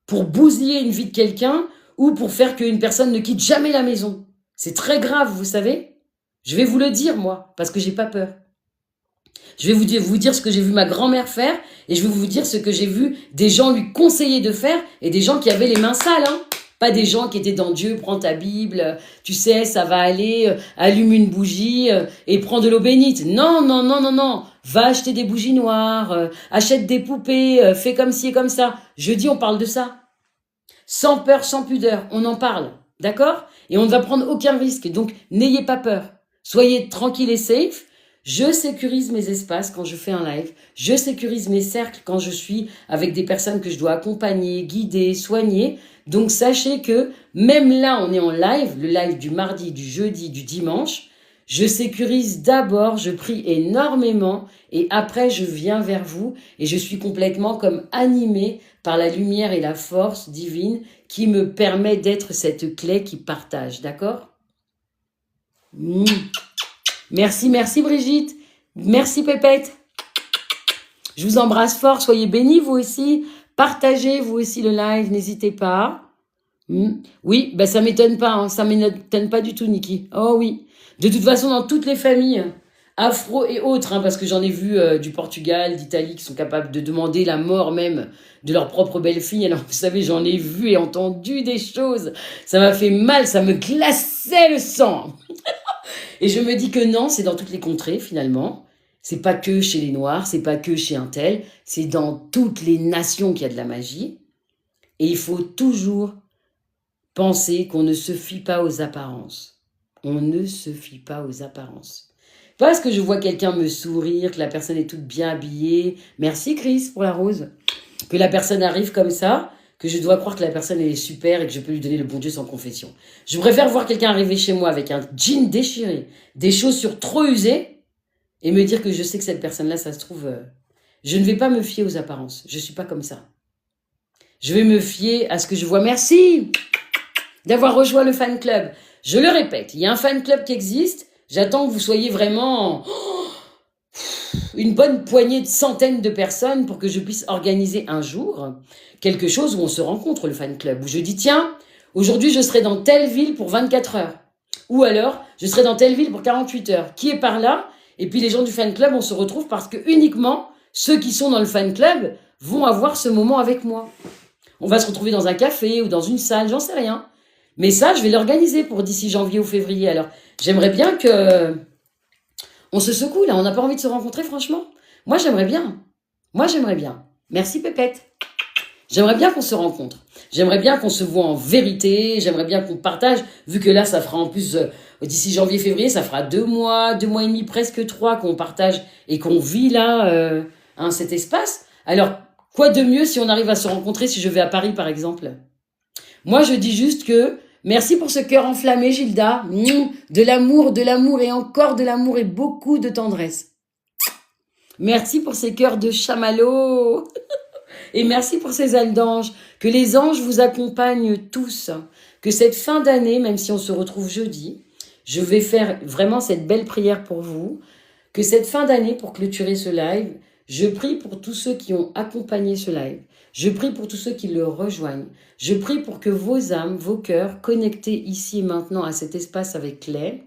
pour bousiller une vie de quelqu'un ou pour faire qu'une personne ne quitte jamais la maison. C'est très grave, vous savez. Je vais vous le dire, moi, parce que j'ai pas peur. Je vais vous dire ce que j'ai vu ma grand-mère faire et je vais vous dire ce que j'ai vu des gens lui conseiller de faire et des gens qui avaient les mains sales, Pas des gens qui étaient dans Dieu, prends ta Bible, tu sais, ça va aller, allume une bougie et prends de l'eau bénite. Non, non, non, non, non. Va acheter des bougies noires, achète des poupées, fais comme ci et comme ça. Jeudi, on parle de ça. Sans peur, sans pudeur, on en parle. D'accord? Et on ne va prendre aucun risque. Donc, n'ayez pas peur. Soyez tranquille et safe. Je sécurise mes espaces quand je fais un live. Je sécurise mes cercles quand je suis avec des personnes que je dois accompagner, guider, soigner. Donc, sachez que même là, on est en live, le live du mardi, du jeudi, du dimanche. Je sécurise d'abord, je prie énormément et après, je viens vers vous et je suis complètement comme animée par la lumière et la force divine qui me permet d'être cette clé qui partage. D'accord? Merci, merci Brigitte. Merci Pépette. Je vous embrasse fort. Soyez bénis vous aussi. Partagez vous aussi le live. N'hésitez pas. Oui, ben ça m'étonne pas. Ça m'étonne pas du tout, Niki. Oh oui. De toute façon, dans toutes les familles afro et autres, parce que j'en ai vu du Portugal, d'Italie, qui sont capables de demander la mort même de leur propre belle-fille. Alors, vous savez, j'en ai vu et entendu des choses. Ça m'a fait mal, ça me glaçait le sang. Et je me dis que non, c'est dans toutes les contrées, finalement. C'est pas que chez les Noirs, c'est pas que chez un tel. C'est dans toutes les nations qu'il y a de la magie. Et il faut toujours penser qu'on ne se fie pas aux apparences. On ne se fie pas aux apparences. Parce que je vois quelqu'un me sourire, que la personne est toute bien habillée. Merci Chris pour la rose. Que la personne arrive comme ça, que je dois croire que la personne elle est super et que je peux lui donner le bon Dieu sans confession. Je préfère voir quelqu'un arriver chez moi avec un jean déchiré, des chaussures trop usées et me dire que je sais que cette personne-là, ça se trouve... Je ne vais pas me fier aux apparences. Je ne suis pas comme ça. Je vais me fier à ce que je vois. Merci d'avoir rejoint le fan club. Je le répète, il y a un fan club qui existe. J'attends que vous soyez vraiment une bonne poignée de centaines de personnes pour que je puisse organiser un jour quelque chose où on se rencontre, le fan club, où je dis, tiens, aujourd'hui, je serai dans telle ville pour 24 heures. Ou alors, je serai dans telle ville pour 48 heures. Qui est par là? Et puis les gens du fan club, on se retrouve parce que uniquement ceux qui sont dans le fan club vont avoir ce moment avec moi. On va se retrouver dans un café ou dans une salle, j'en sais rien. Mais ça, je vais l'organiser pour d'ici janvier ou février. Alors, j'aimerais bien que on se secoue là. On n'a pas envie de se rencontrer, franchement. Moi, j'aimerais bien. Moi, j'aimerais bien. Merci, Pépette. J'aimerais bien qu'on se rencontre. J'aimerais bien qu'on se voit en vérité. J'aimerais bien qu'on partage. Vu que là, ça fera en plus, d'ici janvier, février, ça fera 2 mois, 2 mois et demi, presque 3 qu'on partage et qu'on vit là, cet espace. Alors, quoi de mieux si on arrive à se rencontrer si je vais à Paris, par exemple? Moi, je dis juste que merci pour ce cœur enflammé, Gilda. De l'amour et encore de l'amour et beaucoup de tendresse. Merci pour ces cœurs de chamallow. Et merci pour ces ailes d'ange. Que les anges vous accompagnent tous. Que cette fin d'année, même si on se retrouve jeudi, je vais faire vraiment cette belle prière pour vous. Que cette fin d'année, pour clôturer ce live, je prie pour tous ceux qui ont accompagné ce live. Je prie pour tous ceux qui le rejoignent. Je prie pour que vos âmes, vos cœurs, connectés ici et maintenant à cet espace avec Claire,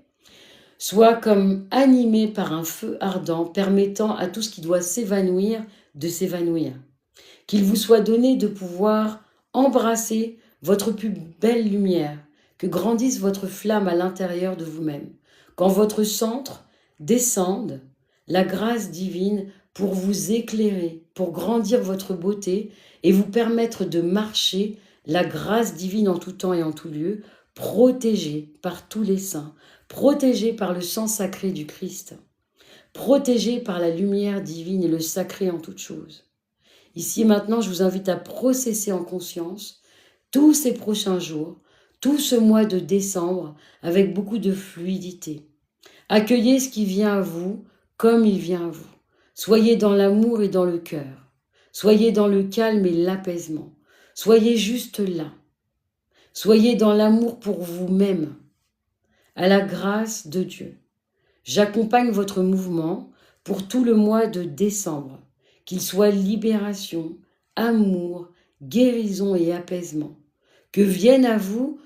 soient comme animés par un feu ardent permettant à tout ce qui doit s'évanouir de s'évanouir. Qu'il vous soit donné de pouvoir embrasser votre plus belle lumière, que grandisse votre flamme à l'intérieur de vous-même. Quand votre centre descende, la grâce divine pour vous éclairer, pour grandir votre beauté et vous permettre de marcher, la grâce divine en tout temps et en tout lieu, protégée par tous les saints, protégée par le sang sacré du Christ, protégée par la lumière divine et le sacré en toutes choses. Ici et maintenant, je vous invite à processer en conscience tous ces prochains jours, tout ce mois de décembre avec beaucoup de fluidité. Accueillez ce qui vient à vous comme il vient à vous. Soyez dans l'amour et dans le cœur. Soyez dans le calme et l'apaisement. Soyez juste là. Soyez dans l'amour pour vous-même, à la grâce de Dieu. J'accompagne votre mouvement pour tout le mois de décembre, qu'il soit libération, amour, guérison et apaisement. Que viennent à vous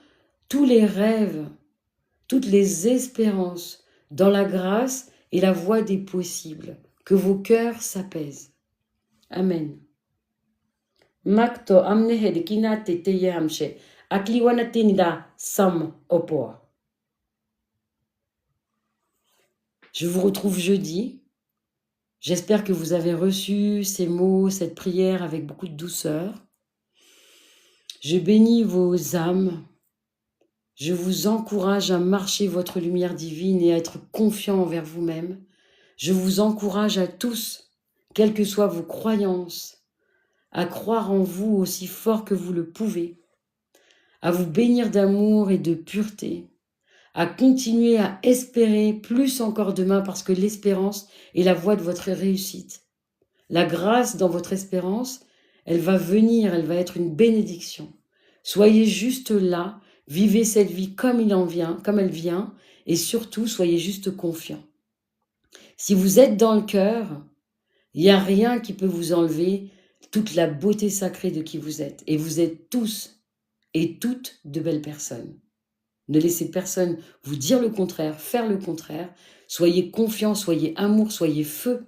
tous les rêves, toutes les espérances dans la grâce et la voie des possibles. Que vos cœurs s'apaisent. Amen. Makto amnehe kina teteye hamshe. Akliwana tinda sam opoa. Je vous retrouve jeudi. J'espère que vous avez reçu ces mots, cette prière avec beaucoup de douceur. Je bénis vos âmes. Je vous encourage à marcher votre lumière divine et à être confiant envers vous-même. Je vous encourage à tous, quelles que soient vos croyances, à croire en vous aussi fort que vous le pouvez, à vous bénir d'amour et de pureté, à continuer à espérer plus encore demain parce que l'espérance est la voie de votre réussite. La grâce dans votre espérance, elle va venir, elle va être une bénédiction. Soyez juste là, vivez cette vie comme il en vient, comme elle vient, et surtout soyez juste confiants. Si vous êtes dans le cœur, il n'y a rien qui peut vous enlever toute la beauté sacrée de qui vous êtes. Et vous êtes tous et toutes de belles personnes. Ne laissez personne vous dire le contraire, faire le contraire. Soyez confiants, soyez amour, soyez feu.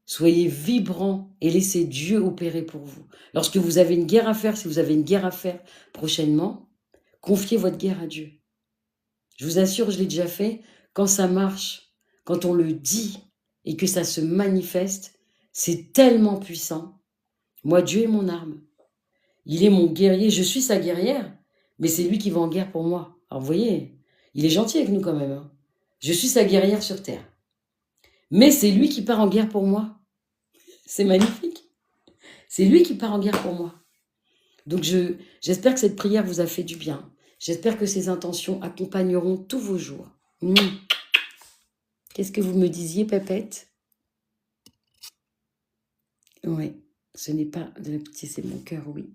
Soyez vibrants et laissez Dieu opérer pour vous. Lorsque vous avez une guerre à faire, si vous avez une guerre à faire prochainement, confiez votre guerre à Dieu. Je vous assure, je l'ai déjà fait, quand ça marche, quand on le dit et que ça se manifeste, c'est tellement puissant. Moi, Dieu est mon arme. Il est mon guerrier, je suis sa guerrière, mais c'est lui qui va en guerre pour moi. Alors vous voyez, il est gentil avec nous quand même. Hein. Je suis sa guerrière sur terre. Mais c'est lui qui part en guerre pour moi. C'est magnifique. C'est lui qui part en guerre pour moi. Donc j'espère que cette prière vous a fait du bien. J'espère que ces intentions accompagneront tous vos jours. Qu'est-ce que vous me disiez, Pépette? Oui, ce n'est pas de la pitié, c'est mon cœur, oui.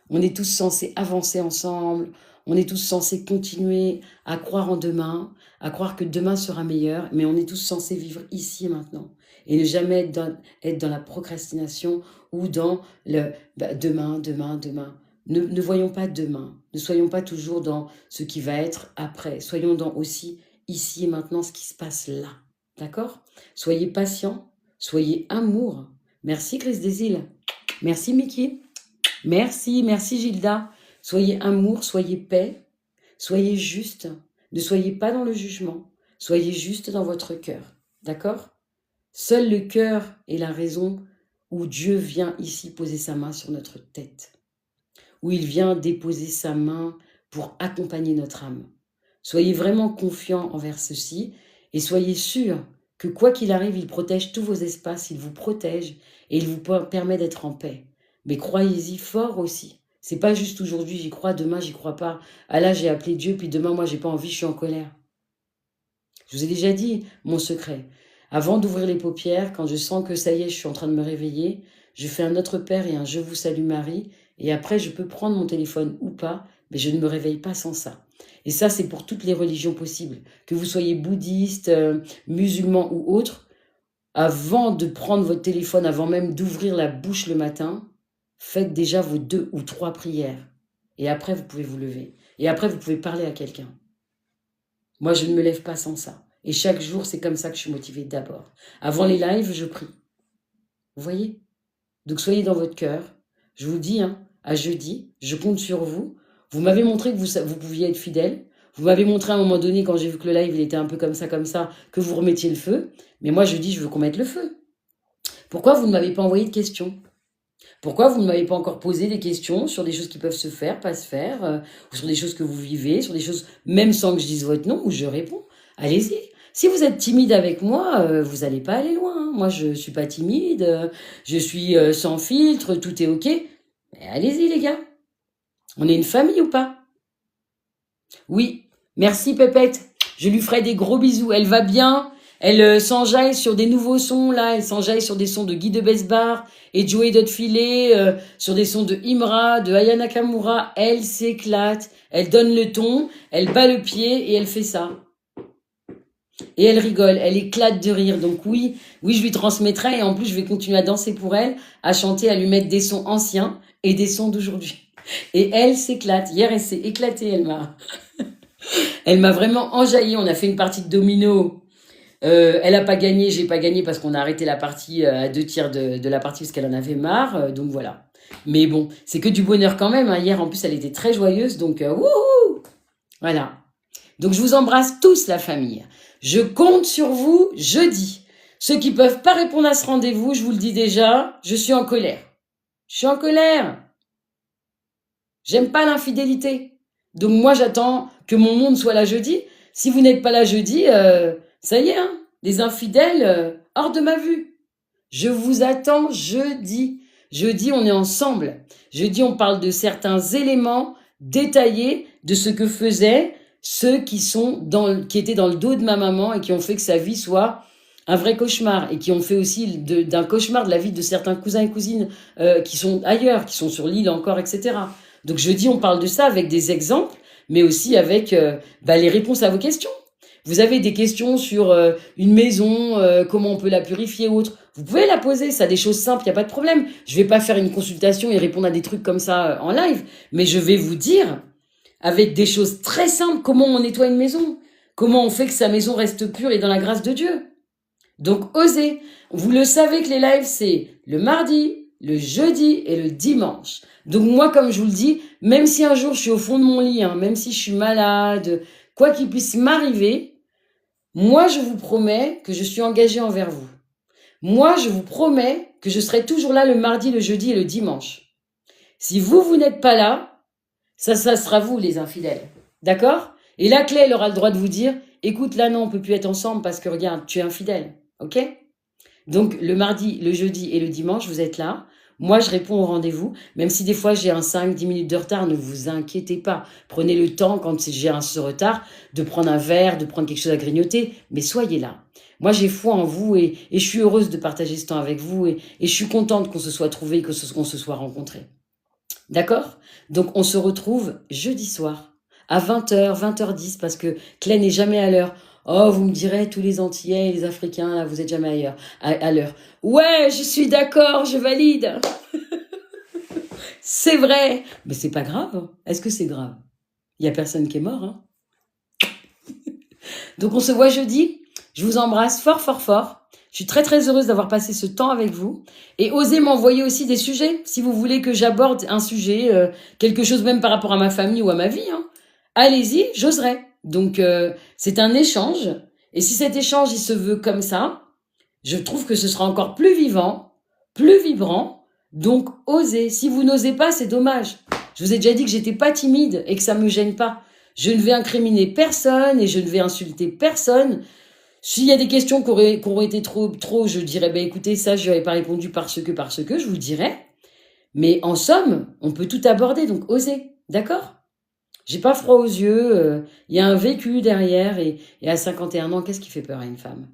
On est tous censés avancer ensemble. On est tous censés continuer à croire en demain, à croire que demain sera meilleur, mais on est tous censés vivre ici et maintenant et ne jamais être dans la procrastination ou dans le demain. Ne voyons pas demain. Ne soyons pas toujours dans ce qui va être après. Soyons dans aussi ici et maintenant ce qui se passe là. D'accord? Soyez patients. Soyez amour. Merci Chris des Îles. Merci Mickey. Merci Gilda. Soyez amour, soyez paix. Soyez juste. Ne soyez pas dans le jugement. Soyez juste dans votre cœur. D'accord? Seul le cœur est la raison où Dieu vient ici poser sa main sur notre tête. Où il vient déposer sa main pour accompagner notre âme. Soyez vraiment confiants envers ceci et soyez sûrs que quoi qu'il arrive, il protège tous vos espaces, il vous protège et il vous permet d'être en paix. Mais croyez-y fort aussi. C'est pas juste aujourd'hui, j'y crois, demain, j'y crois pas. Ah là, j'ai appelé Dieu, puis demain, moi, j'ai pas envie, je suis en colère. Je vous ai déjà dit mon secret. Avant d'ouvrir les paupières, quand je sens que ça y est, je suis en train de me réveiller, je fais un Notre Père et un Je vous salue Marie, et après, je peux prendre mon téléphone ou pas, mais je ne me réveille pas sans ça. Et ça, c'est pour toutes les religions possibles. Que vous soyez bouddhiste, musulman ou autre, avant de prendre votre téléphone, avant même d'ouvrir la bouche le matin, faites déjà vos 2 ou 3 prières. Et après, vous pouvez vous lever. Et après, vous pouvez parler à quelqu'un. Moi, je ne me lève pas sans ça. Et chaque jour, c'est comme ça que je suis motivée d'abord. Avant les lives, je prie. Vous voyez? Donc, soyez dans votre cœur. Je vous dis, à jeudi, je compte sur vous. Vous m'avez montré que vous pouviez être fidèle. Vous m'avez montré à un moment donné, quand j'ai vu que le live, il était un peu comme ça, que vous remettiez le feu. Mais moi, je dis, je veux qu'on mette le feu. Pourquoi vous ne m'avez pas envoyé de questions? Pourquoi vous ne m'avez pas encore posé des questions sur des choses qui peuvent se faire, pas se faire, ou sur des choses que vous vivez, sur des choses, même sans que je dise votre nom, où je réponds? Allez-y. Si vous êtes timide avec moi, vous n'allez pas aller loin. Moi, je ne suis pas timide, je suis sans filtre, tout est OK. Mais allez-y, les gars. On est une famille ou pas? Oui. Merci, Pépette. Je lui ferai des gros bisous. Elle va bien. Elle s'enjaille sur des nouveaux sons, là. Elle s'enjaille sur des sons de Guy de Besbar et Joey Dotfilet, sur des sons de Imra, de Aya Nakamura. Elle s'éclate. Elle donne le ton. Elle bat le pied et elle fait ça. Et elle rigole. Elle éclate de rire. Donc oui, je lui transmettrai. Et en plus, je vais continuer à danser pour elle, à chanter, à lui mettre des sons anciens et des sons d'aujourd'hui. Et elle s'éclate. Hier, elle s'est éclatée. Elle m'a vraiment enjaillée. On a fait une partie de domino. Elle a pas gagné, j'ai pas gagné parce qu'on a arrêté la partie à 2/3 de la partie parce qu'elle en avait marre. Donc voilà. Mais bon, c'est que du bonheur quand même. Hier, en plus, elle était très joyeuse. Donc, wouhou! Voilà. Donc, je vous embrasse tous, la famille. Je compte sur vous jeudi. Ceux qui peuvent pas répondre à ce rendez-vous, je vous le dis déjà, je suis en colère. Je suis en colère. J'aime pas l'infidélité. Donc, moi, j'attends que mon monde soit là jeudi. Si vous n'êtes pas là jeudi, ça y est, les infidèles, hors de ma vue. Je vous attends jeudi. Jeudi, on est ensemble. Jeudi, on parle de certains éléments détaillés de ce que faisaient ceux qui étaient dans le dos de ma maman et qui ont fait que sa vie soit un vrai cauchemar et qui ont fait aussi d'un cauchemar de la vie de certains cousins et cousines qui sont ailleurs, qui sont sur l'île encore, etc. Donc jeudi, on parle de ça avec des exemples, mais aussi avec les réponses à vos questions. Vous avez des questions sur une maison, comment on peut la purifier ou autre. Vous pouvez la poser, ça a des choses simples, il n'y a pas de problème. Je vais pas faire une consultation et répondre à des trucs comme ça en live, mais je vais vous dire, avec des choses très simples, comment on nettoie une maison, comment on fait que sa maison reste pure et dans la grâce de Dieu. Donc osez. Vous le savez que les lives, c'est le mardi, le jeudi et le dimanche. Donc moi, comme je vous le dis, même si un jour je suis au fond de mon lit, même si je suis malade, quoi qu'il puisse m'arriver, moi, je vous promets que je suis engagée envers vous. Moi, je vous promets que je serai toujours là le mardi, le jeudi et le dimanche. Si vous n'êtes pas là, ça sera vous, les infidèles. D'accord? Et la clé, elle aura le droit de vous dire, écoute, là, non, on peut plus être ensemble parce que, regarde, tu es infidèle. OK? Donc, le mardi, le jeudi et le dimanche, vous êtes là. Moi, je réponds au rendez-vous, même si des fois j'ai un 5-10 minutes de retard, ne vous inquiétez pas. Prenez le temps, quand j'ai ce retard, de prendre un verre, de prendre quelque chose à grignoter, mais soyez là. Moi, j'ai foi en vous et je suis heureuse de partager ce temps avec vous et je suis contente qu'on se soit trouvés, qu'on se soit rencontrés. D'accord? Donc, on se retrouve jeudi soir à 20h, 20h10, parce que Claire n'est jamais à l'heure. Oh, vous me direz, tous les Antillais et les Africains, là, vous êtes jamais à l'heure. Ouais, je suis d'accord, je valide. C'est vrai. Mais c'est pas grave. Hein. Est-ce que c'est grave? Il y a personne qui est mort. Hein. Donc on se voit jeudi. Je vous embrasse fort, fort, fort. Je suis très, très heureuse d'avoir passé ce temps avec vous. Et osez m'envoyer aussi des sujets. Si vous voulez que j'aborde un sujet, quelque chose même par rapport à ma famille ou à ma vie. Hein. Allez-y, j'oserai. Donc c'est un échange. Et si cet échange, il se veut comme ça, je trouve que ce sera encore plus vivant, plus vibrant. Donc osez. Si vous n'osez pas, c'est dommage. Je vous ai déjà dit que j'étais pas timide et que ça me gêne pas. Je ne vais incriminer personne et je ne vais insulter personne. S'il y a des questions qui auraient été trop, je dirais, ben écoutez, ça, je n'avais pas répondu parce que, je vous dirais. Mais en somme, on peut tout aborder, donc osez, d'accord? J'ai pas froid aux yeux, il y a un vécu derrière, et à 51 ans, qu'est-ce qui fait peur à une femme?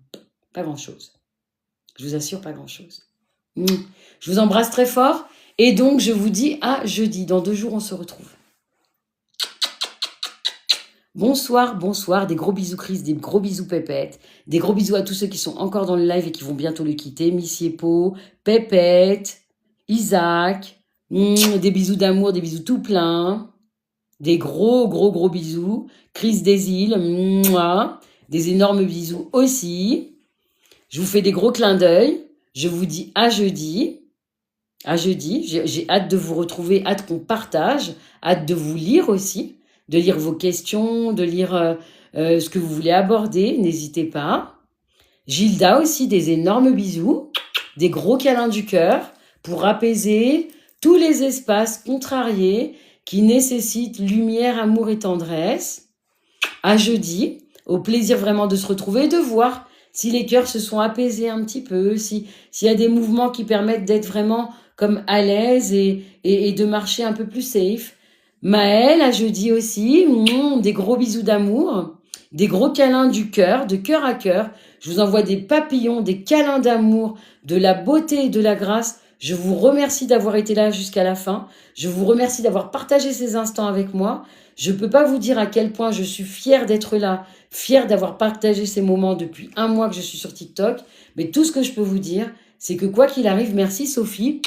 Pas grand-chose. Je vous assure, pas grand-chose. Je vous embrasse très fort, et donc je vous dis à jeudi. Dans 2 jours, on se retrouve. Bonsoir, bonsoir, des gros bisous Chris, des gros bisous Pépette, des gros bisous à tous ceux qui sont encore dans le live et qui vont bientôt le quitter, Miss Yepo, Pépette, Isaac, des bisous d'amour, des bisous tout plein, des gros, gros, gros bisous, Chris des îles, des énormes bisous aussi, je vous fais des gros clins d'œil, je vous dis à jeudi, j'ai hâte de vous retrouver, hâte qu'on partage, hâte de vous lire aussi, de lire vos questions, de lire ce que vous voulez aborder, n'hésitez pas. Gilda aussi, des énormes bisous, des gros câlins du cœur pour apaiser tous les espaces contrariés qui nécessitent lumière, amour et tendresse. À jeudi, au plaisir vraiment de se retrouver et de voir si les cœurs se sont apaisés un petit peu, s'il y a des mouvements qui permettent d'être vraiment comme à l'aise et de marcher un peu plus safe. Maëlle, à jeudi aussi, des gros bisous d'amour, des gros câlins du cœur, de cœur à cœur. Je vous envoie des papillons, des câlins d'amour, de la beauté et de la grâce. Je vous remercie d'avoir été là jusqu'à la fin. Je vous remercie d'avoir partagé ces instants avec moi. Je ne peux pas vous dire à quel point je suis fière d'être là, fière d'avoir partagé ces moments depuis 1 mois que je suis sur TikTok. Mais tout ce que je peux vous dire, c'est que quoi qu'il arrive, merci Sophie,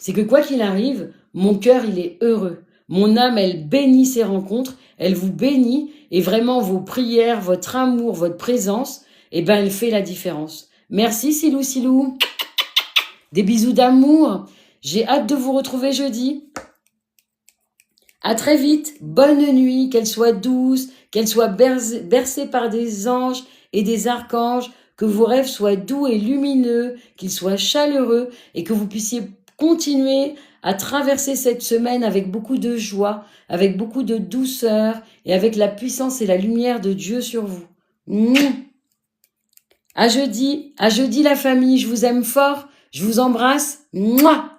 c'est que quoi qu'il arrive, mon cœur, il est heureux. Mon âme, elle bénit ces rencontres, elle vous bénit, et vraiment vos prières, votre amour, votre présence, elle fait la différence. Merci Silou Silou. Des bisous d'amour. J'ai hâte de vous retrouver jeudi. À très vite. Bonne nuit, qu'elle soit douce, qu'elle soit bercée par des anges et des archanges, que vos rêves soient doux et lumineux, qu'ils soient chaleureux et que vous puissiez continuer à traverser cette semaine avec beaucoup de joie, avec beaucoup de douceur et avec la puissance et la lumière de Dieu sur vous. À jeudi la famille, je vous aime fort, je vous embrasse. Mouah.